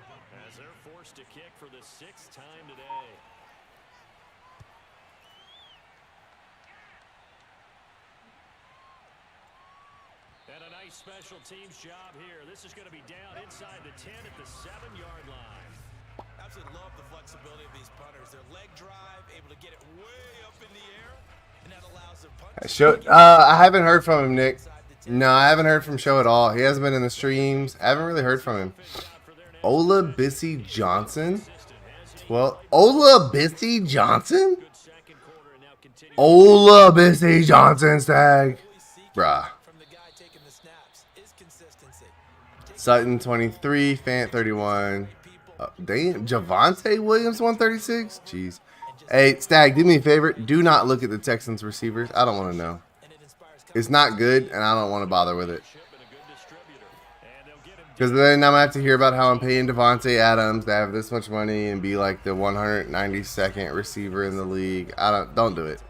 as they're forced to kick for the 6th time today. And a nice special teams job here. This is going to be down inside the 10 at the 7-yard line. Absolutely love the flexibility of these punters. Their leg drive, able to get it way up in the air, and that allows their punters. I haven't heard from him, Nick. No, I haven't heard from Show at all. He hasn't been in the streams. I haven't really heard from him. Ola Bissy Johnson? Well, Ola Bissy Johnson? Ola Bissy Johnson tag. Bruh. Sutton 23, Fant 31. Javonte Williams 136. Jeez. Hey, Stag, do me a favor. Do not look at the Texans receivers. I don't want to know. It's not good, and I don't want to bother with it. Because then I'm going to have to hear about how I'm paying Devontae Adams to have this much money and be like the 192nd receiver in the league. Don't do it.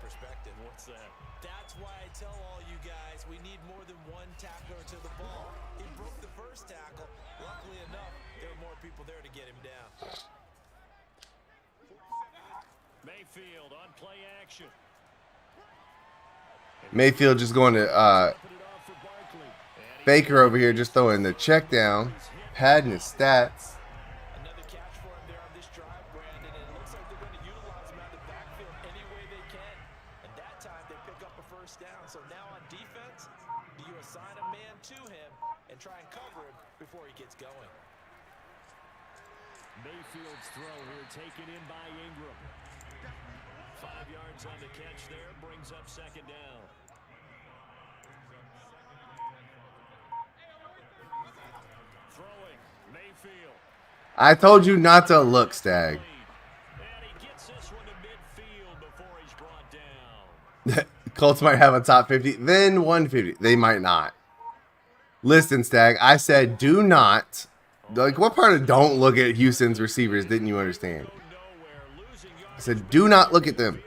That's why I tell all you guys we need more than one tackler to the ball. He broke the first tackle. Luckily enough, there were more people there to get him down. Mayfield on play action. Mayfield just going to Baker over here, just throwing the check down, padding his stats. Another catch for him there on this drive, Brandon, and it looks like they're going to utilize him out of the backfield any way they can. And that time they pick up a 1st down. So now on defense, do you assign a man to him and try and cover him before he gets going? Mayfield's throw here taken in by Ingram. 5 yards on the catch there, brings up 2nd down. Throwing, Mayfield. I told you not to look, Stag. And he gets this one to midfield before he's brought down. Colts might have a top 50, then 150. They might not. Listen, Stag, I said do not. Like, what part of don't look at Houston's receivers didn't you understand? I said do not look at them.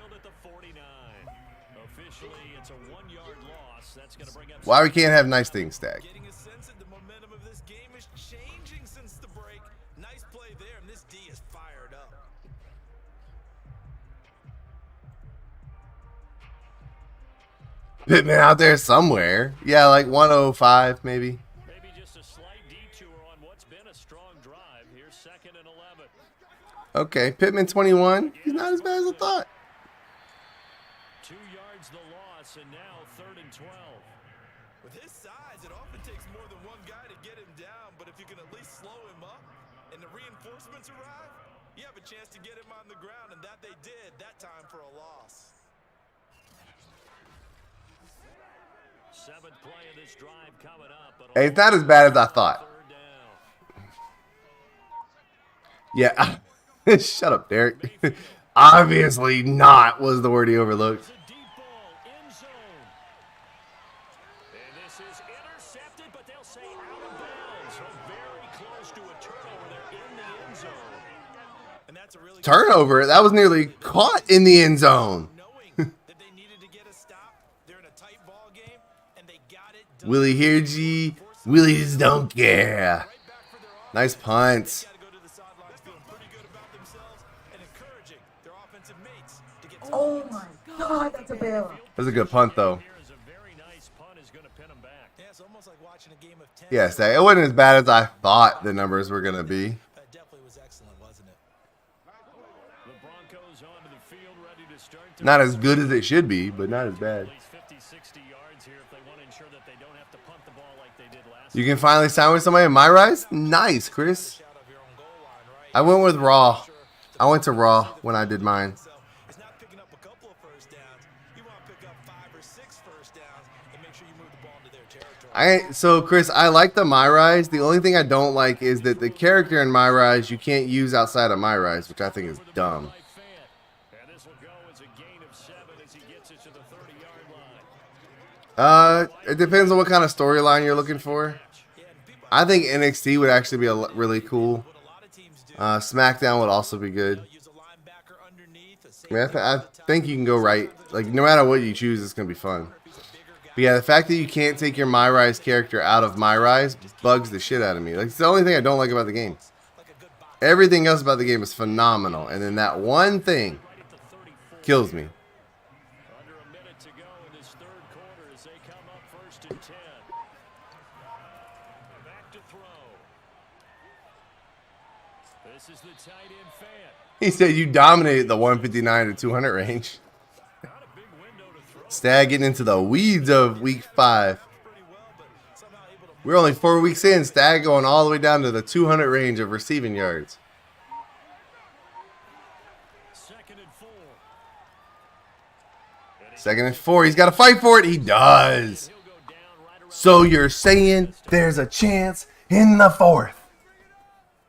Why we can't have nice things, Stag? Getting a sense that the momentum of this game is changing since the break. Nice play there, and this D is fired up. Pittman out there somewhere. Yeah, like 105 maybe. Maybe just a slight detour on what's been a strong drive. Here's 2nd and 11. Okay, Pittman 21. He's not as bad as I thought. 2 yards the loss, and now 3rd and 12. With his size, it often takes more than one guy to get him down, but if you can at least slow him up and the reinforcements arrive, you have a chance to get him on the ground, and that they did that time for a loss. 7th play of this drive coming up. But Hey, it's not as bad as I thought. 3rd down. Yeah. Shut up, Derek. Obviously not was the word he overlooked. It's a deep ball, end zone. And this is intercepted, but they'll say out of bounds. So very close to a turnover there in the end zone. And that's a really Turnover. That was nearly caught in the end zone. knowing that they needed to get a stop. They're in a tight ball game, and they got it done. Willie here, G. Willie just don't care. Right back for their offense. Nice punts. Got to go to the sidelines feeling pretty good about themselves and encouraging their offensive mates to get Oh my God, that's a bailout. That's a good punt, though. Here is a very nice punt is going to pin them back. Yeah, it's almost like watching a game of tennis. Yes, it wasn't as bad as I thought the numbers were going to be. That definitely was excellent, wasn't it? The Broncos onto the field, ready to start. Not as good as it should be, but not as bad. At least 50, 60 yards here if they want to ensure that they don't have to punt the ball like they did last. You can finally sign with somebody in my rise? Nice, Chris. Out of your own goal line, right? I went with Raw. I went to Raw when I did mine. So it's not picking up a couple of first downs. You want to pick up 5 or 6 first downs and make sure you move the ball into their territory. So Chris, I like the My Rise. The only thing I don't like is that the character in My Rise you can't use outside of My Rise, which I think is dumb. And this will go as a gain of 7 as he gets it to the 30-yard line. It depends on what kind of storyline you're looking for. I think NXT would actually be really cool. What a lot of teams do, SmackDown would also be good. use a linebacker underneath, a I, mean, safety I think you can go right. Like, no matter what you choose, it's going to be fun. But yeah, the fact that you can't take your My Rise character out of My Rise bugs the shit out of me. Like, it's the only thing I don't like about the game. like a good box. Everything else about the game is phenomenal. And then that one thing Right at the 34. kills me. Under a minute to go in this 3rd quarter as they come up 1st and 10. Back to throw. This is the tight end fan. He said you dominated the 159 to 200 range. Not a big window to throw. Stag getting into the weeds of week 5. Pretty well, but somehow able to We're only 4 weeks in. Stag going all the way down to the 200 range of receiving yards. 2nd and 4. 2nd and 4. He's got to fight for it. He does. He'll go down right around. So you're saying there's a chance in the 4th.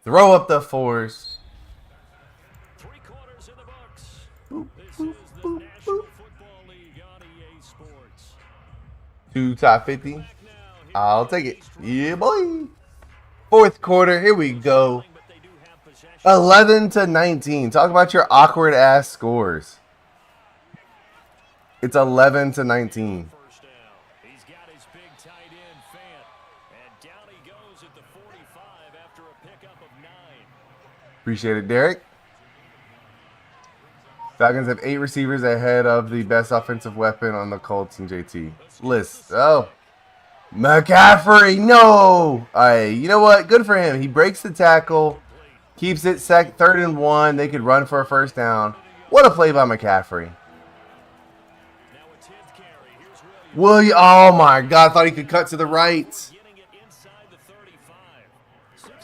Throw up the 4s. 3 quarters in the books. This is the National Football League on EA Sports. 2 top 50. I'll take it. Yeah, boy. 4th quarter. Here we go. But they do have possession. 11 to 19. Talk about your awkward ass scores. It's 11 to 19. First down. He's got his big tight end fan. And down he goes at the 45 after a pickup of 9. Appreciate it, Derek. Falcons have 8 receivers ahead of the best offensive weapon on the Colts and JT list. Oh, McCaffrey, no. You know what? Good for him. He breaks the tackle, keeps it 3rd and 1. They could run for a first down. What a play by McCaffrey. Now a 10th carry. Here's Williams. William, oh my God, I thought he could cut to the right. Getting it inside the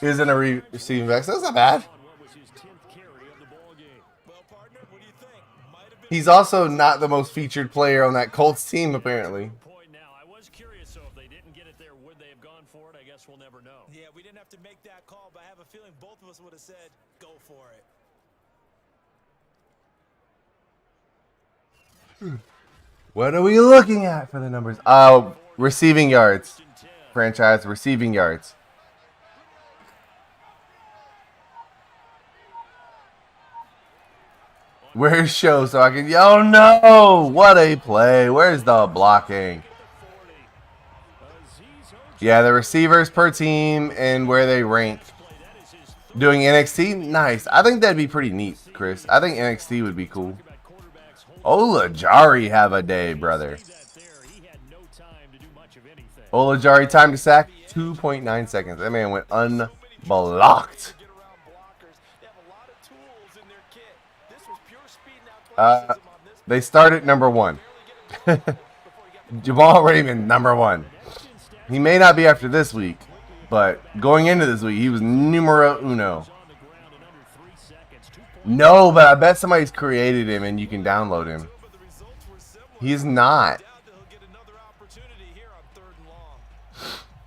35. Isn't a receiving back, so that's not bad. On what was his 10th carry of the ball game. well, partner, what do you think? Might have been He's also not the most featured player on that Colts team, apparently. Point now. I was curious, so if they didn't get it there, would they have gone for it? I guess we'll never know. Yeah, we didn't have to make that call, but I have a feeling both of us would have said, go for it. What are we looking at for the numbers? Oh, receiving yards. Franchise receiving yards. Where's show so I can... Oh no! What a play. Where's the blocking? Yeah, the receivers per team and where they rank. Doing NXT? Nice. I think that'd be pretty neat, Chris. I think NXT would be cool. Oh, Jari have a day, brother. Olajari time to sack, 2.9 seconds. That man went unblocked. They start at number 1. Jamal Raymond, number 1. He may not be after this week, but going into this week, he was numero uno. No, but I bet somebody's created him and you can download him. He's not.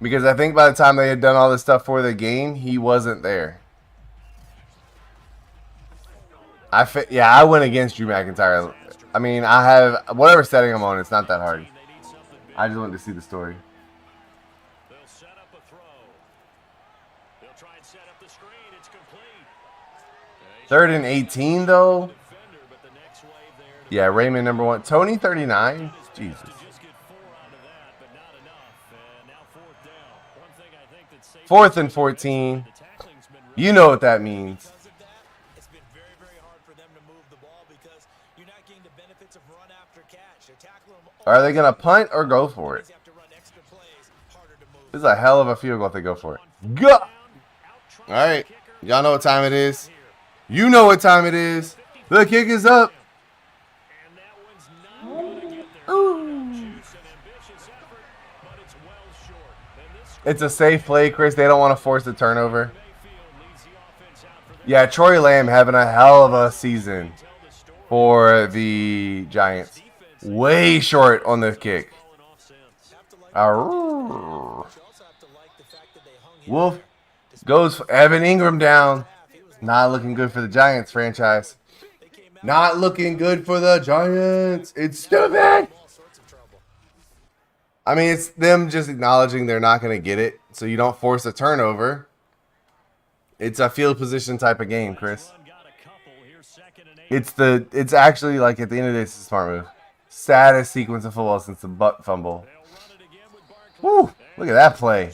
Because I think by the time they had done all this stuff for the game, he wasn't there. I went against Drew McIntyre. I mean, I have whatever setting I'm on. It's not that hard. I just wanted to see the story. They'll set up a throw. They'll try and set up the screen. It's complete. 3rd and 18 though. Yeah, Raymond number 1. Tony 39. Jesus. 4th and 14. You know what that means. It's been very, very hard for them to move the ball because you're not getting the benefits of run after catch. They're tackling them. Are they going to punt or go for it? This is a hell of a field goal if they go for it. Go! All right. Y'all know what time it is. You know what time it is. The kick is up. It's a safe play, Chris. They don't want to force the turnover. Yeah, Troy Lamb having a hell of a season for the Giants. Way short on the kick. Wolf goes for Evan Ingram down. Not looking good for the Giants franchise. Not looking good for the Giants. It's stupid. I mean, it's them just acknowledging they're not going to get it, so you don't force a turnover. It's a field position type of game, Chris. It's actually like at the end of the day, it's a smart move. Saddest sequence of football since the butt fumble. Woo! Look at that play.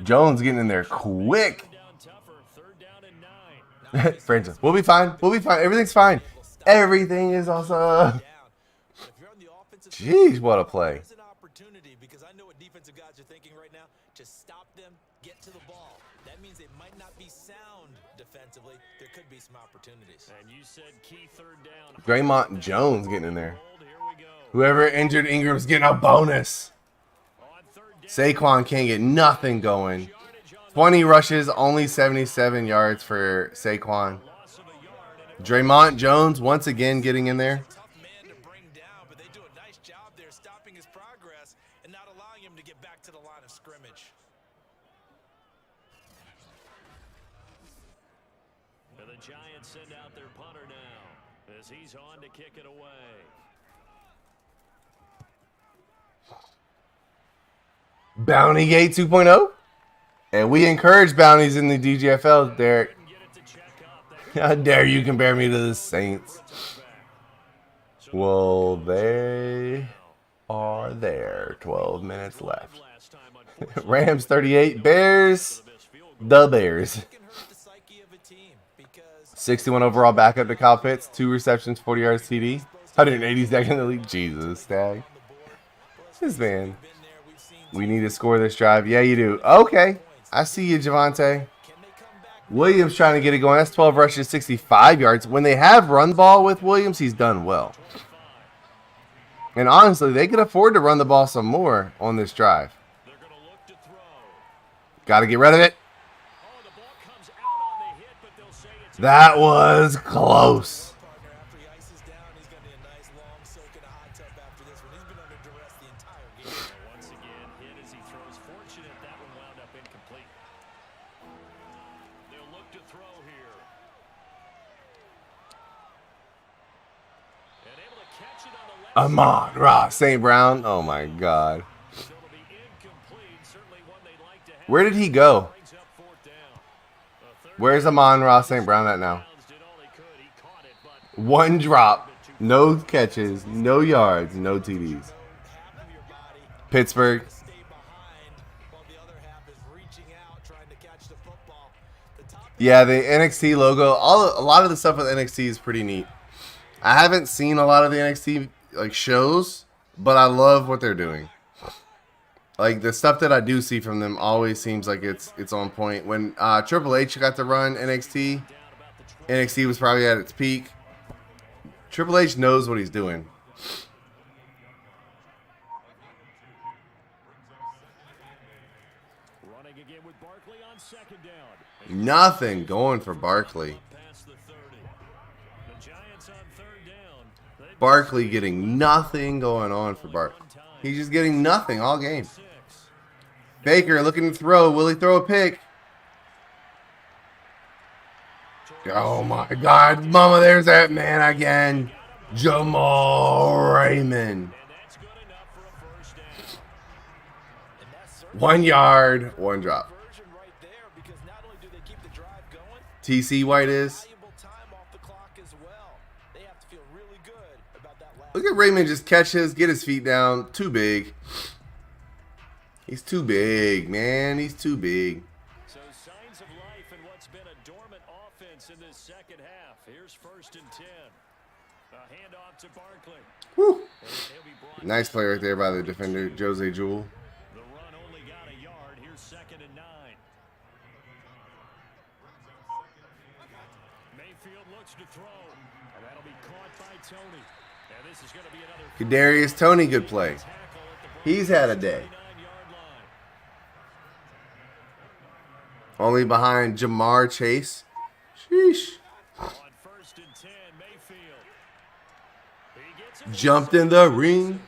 Jones getting in there quick. Francis, we'll be fine. We'll be fine. Everything's fine. Everything is awesome. Jeez, what a play. Because I know what defensive guys are thinking right now. Just stop them, get to the ball. That means they might not be sound defensively. There could be some opportunities. And you said key 3rd down. Draymond Jones getting in there. Whoever injured Ingram's getting a bonus. Saquon can't get nothing going. 20 rushes, only 77 yards for Saquon. Draymond Jones once again getting in there. Tough man to bring down, but they do a nice job there stopping his progress and not allowing him to get back to the line of scrimmage. And the Giants send out their punter now as he's on to kick it away. Bounty Gate 2.0. And we encourage bounties in the DGFL, Derek. How dare you compare me to the Saints? Well, they are there. 12 minutes left. Rams 38. Bears. The Bears. 61 overall backup to Kyle Pitts. 2 receptions, 40 yards TD. 182nd in the league. Jesus, Stag. This man. We need to score this drive. Yeah, you do. Okay. I see you, Javante. Williams trying to get it going. That's 12 rushes, 65 yards. When they have run ball with Williams, he's done well. And honestly, they could afford to run the ball some more on this drive. Got to get rid of it. That was close. Amon-Ra St. Brown. Oh, my God. Where did he go? Where's Amon-Ra St. Brown at now? 1 drop. No catches. No yards. No TDs. Pittsburgh. Yeah, the NXT logo. A lot of the stuff with NXT is pretty neat. I haven't seen a lot of the NXT like shows, but I love what they're doing. Like the stuff that I do see from them always seems like it's on point. When Triple H got to run NXT, NXT was probably at its peak. Triple H knows what he's doing. Running again with Barkley on second down. Nothing going for Barkley. Past the 30. The Giants on third down. Barkley getting nothing going on for Barkley. He's just getting nothing all game. Baker looking to throw. Will he throw a pick? Oh my God, Mama, there's that man again. Jamal Raymond. 1 yard, 1 drop. TC White is. Look at Raymond just catch his, get his feet down. Too big. He's too big, man. He's too big. So signs of life in what's been a dormant offense in this second half. Here's 1st and 10. A handoff to Barkley. Whew. Nice play right there by the defender, Jose Jewell. The run only got a yard. Here's 2nd and 9. Mayfield looks to throw, and that'll be caught by Tony. And this is going to be another Kadarius Toney, good play. He's had a day. Only behind Jamar Chase. Sheesh. On 1st and 10, Mayfield. He gets it. Jumped in the ring.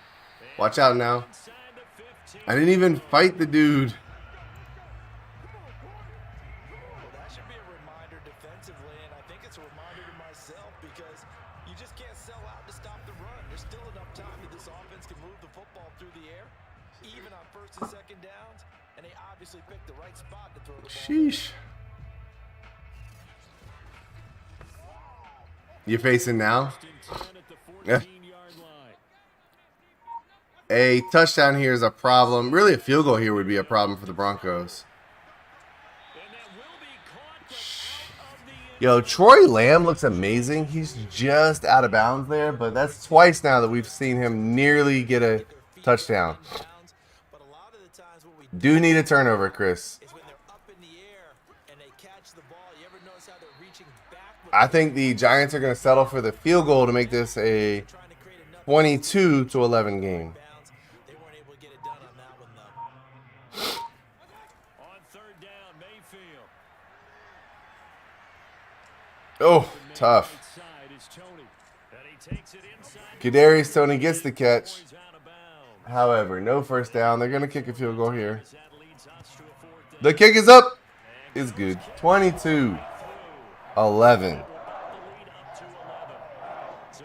Watch out now. Inside the 15. I didn't even fight the dude. Well, that should be a reminder defensively, and I think it's a reminder to myself because you just can't sell out to stop the run. There's still enough time that this offense can move the football through the air, even on 1st and 2nd downs, and they obviously picked the right spot to throw the ball. Sheesh. You facing now? Yeah. A touchdown here is a problem. Really, a field goal here would be a problem for the Broncos. Yo, Troy Lamb looks amazing. He's just out of bounds there, but that's twice now that we've seen him nearly get a touchdown. Do need a turnover, Chris. I think the Giants are going to settle for the field goal to make this a 22-11 game. Oh, tough. Kadarius Toney gets the catch. However, no 1st down. They're going to kick a field goal here. The kick is up. It's good. 22-11. So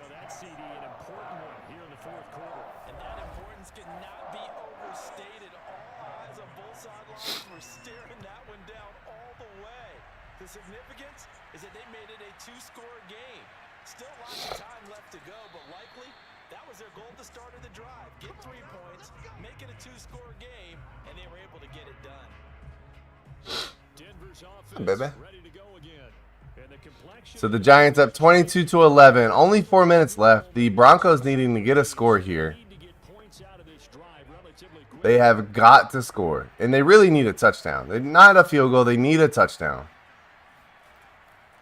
that's CD an important one here in the 4th quarter. And that importance cannot be overstated. All eyes on both sidelines were staring that one down all the way. The significance is that they made it a 2-score game. Still lots of time left to go, but likely that was their goal to start of the drive. Get 3 points, make it a 2-score game, and they were able to get it done. Denver's offense Baby. ready to go again. And the complexion So the Giants up 22-11. Only 4 minutes left. The Broncos needing to get a score here. need to get points out of this drive relatively quick. They have got to score. And they really need a touchdown. They're not a field goal. They need a touchdown.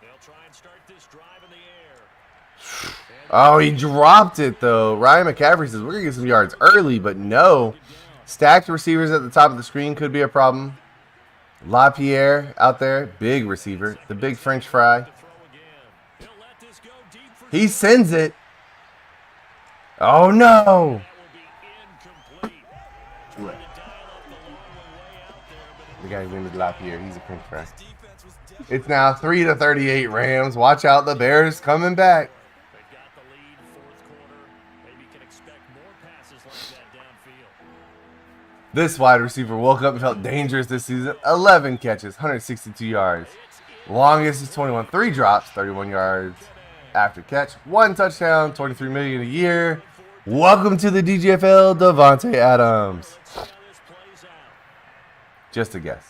They'll try and start this drive in the air. Oh, he dropped it, though. Ryan McCaffrey says, we're going to get some yards early, but no. Stacked receivers at the top of the screen could be a problem. LaPierre out there, big receiver, the big French fry. He'll let this go deep for He sends it. Oh, no. that will be incomplete. Trying to dial up the long one way out there, but The guy who invented LaPierre, he's a French fry. Defense was definitely It's now 3-38 Rams. Watch out, the Bears coming back. they've got the lead 4th quarter. Maybe can expect more passes like that downfield. This wide receiver woke up and felt dangerous this season. 11 catches, 162 yards. Longest is 21. 3 drops, 31 yards after catch. 1 touchdown, $23 million a year. Welcome to the DGFL, Devontae Adams. How this plays out. Just a guess.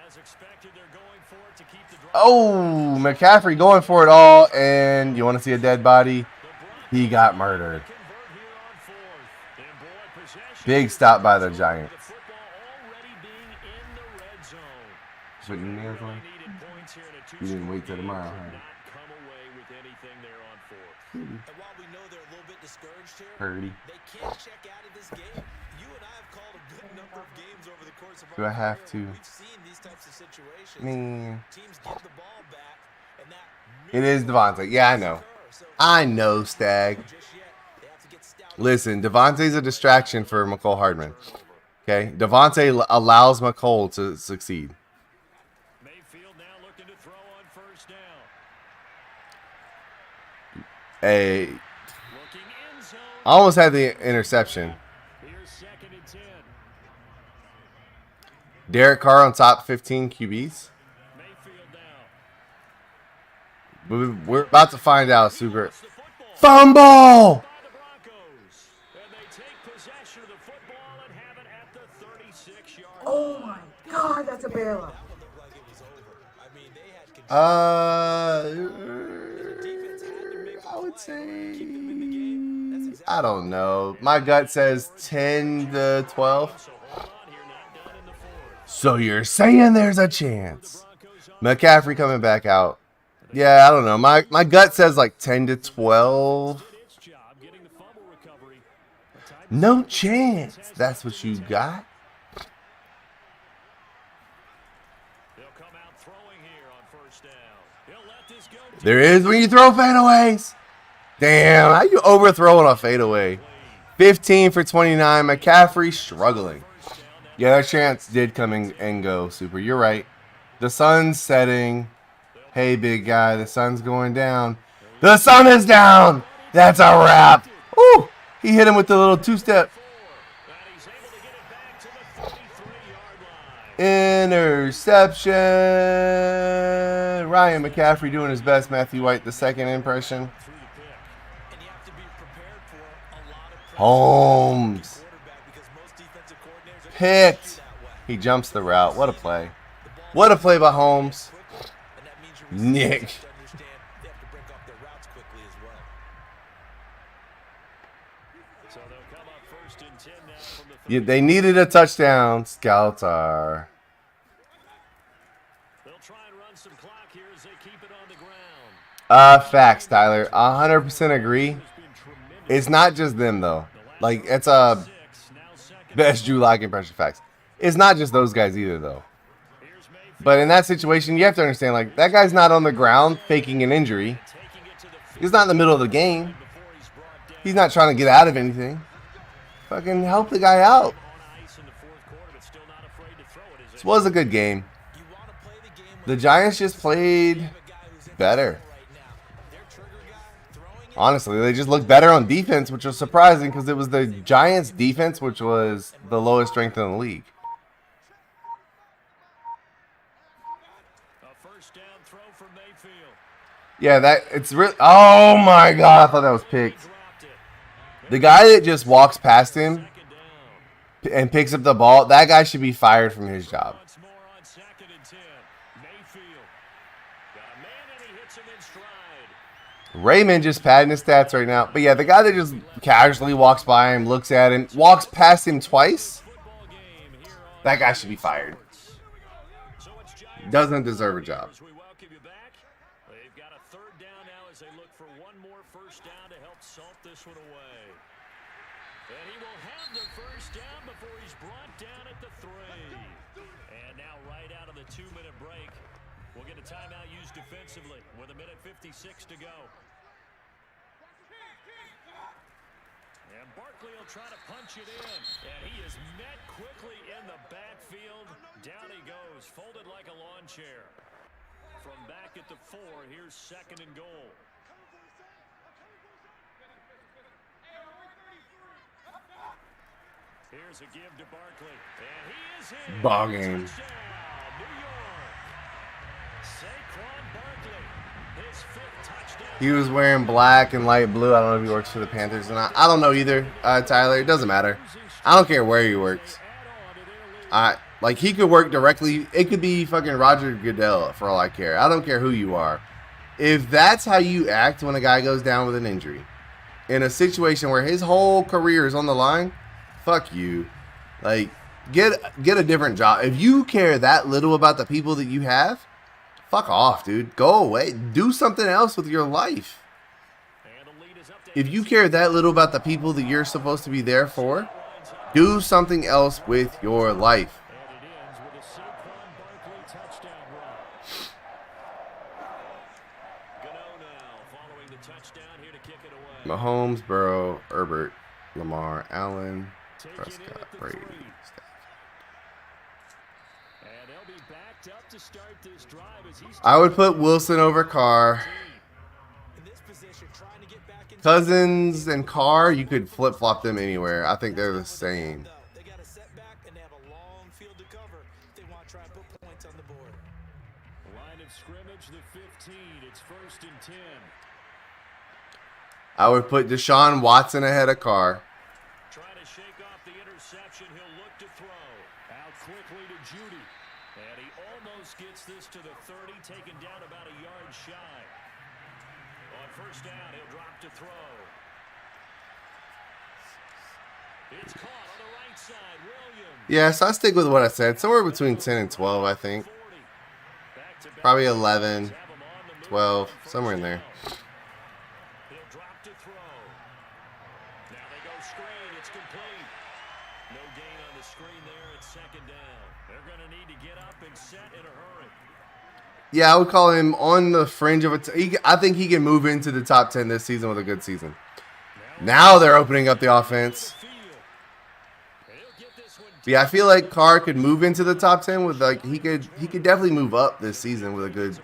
As expected, they're going for it to keep the drive. Oh, McCaffrey going for it all. And you want to see a dead body? He got murdered. Convert here Big stop by the Giants. What you nails on? You didn't wait till tomorrow, huh? And while we know they're a little bit discouraged here, Purdy. they can't check out of this game. You and I have called a good number of games over the course of Do I have career. to? We've seen these types of situations. Man. Teams give the ball back, and that It is Devontae. Yeah, I know. I know, Stag. just yet, they have to get stout. Listen, Devontae's a distraction for McCole Hardman. Okay? Devontae allows McCole to succeed. Mayfield now looking to throw on first down. Hey, Looking end zone. almost had the interception. Here's 2nd and 10. Derek Carr on top 15 QBs. Mayfield now. We're about to find out, Super. The football Fumble! by the Broncos. And they take possession of the football and have it at the 36-yard Oh my God, that's a bailout. That one looked like it was over. I mean, they had control. Defense had to make a I would play, say, keep them in the game. That's exactly I don't know. My gut says 10 to 12. So hold on here, not done in the fourth. So you're saying there's a chance. McCaffrey coming back out. Yeah, I don't know. My gut says like 10 to 12. Did its job getting the fumble recovery. A time No chance. That's what you got. They'll come out throwing here on first down. He'll let this go. There is when you throw fadeaways. Damn, how you overthrow on a fadeaway? 15 for 29. McCaffrey struggling. Yeah, that chance did come and go, Super. You're right. The sun's setting. Hey, big guy, the sun's going down. The sun is down. That's a wrap. Ooh, he hit him with the little two-step. And he's able to get it back to the 33-yard line. Interception. Ryan McCaffrey doing his best. Matthew White, the second impression. Through the pick. And you have to be prepared for a lot of pressure Holmes. quarterback because most defensive coordinators are Picked. that way. He jumps the route. What a play. What a play by Holmes. And that means your Nick. receivers have to understand they have to break off their routes quickly as well. So they'll come up 1st and 10 now from the Yeah, they needed a touchdown. Scouts are. They'll try and run some clock here as they keep it on the ground. Facts, Tyler. 100% agree. It's not just them, though. Like, it's a 6, now 2nd. best Drew Lock impression facts. It's not just those guys either, though. Here's Mayfield But in that situation, you have to understand, like, that guy's not on the ground faking an injury. taking it to the He's not in the middle of the game. before he's brought down He's not trying to get out of anything. Fucking help the guy out. on ice in the 4th quarter, but still not afraid to throw it. This was a good game. You want to play the game The Giants just played with a guy who's in better. right now. Their trigger guy throwing it. Honestly, they just looked better on defense, which was surprising because it was the Giants' defense, which was the lowest strength in the league. A 1st down throw from Mayfield. Yeah, it's really. Oh my God, I thought that was picked. Dropped it. The guy that just walks past him 2nd down. and picks up the ball, that guy should be fired from his job. Once more on 2nd and 10. Mayfield. Got a man and he hits him in stride. Raymond just padding his stats right now. But yeah, the guy that just casually walks by him, looks at him, walks past him twice, Football game here on that guy should be fired. So it's Giants. Doesn't deserve a job. As we welcome you back. They've got a 3rd down now as they look for one more 1st down to help salt this one away. And he will have the 1st down before he's brought down at the 3. And now right out of the 2-minute break, we'll get a timeout used defensively with 1:56 to go. And Barkley will try to punch it in. And he is met quickly in the backfield. Down he goes, folded like a lawn chair. From back at the 4, here's 2nd and goal. Here's a give to Barkley. And he is in. Ball game. Touchdown, New York. Saquon Barkley, his 5th touchdown. He was wearing black and light blue. I don't know if he works for the Panthers or not. I don't know either, Tyler. It doesn't matter. I don't care where he works. Like, he could work directly. It could be fucking Roger Goodell for all I care. I don't care who you are. If that's how you act when a guy goes down with an injury, in a situation where his whole career is on the line, Fuck you. Like, get a different job. If you care that little about the people that you have, fuck off, dude. Go away. Do something else with your life. If you care that little about the people that you're supposed to be there for, do something else with your life. And it ends with a Saquon Barkley touchdown run. Gano now following the touchdown here to kick it away. Mahomes, Burrow, Herbert, Lamar, Allen, Prescott, Brady. And they'll be backed up to start this drive as he's I would put Wilson over Carr. In this position, trying to get back into Cousins and Carr, you could flip-flop them anywhere. I think they're the same. They got a setback and they have a long field to cover if they want to try and put points on the board. line of scrimmage, the 15. It's 1st and 10. I would put Deshaun Watson ahead of Carr. Trying to shake off the interception. He'll look to throw. Out quickly to Judy. And he almost gets this to the 30, taken down about a yard shy. On 1st down, he'll drop to throw. It's caught on the right side. Williams. Yeah, so I stick with what I said. Somewhere between 10 and 12, I think. 40. Back-to-back. Probably 11, Have him on the move. 12, First somewhere in there. down. He'll drop to throw. Now they go screen. It's complete. No gain on the screen there. It's 2nd down. They're going to need to get up and set in a hurry. Yeah, I would call him on the fringe of it. I think he can move into the top 10 this season with a good season. Now they're opening up the offense. Field. He'll get this one. Yeah, I feel like Carr could move into the top 10 with like he could definitely move up this season with a good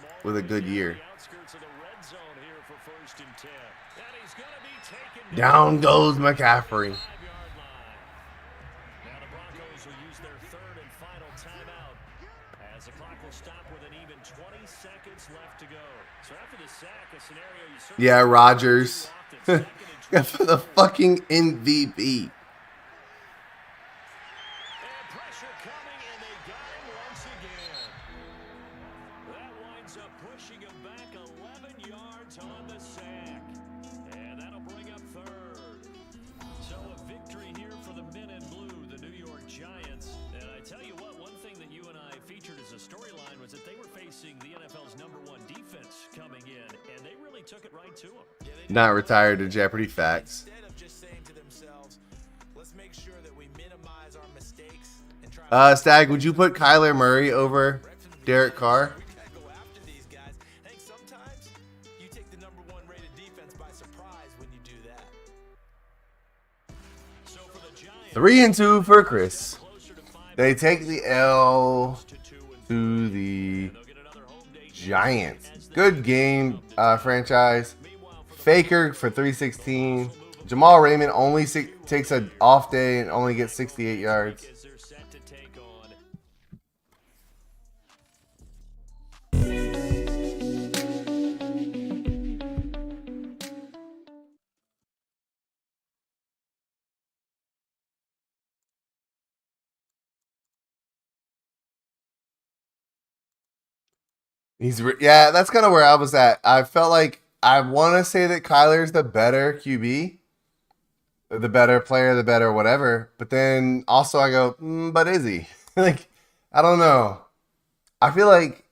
year. The outskirts of the red zone here for 1st and 10. And he's going to be taken Down goes McCaffrey. 5-yard line. Now the Broncos will use their 3rd and final timeout as the clock will stop with an even 20 seconds left to go. So after the sack, a scenario you certainly Yeah, Rodgers. locked at 2nd and For the fucking MVP. And pressure coming, and they got him once again. That winds up pushing him back 11 yards on the sack. And that'll bring up 3rd. So a victory here for the men in blue, the New York Giants. And I tell you what, one thing that you and I featured as a storyline was that they were facing the NFL's #1 defense coming in, and they really took it right to them. Not retired to Jeopardy facts. Instead of just saying to themselves, let's make sure that we minimize our mistakes and try Stag, would you put Kyler Murray over Derek Carr? we gotta go after these guys. I think sometimes you take the #1 rated defense by surprise when you do that. So for the Giants, 3 and 2 for Chris. closer to 5 They take the L to 2 and to the they'll get another home day Giants. Good game, franchise. Faker for 316. Jamal Raymond only takes an off day and only gets 68 yards. as they're set to take on. Yeah, that's kind of where I was at. I felt like I want to say that Kyler's the better QB, the better player, the better whatever. But then also I go, but is he? Like, I don't know. I feel like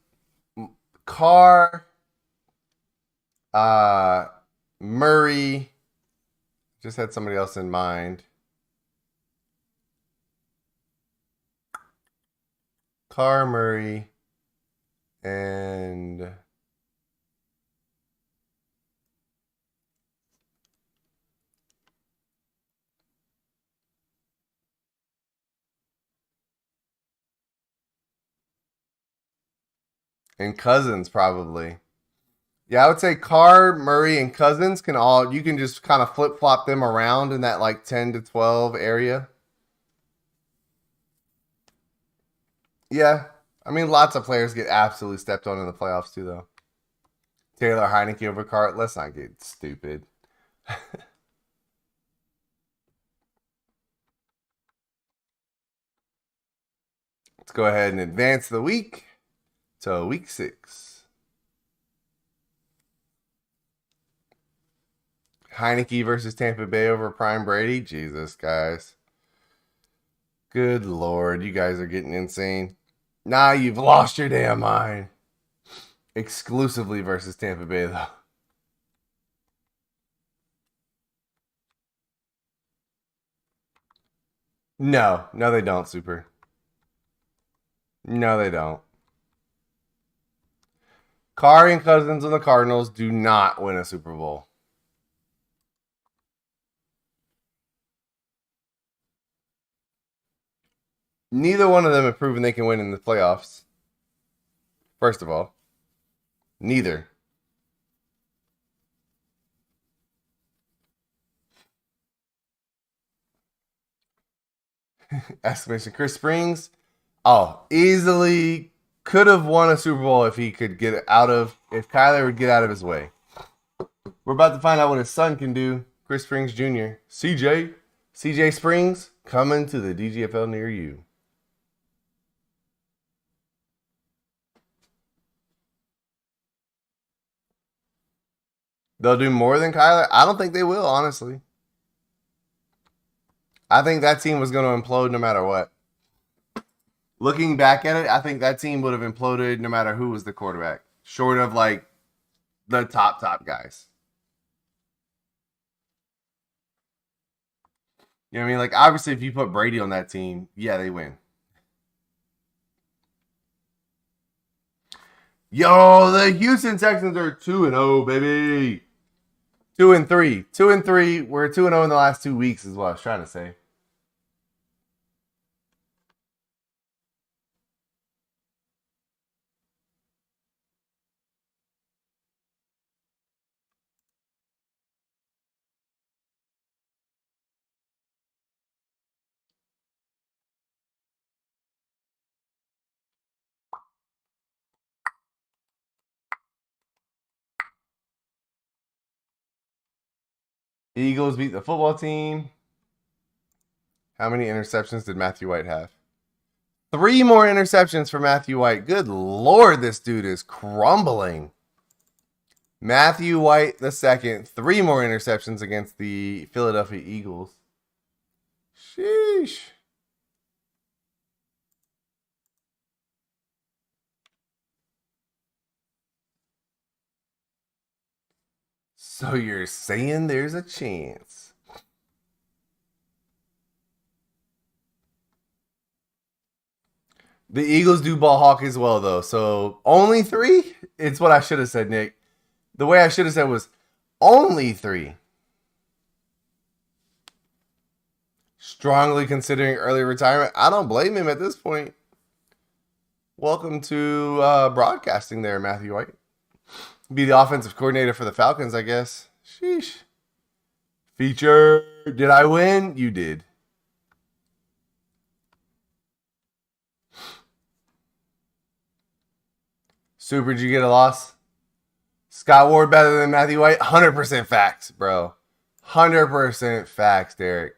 Carr, Murray, just had somebody else in mind. Carr, Murray, and Cousins probably. Yeah, I would say Carr, Murray, and Cousins you can just kind of flip-flop them around in that like 10 to 12 area. Yeah. I mean, lots of players get absolutely stepped on in the playoffs too, though. Taylor Heineke over Carr. Let's not get stupid. Let's go ahead and advance the week to week 6. Heineke versus Tampa Bay over Prime Brady. Jesus, guys. Good Lord, you guys are getting insane. Nah, you've lost your damn mind. Exclusively versus Tampa Bay, though. No, they don't, Super. No, they don't. Carr and Cousins and the Cardinals do not win a Super Bowl. Neither one of them have proven they can win in the playoffs. First of all, neither. Exclamation. Chris Springs. Oh, easily could have won a Super Bowl if he could get out of, if Kyler would get out of his way. We're about to find out what his son can do. Chris Springs Jr. CJ Springs coming to the DGFL near you. They'll do more than Kyler? I don't think they will, honestly. I think that team was going to implode no matter what. Looking back at it, I think that team would have imploded no matter who was the quarterback. Short of, like, the top guys. You know what I mean? Like, obviously, if you put Brady on that team, yeah, they win. Yo, the Houston Texans are 2-0, baby. 2-3. 2-3. We're 2-0 in the last 2 weeks is what I was trying to say. Eagles beat the football team. How many interceptions did Matthew White have? 3 more interceptions for Matthew White. Good Lord, this dude is crumbling. Matthew White the second. 3 more interceptions against the Philadelphia Eagles. Sheesh. So you're saying there's a chance. The Eagles do ball hawk as well, though. So only 3? It's what I should have said, Nick. The way I should have said was only 3. Strongly considering early retirement. I don't blame him at this point. Welcome to broadcasting there, Matthew White. Be the offensive coordinator for the Falcons, I guess. Sheesh. Feature. Did I win? You did. Super, did you get a loss? Scott Ward better than Matthew White? 100% facts, bro. 100% facts, Derek.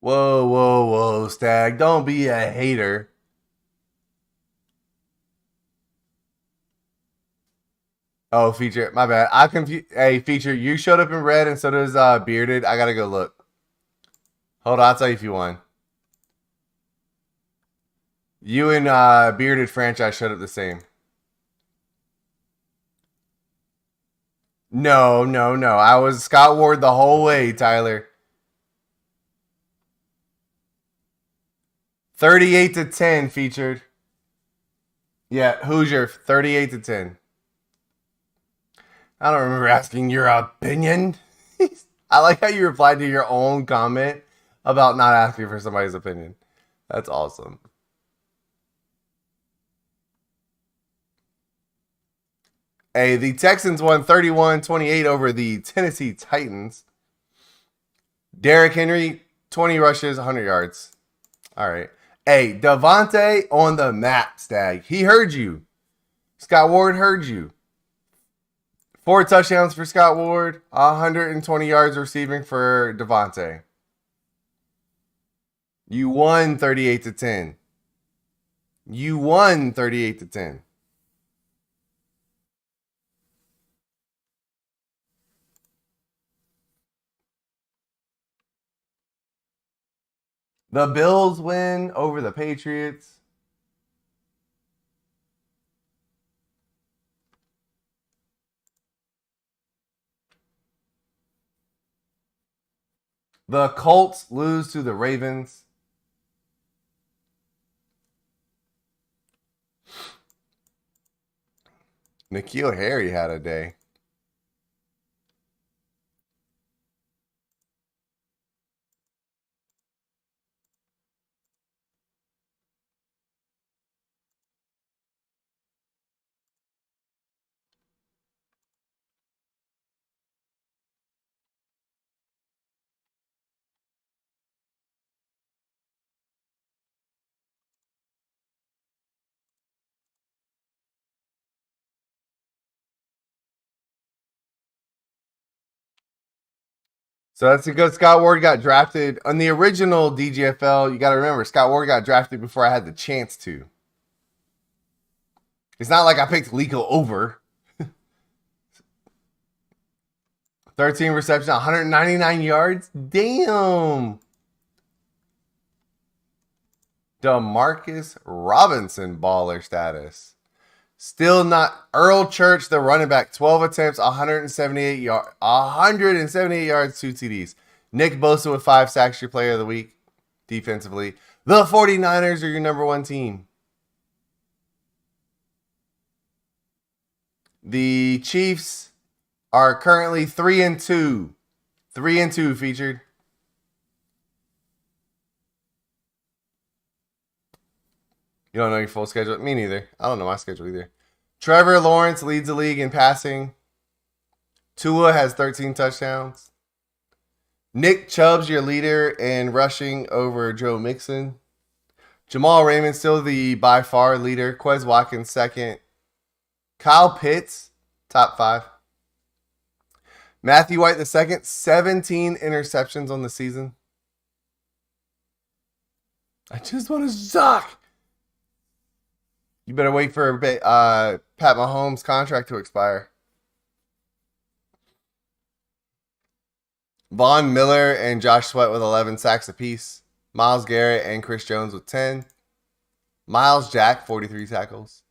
Whoa, Stag. Don't be a hater. Oh, Feature. My bad. I confused. Hey, Feature, you showed up in red and so does Bearded. I got to go look. Hold on. I'll tell you if you won. You and Bearded franchise showed up the same. No. I was Scott Ward the whole way, Tyler. 38-10 Featured. Yeah, Hoosier, 38-10. I don't remember asking your opinion. I like how you replied to your own comment about not asking for somebody's opinion. That's awesome. Hey, the Texans won 31-28 over the Tennessee Titans. Derrick Henry, 20 rushes, 100 yards. All right. Hey, Devontae on the map, Stag. He heard you. Scott Ward heard you. 4 touchdowns for Scott Ward, 120 yards receiving for Devontae. You won 38-10. You won 38-10. The Bills win over the Patriots. The Colts lose to the Ravens. N'Keal Harry had a day. So that's because Scott Ward got drafted on the original DGFL. You got to remember, Scott Ward got drafted before I had the chance to. It's not like I picked Liko over. 13 receptions, 199 yards. Damn. DeMarcus Robinson baller status. Still not. Earl Church, the running back, 12 attempts, 178 yards, 2 TDs. Nick Bosa with 5 sacks, your player of the week defensively. The 49ers are your number 1 team. The Chiefs are currently 3-2. 3-2 featured. You don't know your full schedule? Me neither. I don't know my schedule either. Trevor Lawrence leads the league in passing. Tua has 13 touchdowns. Nick Chubb's your leader in rushing over Joe Mixon. Jamal Raymond still the by far leader. Quez Watkins second. Kyle Pitts, top 5. Matthew White the second, 17 interceptions on the season. I just want to suck. You better wait for Pat Mahomes' contract to expire. Von Miller and Josh Sweat with 11 sacks apiece. Myles Garrett and Chris Jones with 10. Miles Jack, 43 tackles.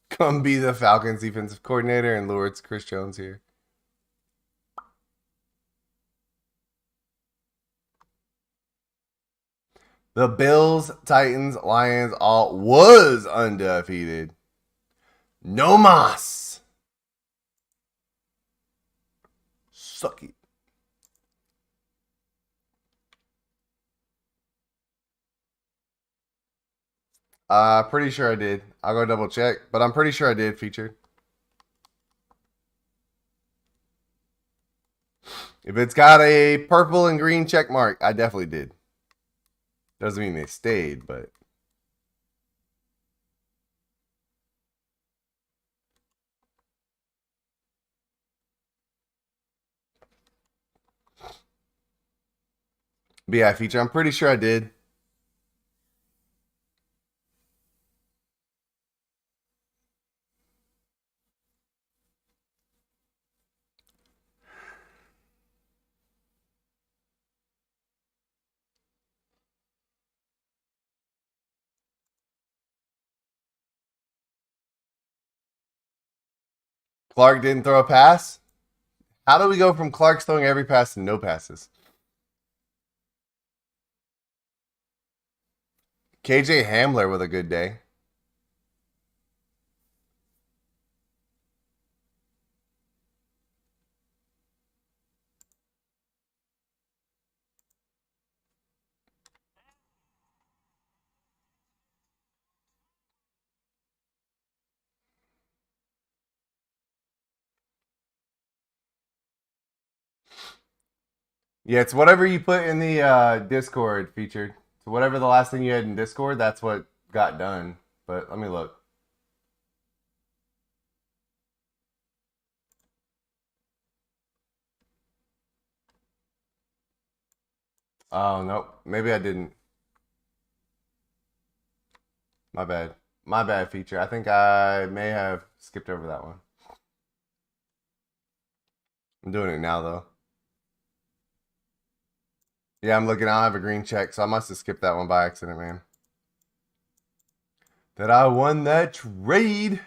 Come be the Falcons defensive coordinator and lure it's Chris Jones here. The Bills, Titans, Lions all was undefeated. No mas. Suck it. Pretty sure I did. I'll go double check, but I'm pretty sure I did featured. If it's got a purple and green check mark, I definitely did. Doesn't mean they stayed, but. But yeah, feature. I'm pretty sure I did. Clark didn't throw a pass. How do we go from Clark's throwing every pass to no passes? KJ Hamler with a good day. Yeah, it's whatever you put in the Discord featured. So whatever the last thing you had in Discord, that's what got done. But let me look. Oh, nope. Maybe I didn't. My bad. My bad, feature. I think I may have skipped over that one. I'm doing it now, though. Yeah, I'm looking. I don't have a green check, so I must have skipped that one by accident, man. That I won that trade.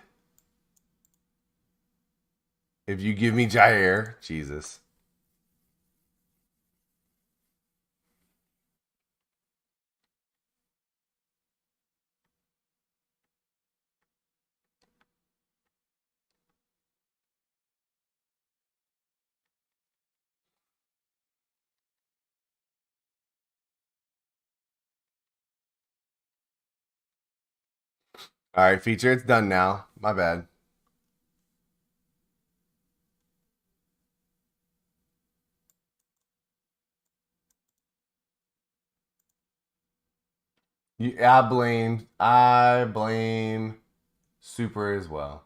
If you give me Jair, Jesus. All right, feature. It's done now. My bad. I blame Super as well.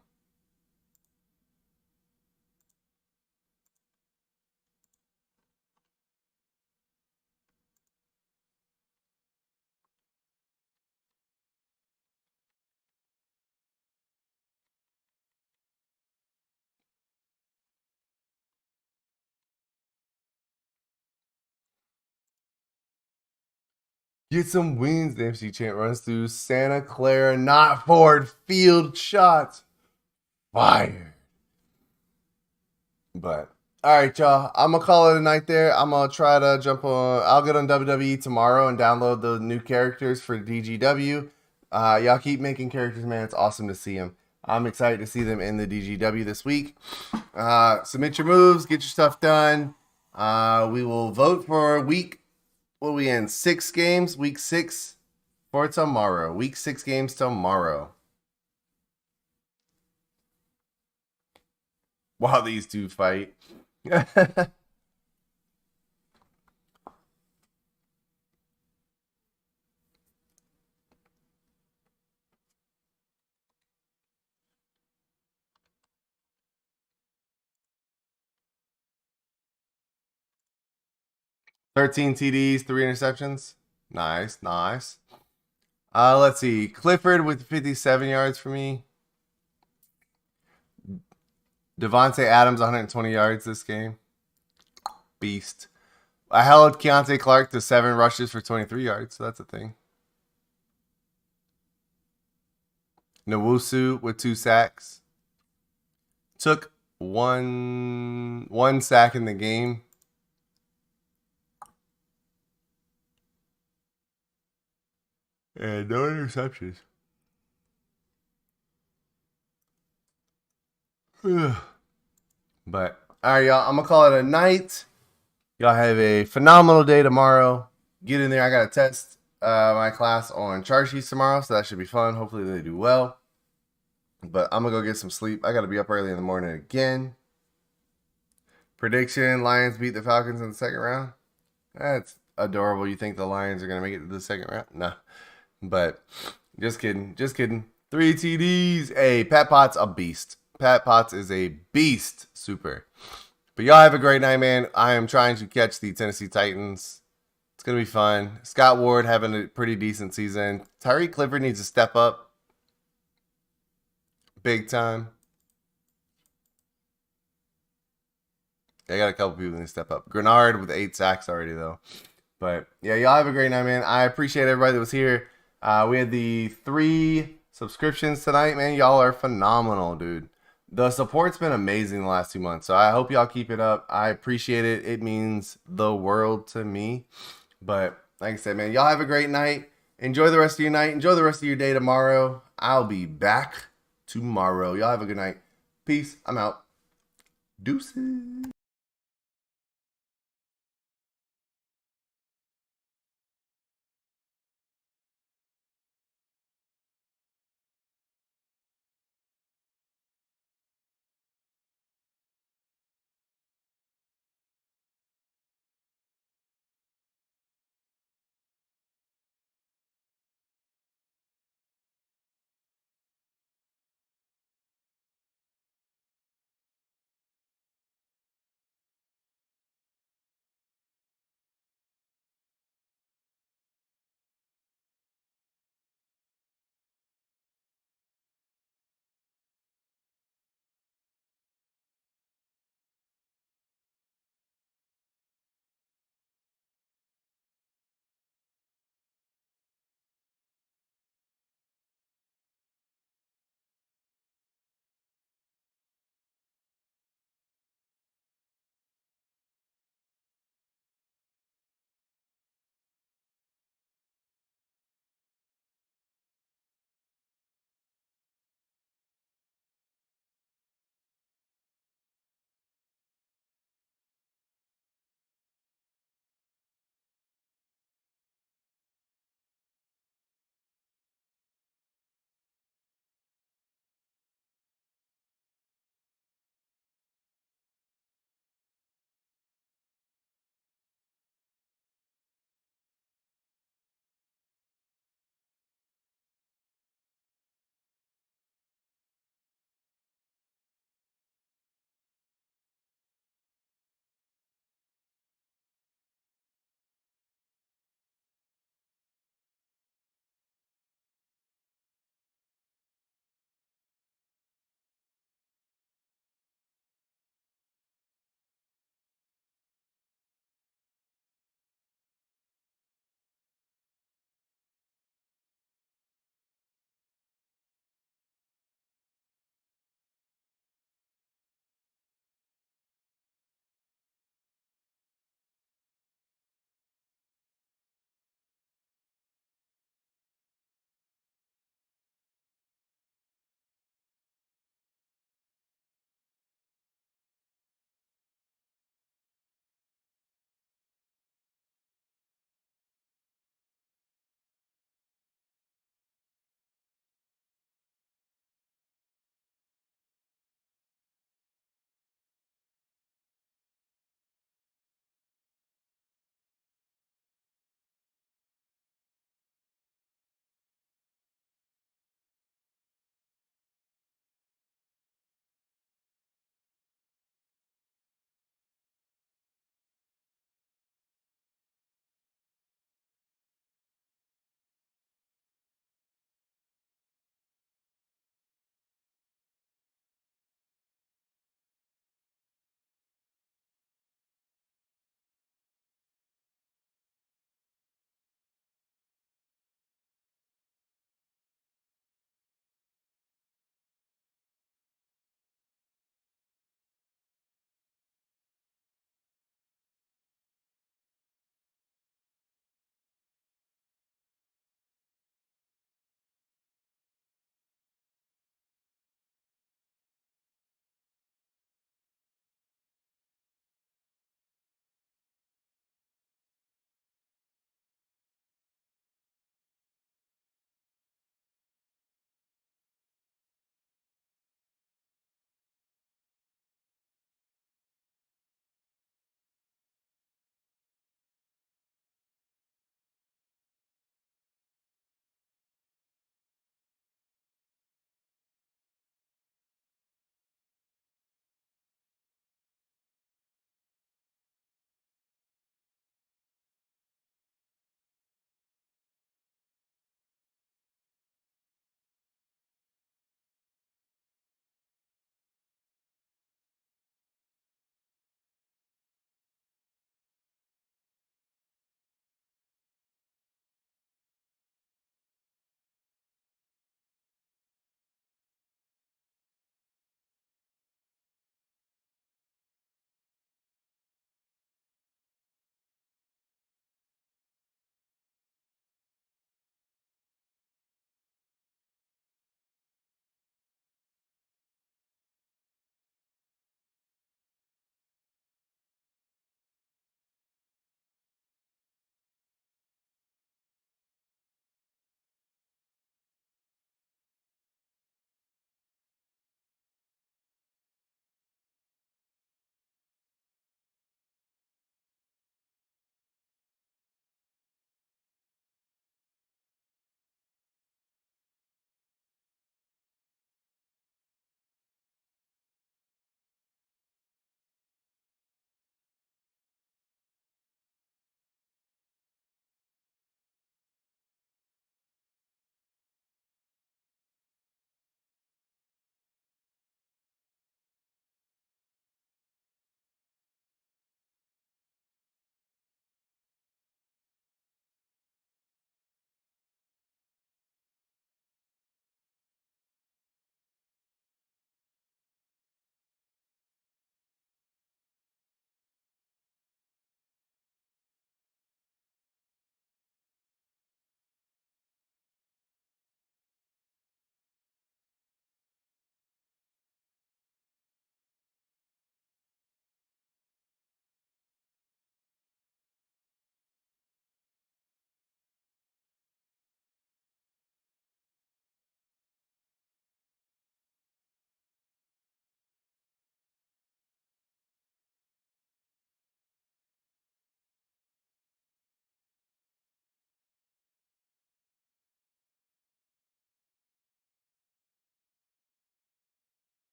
Get some wins. The MC chant runs through Santa Clara, not Ford Field shots. Fire. But all right, y'all. I'm gonna call it a night there. I'm gonna try to jump on. I'll get on WWE tomorrow and download the new characters for DGW. Y'all keep making characters, man. It's awesome to see them. I'm excited to see them in the DGW this week. Submit your moves, get your stuff done. We will vote for week. What are we in? 6 games, week 6 for tomorrow. Week 6 games tomorrow. While these two fight. 13 TDs, 3 interceptions. Nice, nice. Let's see. Clifford with 57 yards for me. Devontae Adams, 120 yards this game. Beast. I held Keontae Clark to 7 rushes for 23 yards, so that's a thing. Nwosu with 2 sacks. Took one sack in the game. And no interceptions. But all right, y'all. I'm gonna call it a night. Y'all have a phenomenal day tomorrow. Get in there. I gotta test my class on chart sheets tomorrow, so that should be fun. Hopefully they do well. But I'm gonna go get some sleep. I gotta be up early in the morning again. Prediction: Lions beat the Falcons in the second round. That's adorable. You think the Lions are gonna make it to the second round? No. But just kidding. Just kidding. 3 TDs. Hey, Pat Potts, a beast. Pat Potts is a beast. Super. But y'all have a great night, man. I am trying to catch the Tennessee Titans. It's going to be fun. Scott Ward having a pretty decent season. Tyreek Clifford needs to step up. Big time. They got a couple people that need to step up. Grenard with 8 sacks already, though. But, yeah, y'all have a great night, man. I appreciate everybody that was here. We had the 3 subscriptions tonight, man. Y'all are phenomenal, dude. The support's been amazing the last 2 months, so I hope y'all keep it up. I appreciate it. It means the world to me. But like I said, man, y'all have a great night. Enjoy the rest of your night. Enjoy the rest of your day tomorrow. I'll be back tomorrow. Y'all have a good night. Peace. I'm out. Deuces.